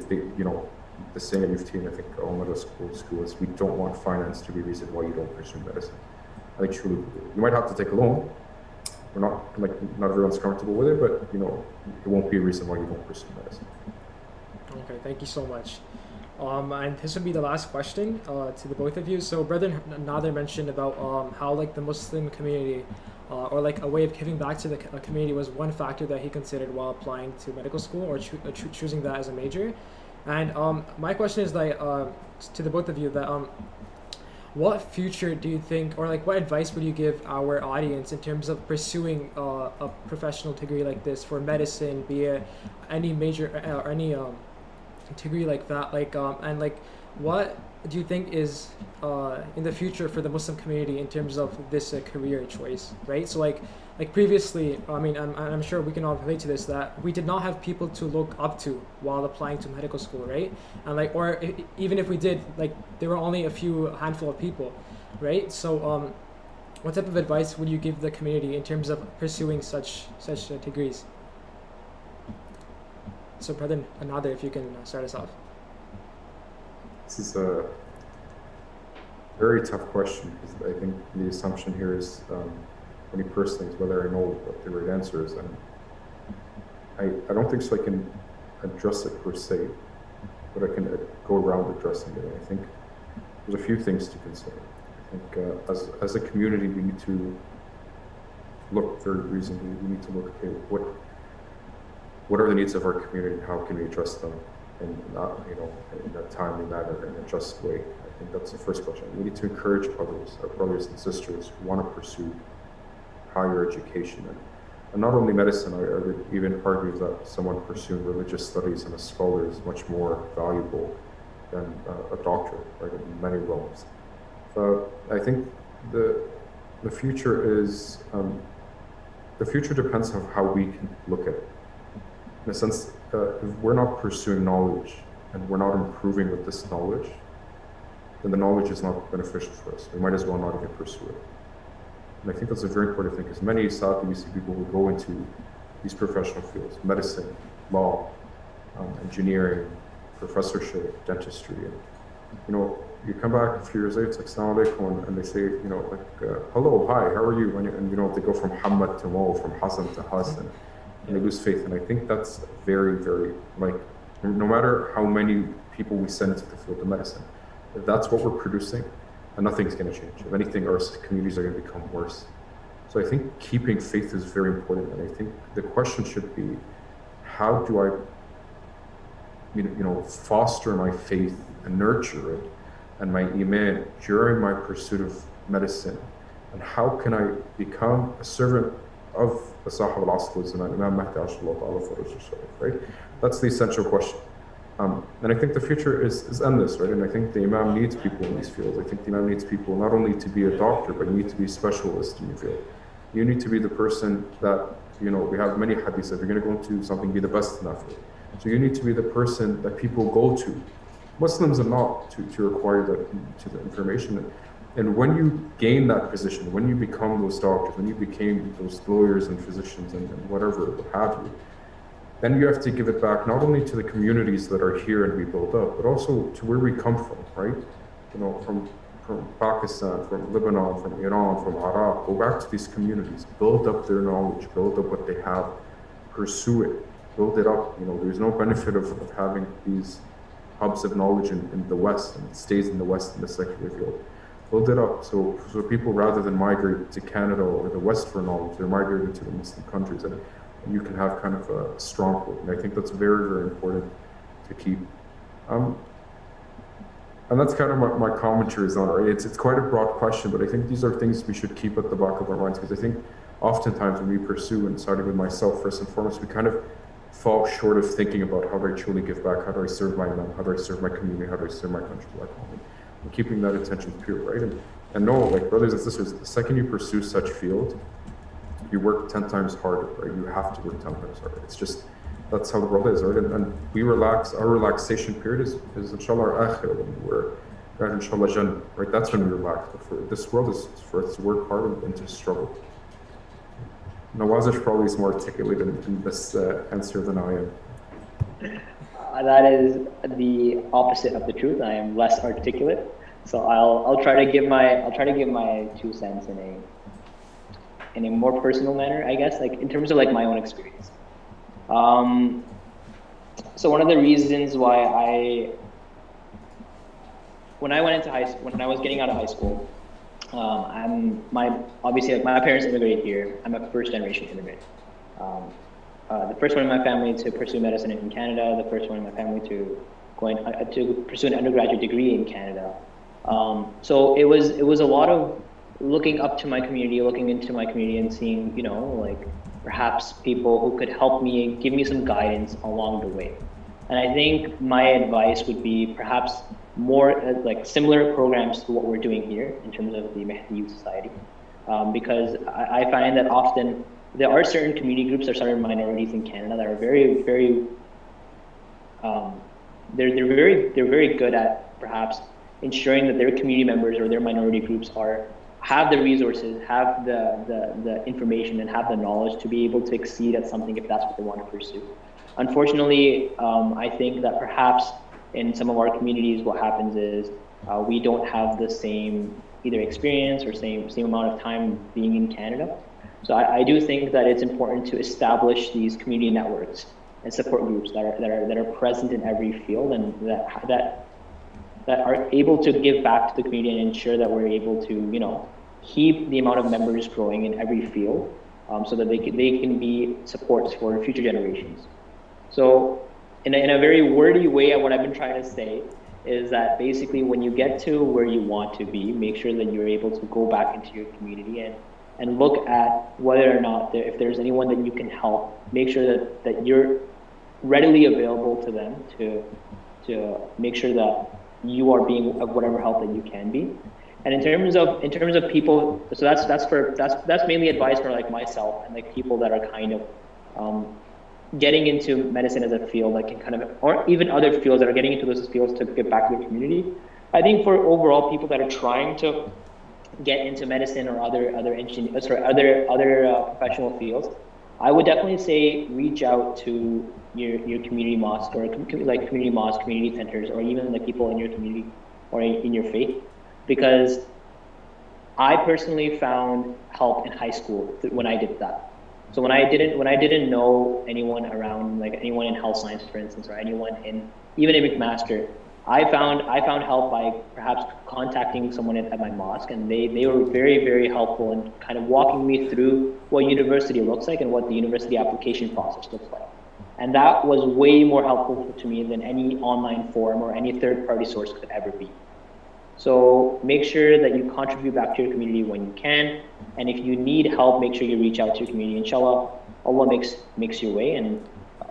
Speaker 2: the saying at U of T, and I think all middle school is we don't want finance to be a reason why you don't pursue medicine. I think truly, you might have to take a loan. We're not everyone's comfortable with it, but it won't be a reason why you don't pursue medicine.
Speaker 3: Okay, thank you so much. And this would be the last question to the both of you. So Brother Nader mentioned about how like the Muslim community or like a way of giving back to the community was one factor that he considered while applying to medical school or choosing that as a major. And my question is like to the both of you that what future do you think, or like what advice would you give our audience in terms of pursuing a professional degree like this for medicine, be it any major or any degree like that, like and like what do you think is in the future for the Muslim community in terms of this career choice, right? So like previously, I mean, I'm sure we can all relate to this, that we did not have people to look up to while applying to medical school, right? And like, or even if we did, like there were only a handful of people, right? So what type of advice would you give the community in terms of pursuing such degrees? So Brother Nader, if you can start us off.
Speaker 2: This is a very tough question, because I think the assumption here is me personally is whether I know what the right answer is, and I don't think so I can address it per se. but I can go around addressing it. I think there's a few things to consider. I think as a community, we need to look very reasonably. We need to look, okay, what are the needs of our community, and how can we address them in a timely manner, in a just way. I think that's the first question. We need to encourage others, our brothers and sisters who want to pursue higher education. And not only medicine, I would even argue that someone pursuing religious studies and a scholar is much more valuable than a doctor, right, in many realms. So I think the future is, the future depends on how we can look at it. In a sense, if we're not pursuing knowledge and we're not improving with this knowledge, then the knowledge is not beneficial for us. We might as well not even pursue it. And I think that's a very important thing, because sadly, we see people who go into these professional fields, medicine, law, engineering, professorship, dentistry, and you come back a few years later, it's like, Assalamu alaikum, and they say, hello, hi, how are you? And they go from Hamad to Mo, from Hassan to Hassan, and they lose faith. And I think that's very, very, no matter how many people we send into the field of medicine, if that's what we're producing, and nothing's going to change. If anything, our communities are going to become worse. So I think keeping faith is very important, and I think the question should be, how do I foster my faith and nurture it and my iman during my pursuit of medicine, and how can I become a servant of the Sahaba al-Asr zaman, Imam Mahdi right? That's the essential question. And I think the future is endless, right? And I think the Imam needs people in these fields. I think the Imam needs people not only to be a doctor, but you need to be a specialist in your field. You need to be the person that, we have many hadiths that if you're going to go into something, be the best in that field. So you need to be the person that people go to. Muslims are not to acquire the information. And when you gain that position, when you become those doctors, when you became those lawyers and physicians and whatever, what have you, then you have to give it back not only to the communities that are here and we build up, but also to where we come from, right? From Pakistan, from Lebanon, from Iran, from Iraq. Go back to these communities, build up their knowledge, build up what they have, pursue it, build it up. There's no benefit of having these hubs of knowledge in the West, and it stays in the West in the secular field. Build it up so people, rather than migrate to Canada or the West for knowledge, they're migrating to the Muslim countries, and you can have kind of a stronghold. And I think that's very, very important to keep. And that's kind of my commentaries on it. It's quite a broad question, but I think these are things we should keep at the back of our minds, because I think oftentimes when we pursue, and starting with myself first and foremost, we kind of fall short of thinking about how do I truly give back, how do I serve my Imam, how do I serve my community, how do I serve my country back home, and keeping that intention pure, right? And no, brothers and sisters, the second you pursue such field, you work 10 times harder, right? You have to work 10 times harder. It's just, that's how the world is, right? And we relax, our relaxation period is inshallah our akhirah, when we're inshallah Jannah, right? That's when we relax. But for this world is for us to work hard and to struggle. Nawazish probably is more articulated in this answer than I am.
Speaker 1: That is the opposite of the truth. I am less articulate, so I'll try to give my 2 cents in a more personal manner, I guess, in terms of my own experience. So one of the reasons why when I was getting out of high school, obviously my parents immigrated here. I'm a first generation immigrant. The first one in my family to pursue medicine in Canada, the first one in my family to pursue an undergraduate degree in Canada. So it was a lot of looking up to my community, looking into my community, and seeing, perhaps people who could help me and give me some guidance along the way. And I think my advice would be perhaps more similar programs to what we're doing here in terms of the Mahdi Youth Society, because I find that often there are certain community groups or certain minorities in Canada that are very, very, they're very good at perhaps ensuring that their community members or their minority groups have the resources, have the information, and have the knowledge to be able to exceed at something if that's what they want to pursue. Unfortunately, I think that perhaps in some of our communities, what happens is we don't have the same either experience or same amount of time being in Canada. So I do think that it's important to establish these community networks and support groups that are present in every field, and that are able to give back to the community and ensure that we're able to, keep the amount of members growing in every field, so that they can be supports for future generations. So in a very wordy way, what I've been trying to say is that basically when you get to where you want to be, make sure that you're able to go back into your community and look at whether or not if there's anyone that you can help, make sure that you're readily available to them to make sure that you are being of whatever help that you can be. And in terms of people, so that's mainly advice for like myself and like people that are kind of getting into medicine as a field, like or even other fields that are getting into those fields to get back to the community. I think for overall people that are trying to get into medicine or other professional fields, I would definitely say reach out to your community mosque or like community mosque, community centers, or even the people in your community or in your faith, because I personally found help in high school when I did that. So when I didn't know anyone around, like anyone in health science, for instance, or anyone even in McMaster, I found help by perhaps contacting someone at my mosque, and they were very, very helpful in kind of walking me through what university looks like and what the university application process looks like. And that was way more helpful to me than any online forum or any third-party source could ever be. So make sure that you contribute back to your community when you can. And if you need help, make sure you reach out to your community. Inshallah, Allah makes your way. And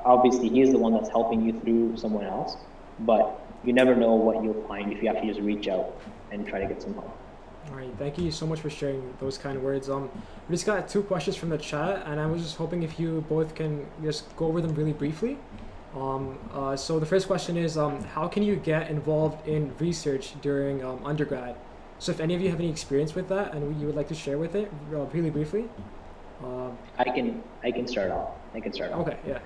Speaker 1: obviously, He is the one that's helping you through someone else. But you never know what you'll find if you actually just reach out and try to get some help.
Speaker 3: All right, thank you so much for sharing those kind of words. We just got 2 questions from the chat, and I was just hoping if you both can just go over them really briefly. So the first question is, how can you get involved in research during undergrad? So if any of you have any experience with that and you would like to share with it really briefly.
Speaker 1: I can start off.
Speaker 3: Okay, yeah.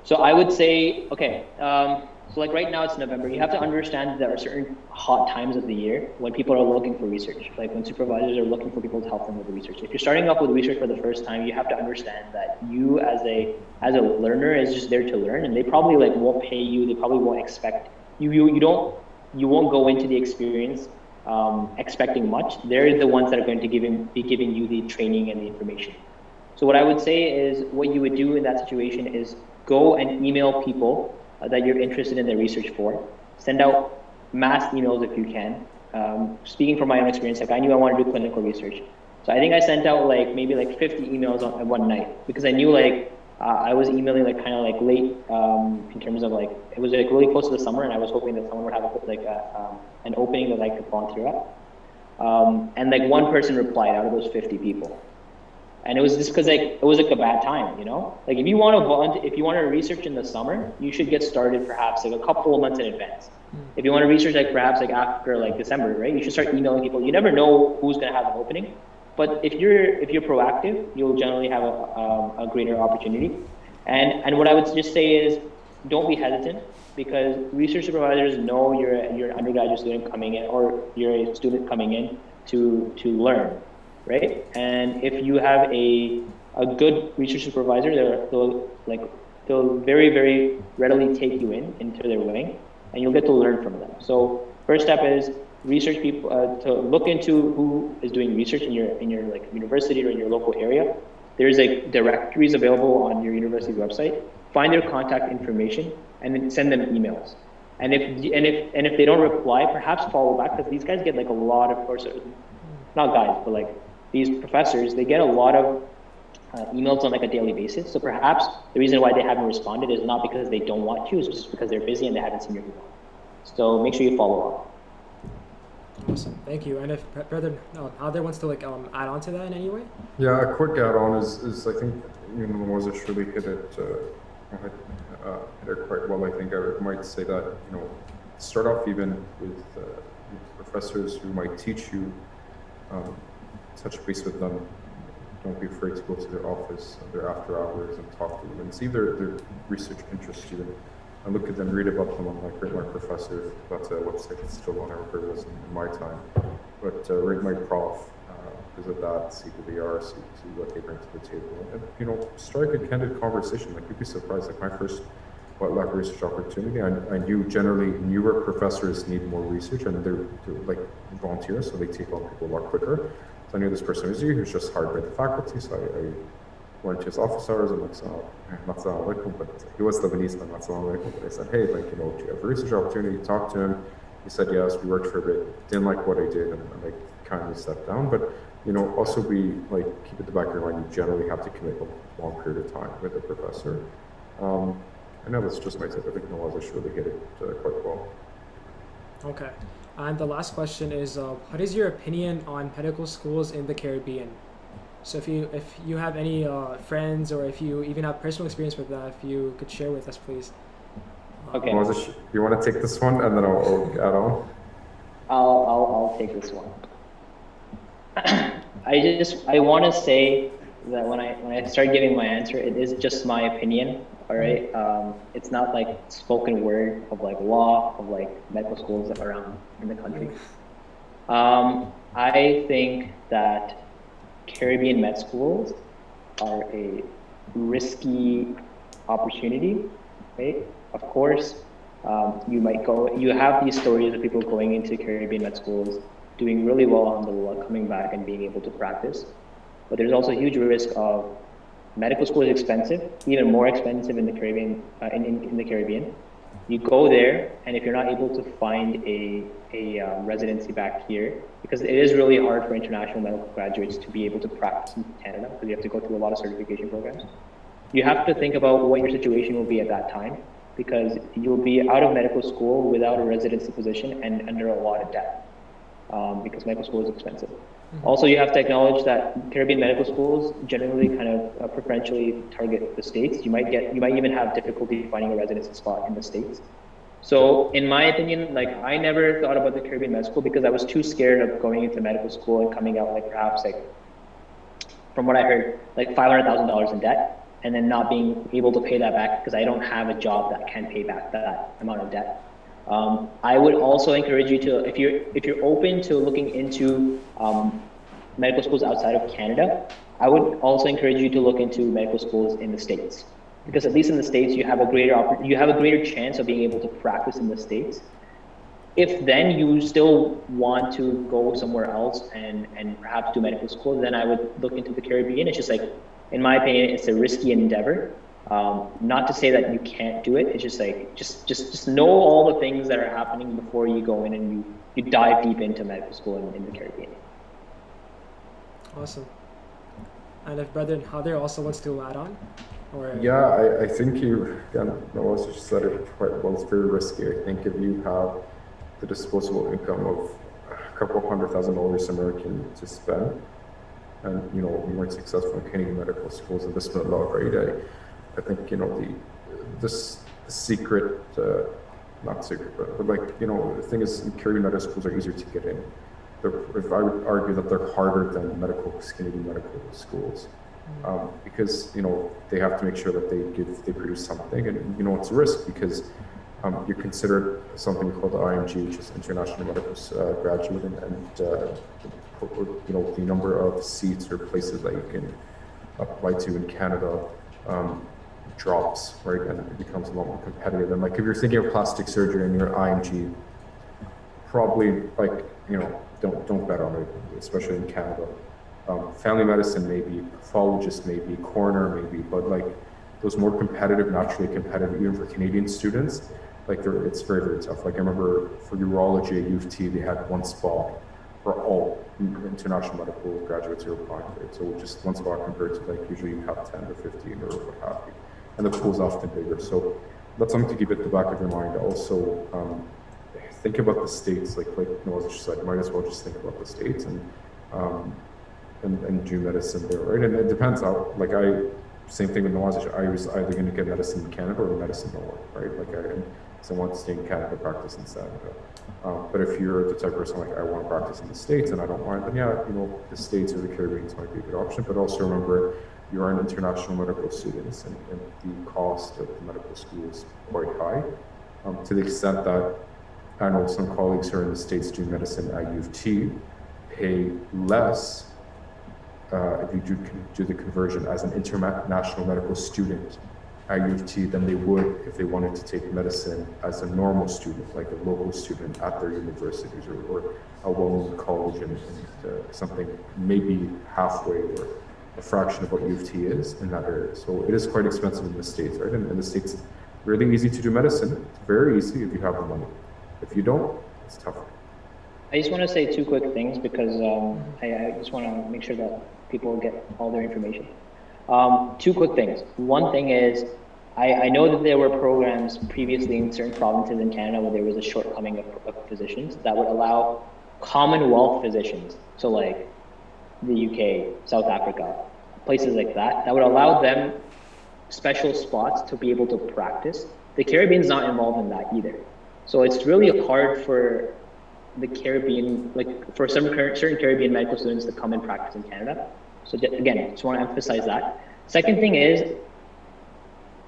Speaker 1: So I would say, okay, so like right now it's November. You have to understand that there are certain hot times of the year when people are looking for research, like when supervisors are looking for people to help them with the research. If you're starting off with research for the first time, you have to understand that you as a learner is just there to learn, and they probably like won't pay you. They probably won't expect you won't go into the experience expecting much. They're the ones that are going to be giving you the training and the information. So what I would say is what you would do in that situation is go and email people that you're interested in the research for. Send out mass emails if you can. Speaking from my own experience, like I knew I wanted to do clinical research. So I think I sent out like maybe like 50 emails on one night, because I knew like I was emailing like kind of like late in terms of like, it was like really close to the summer, and I was hoping that someone would have an opening that I could volunteer at. And like one person replied out of those 50 people. And it was just because like it was like a bad time, Like if you want to research in the summer, you should get started perhaps like a couple of months in advance. If you want to research like perhaps like after like December, right? You should start emailing people. You never know who's going to have an opening, but if you're proactive, you'll generally have a greater opportunity. And what I would just say is, don't be hesitant, because research supervisors know you're an undergraduate student coming in, or you're a student coming in to learn. Right? And if you have a good research supervisor, they'll very, very readily take you into their wing, and you'll get to learn from them. So first step is research people to look into who is doing research in your like university or in your local area. There's like directories available on your university's website. Find their contact information and then send them emails. And if they don't reply, perhaps follow back, because these guys get like a lot of, or not guys, but like these professors, they get a lot of emails on like a daily basis. So perhaps the reason why they haven't responded is not because they don't want to, it's just because they're busy and they haven't seen your email. So make sure you follow up.
Speaker 3: Awesome, thank you. And if Brother Nader wants to like add on to that in any way?
Speaker 2: Yeah, a quick add-on is I think Moses really hit it quite well. I think I might say that start off even with professors who might teach you. Touch base with them. Don't be afraid to go to their office, their after hours, and talk to them and see their research interests you. And look at them, read about them on like Rate My Professor. That's a website that's still on. I remember it was in my time. But Rate My Prof. visit that, see who they are, see what they bring to the table, and strike a candid conversation. Like, you'd be surprised. Like, my first research opportunity, I knew generally newer professors need more research, and they're like volunteers, so they take on people a lot quicker. So I knew this person was you, he was just hired by the faculty, so I went to his office hours and like, so, not salaam alaikum, but he was Lebanese, but not salaam alaikum. But I said, hey, like, do you have a research opportunity? Talk to him. He said yes. We worked for a bit. Didn't like what I did, and like kind of stepped down. But also be like, keep at the back of your mind, you generally have to commit a long period of time with a professor. I know that's just my tip. I think Nawazish really hit it quite well.
Speaker 3: Okay. And the last question is, what is your opinion on medical schools in the Caribbean? So if you have any friends, or if you even have personal experience with that, if you could share with us, please.
Speaker 1: Okay.
Speaker 2: Nawazish, you want to take this one, and then I'll add on?
Speaker 1: I'll take this one. I want to say that when I start giving my answer, it is just my opinion. All right. It's not like spoken word of like law of like medical schools around in the country. I think that Caribbean med schools are a risky opportunity, right? Of course, you have these stories of people going into Caribbean med schools, doing really well on the law, coming back and being able to practice. But there's also a huge risk of medical school is expensive, even more expensive in the Caribbean. In the Caribbean, you go there, and if you're not able to find a residency back here, because it is really hard for international medical graduates to be able to practice in Canada, because you have to go through a lot of certification programs. You have to think about what your situation will be at that time, because you'll be out of medical school without a residency position and under a lot of debt, because medical school is expensive. Also, you have to acknowledge that Caribbean medical schools generally kind of preferentially target the States. You might even have difficulty finding a residency spot in the States. So in my opinion, like, I never thought about the Caribbean med school because I was too scared of going into medical school and coming out like perhaps like, from what I heard, like $500,000 in debt, and then not being able to pay that back because I don't have a job that can pay back that amount of debt. I would also encourage you to, if you're open to looking into medical schools outside of Canada, I would also encourage you to look into medical schools in the States, because at least in the States you have a greater chance of being able to practice in the States. If then you still want to go somewhere else and perhaps do medical school, then I would look into the Caribbean. It's just like, in my opinion, it's a risky endeavor. Not to say that you can't do it. It's just like, just know all the things that are happening before you go in and you dive deep into medical school in the Caribbean.
Speaker 3: Awesome. And if Brother Nader also wants to add on?
Speaker 2: Yeah, I think you, again, Nawaz just said it quite well. It's very risky. I think if you have the disposable income of a couple $100,000 American to spend, and you weren't successful in Canadian medical schools and this law, right? I think the secret, not secret, but like the thing is, Caribbean medical schools are easier to get in. If I would argue that they're harder than Canadian medical schools, because they have to make sure that they produce something, and it's a risk because you're considered something called the IMG, which is International Medical Graduate, and the number of seats or places that you can apply to in Canada drops, right, and it becomes a lot more competitive. And like, if you're thinking of plastic surgery and you're IMG, probably like don't bet on it, especially in Canada. Family medicine maybe, pathologist maybe, coroner maybe, but like those more competitive, naturally competitive, even for Canadian students, like it's very, very tough. Like, I remember for urology at U of T, they had one spot for all international medical graduates who were applying for it. So just one spot compared to like usually you have 10 or 15 or what have you. And the pool is often bigger. So that's something to keep at the back of your mind. Also, think about the States, like Nawaz just said, might as well just think about the States and do medicine there, right? And it depends how, like same thing with Nawaz, I was either going to get medicine in Canada or medicine nowhere, right? Like I want to stay in Canada, practice in Canada. But if you're the type of person like, I want to practice in the States and I don't mind, then yeah, the States or the Caribbean might be a good option. But also remember, you are an international medical student, and the cost of the medical school is quite high, to the extent that I know some colleagues who are in the States doing medicine at U of T pay less if you do the conversion as an international medical student at U of T than they would if they wanted to take medicine as a normal student, like a local student at their universities or a well-known college and something maybe halfway or a fraction of what U of T is in that area. So it is quite expensive in the States, right? And in the States, it's really easy to do medicine. It's very easy if you have the money. If you don't, it's tougher.
Speaker 1: I just want to say two quick things because I just want to make sure that people get all their information. Two quick things. One thing is, I know that there were programs previously in certain provinces in Canada where there was a shortcoming of physicians that would allow Commonwealth physicians, so like the UK, South Africa, places like that, that would allow them special spots to be able to practice. The Caribbean's not involved in that either. So it's really hard for the Caribbean, like for some certain Caribbean medical students to come and practice in Canada. So again, just want to emphasize that. Second thing is,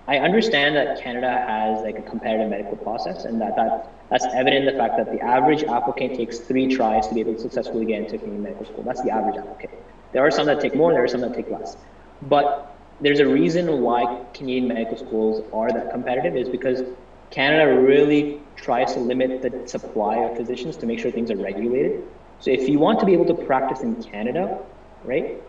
Speaker 1: I understand that Canada has like a competitive medical process, and that's evident in the fact that the average applicant takes 3 tries to be able to successfully get into Canadian medical school. That's the average applicant. There are some that take more, there are some that take less. But there's a reason why Canadian medical schools are that competitive, is because Canada really tries to limit the supply of physicians to make sure things are regulated. So if you want to be able to practice in Canada, right,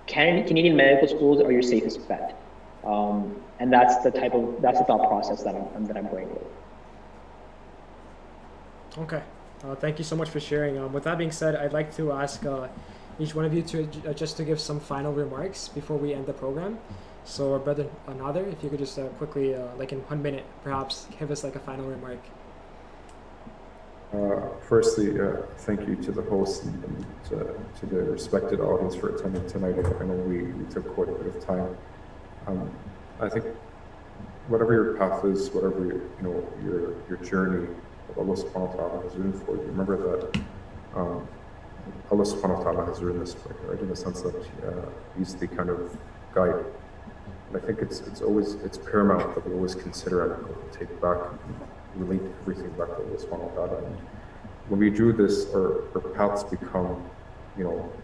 Speaker 1: Canadian medical schools are your safest bet. And that's the thought process that I'm going with.
Speaker 3: Okay, thank you so much for sharing. With that being said, I'd like to ask each one of you to just to give some final remarks before we end the program. So, Brother Nader, if you could just quickly, like in 1 minute, perhaps give us like a final remark.
Speaker 2: Firstly, thank you to the host and to the respected audience for attending tonight. I know we took quite a bit of time. I think whatever your path is, whatever your journey that Allah subhanahu wa ta'ala has written for you, remember that Allah subhanahu wa ta'ala has written this for you, right? In the sense that He's the kind of guide. And I think it's paramount that we always consider and take back, relate everything back to Allah subhanahu wa ta'ala. And when we do this, our paths become,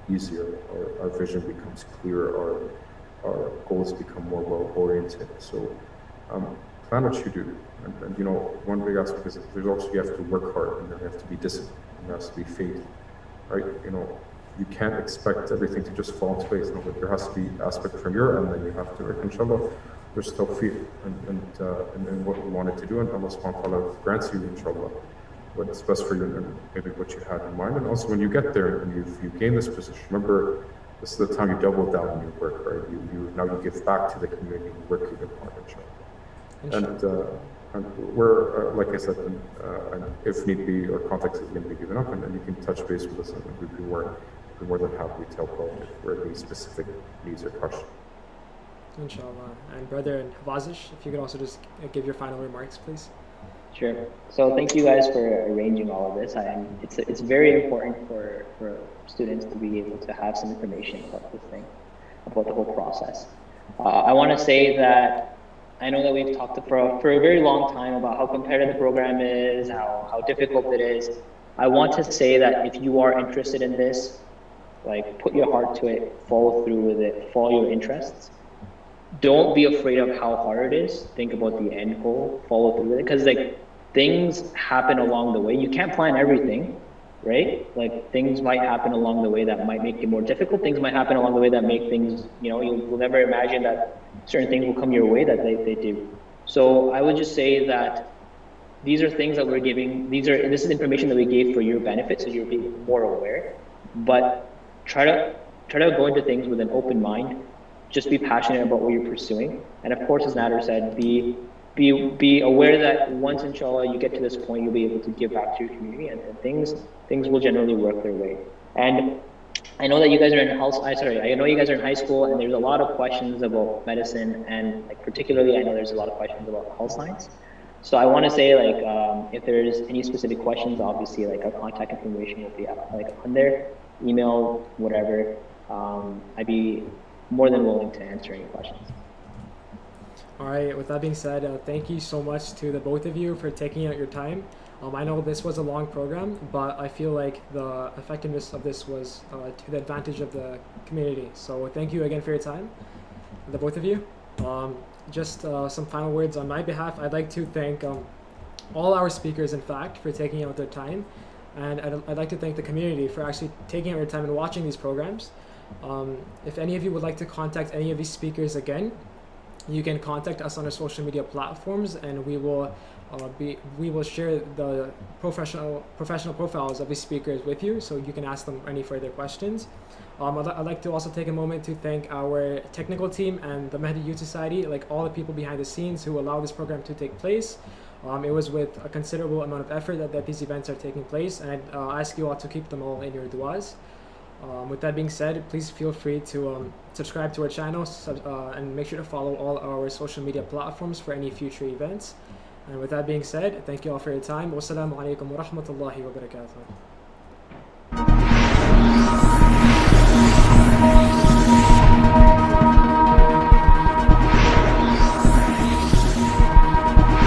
Speaker 2: easier, our vision becomes clearer, our goals become more well-oriented. So plan what you do. And one big aspect is there's also, you have to work hard, and there have to be discipline, and there has to be faith, right? You can't expect everything to just fall into place. There has to be aspect from your end, and you have to work. Inshallah, there's tawfiq and what you wanted to do, and Allah subhanahu wa ta'ala grants you, inshallah, what's best for you and maybe what you had in mind. And also when you get there and you've gained this position, remember, this is the time you double down on your work, right? Now you give back to the community, you work even harder, inshallah. And we're, like I said, and if need be, our context is going to be given up, and you can touch base with us, and we'd be more than happy to help out if there are any specific needs or questions.
Speaker 3: Inshallah. And Brother Vazish, if you could also just give your final remarks, please.
Speaker 1: Sure. So thank you guys for arranging all of this. It's very important for students to be able to have some information about this thing, about the whole process. I want to say that I know that we've talked for a very long time about how competitive the program is, how difficult it is. I want to say that if you are interested in this, like, put your heart to it, follow through with it, follow your interests. Don't be afraid of how hard it is. Think about the end goal, follow through with it, because like things happen along the way. You can't plan everything, right? Like things might happen along the way that might make it more difficult. Things might happen along the way that make things, you will never imagine that certain things will come your way that they do. So I would just say that these are things that we're giving. This is information that we gave for your benefit, so you're being more aware. But try to go into things with an open mind. Just be passionate about what you're pursuing. And of course, as Nader said, be aware that once, inshallah, you get to this point, you'll be able to give back to your community, and things will generally work their way. And I know that you guys are I know you guys are in high school, and there's a lot of questions about medicine, and like particularly, I know there's a lot of questions about health science. So I want to say, like, if there's any specific questions, obviously, like our contact information will be like on there, email, whatever. I'd be more than willing to answer any questions.
Speaker 3: All right, with that being said, thank you so much to the both of you for taking out your time. I know this was a long program, but I feel like the effectiveness of this was to the advantage of the community. So thank you again for your time, the both of you. Just some final words on my behalf. I'd like to thank all our speakers, in fact, for taking out their time. And I'd like to thank the community for actually taking out your time and watching these programs. If any of you would like to contact any of these speakers again, you can contact us on our social media platforms, and we will share the professional profiles of these speakers with you, so you can ask them any further questions. I'd like to also take a moment to thank our technical team and the Mahdi Youth Society, like all the people behind the scenes who allow this program to take place. It was with a considerable amount of effort that these events are taking place, and I ask you all to keep them all in your duas. With that being said, please feel free to subscribe to our channel and make sure to follow all our social media platforms for any future events. And with that being said, thank you all for your time. Wassalamu alaikum wa rahmatullahi wa barakatuh.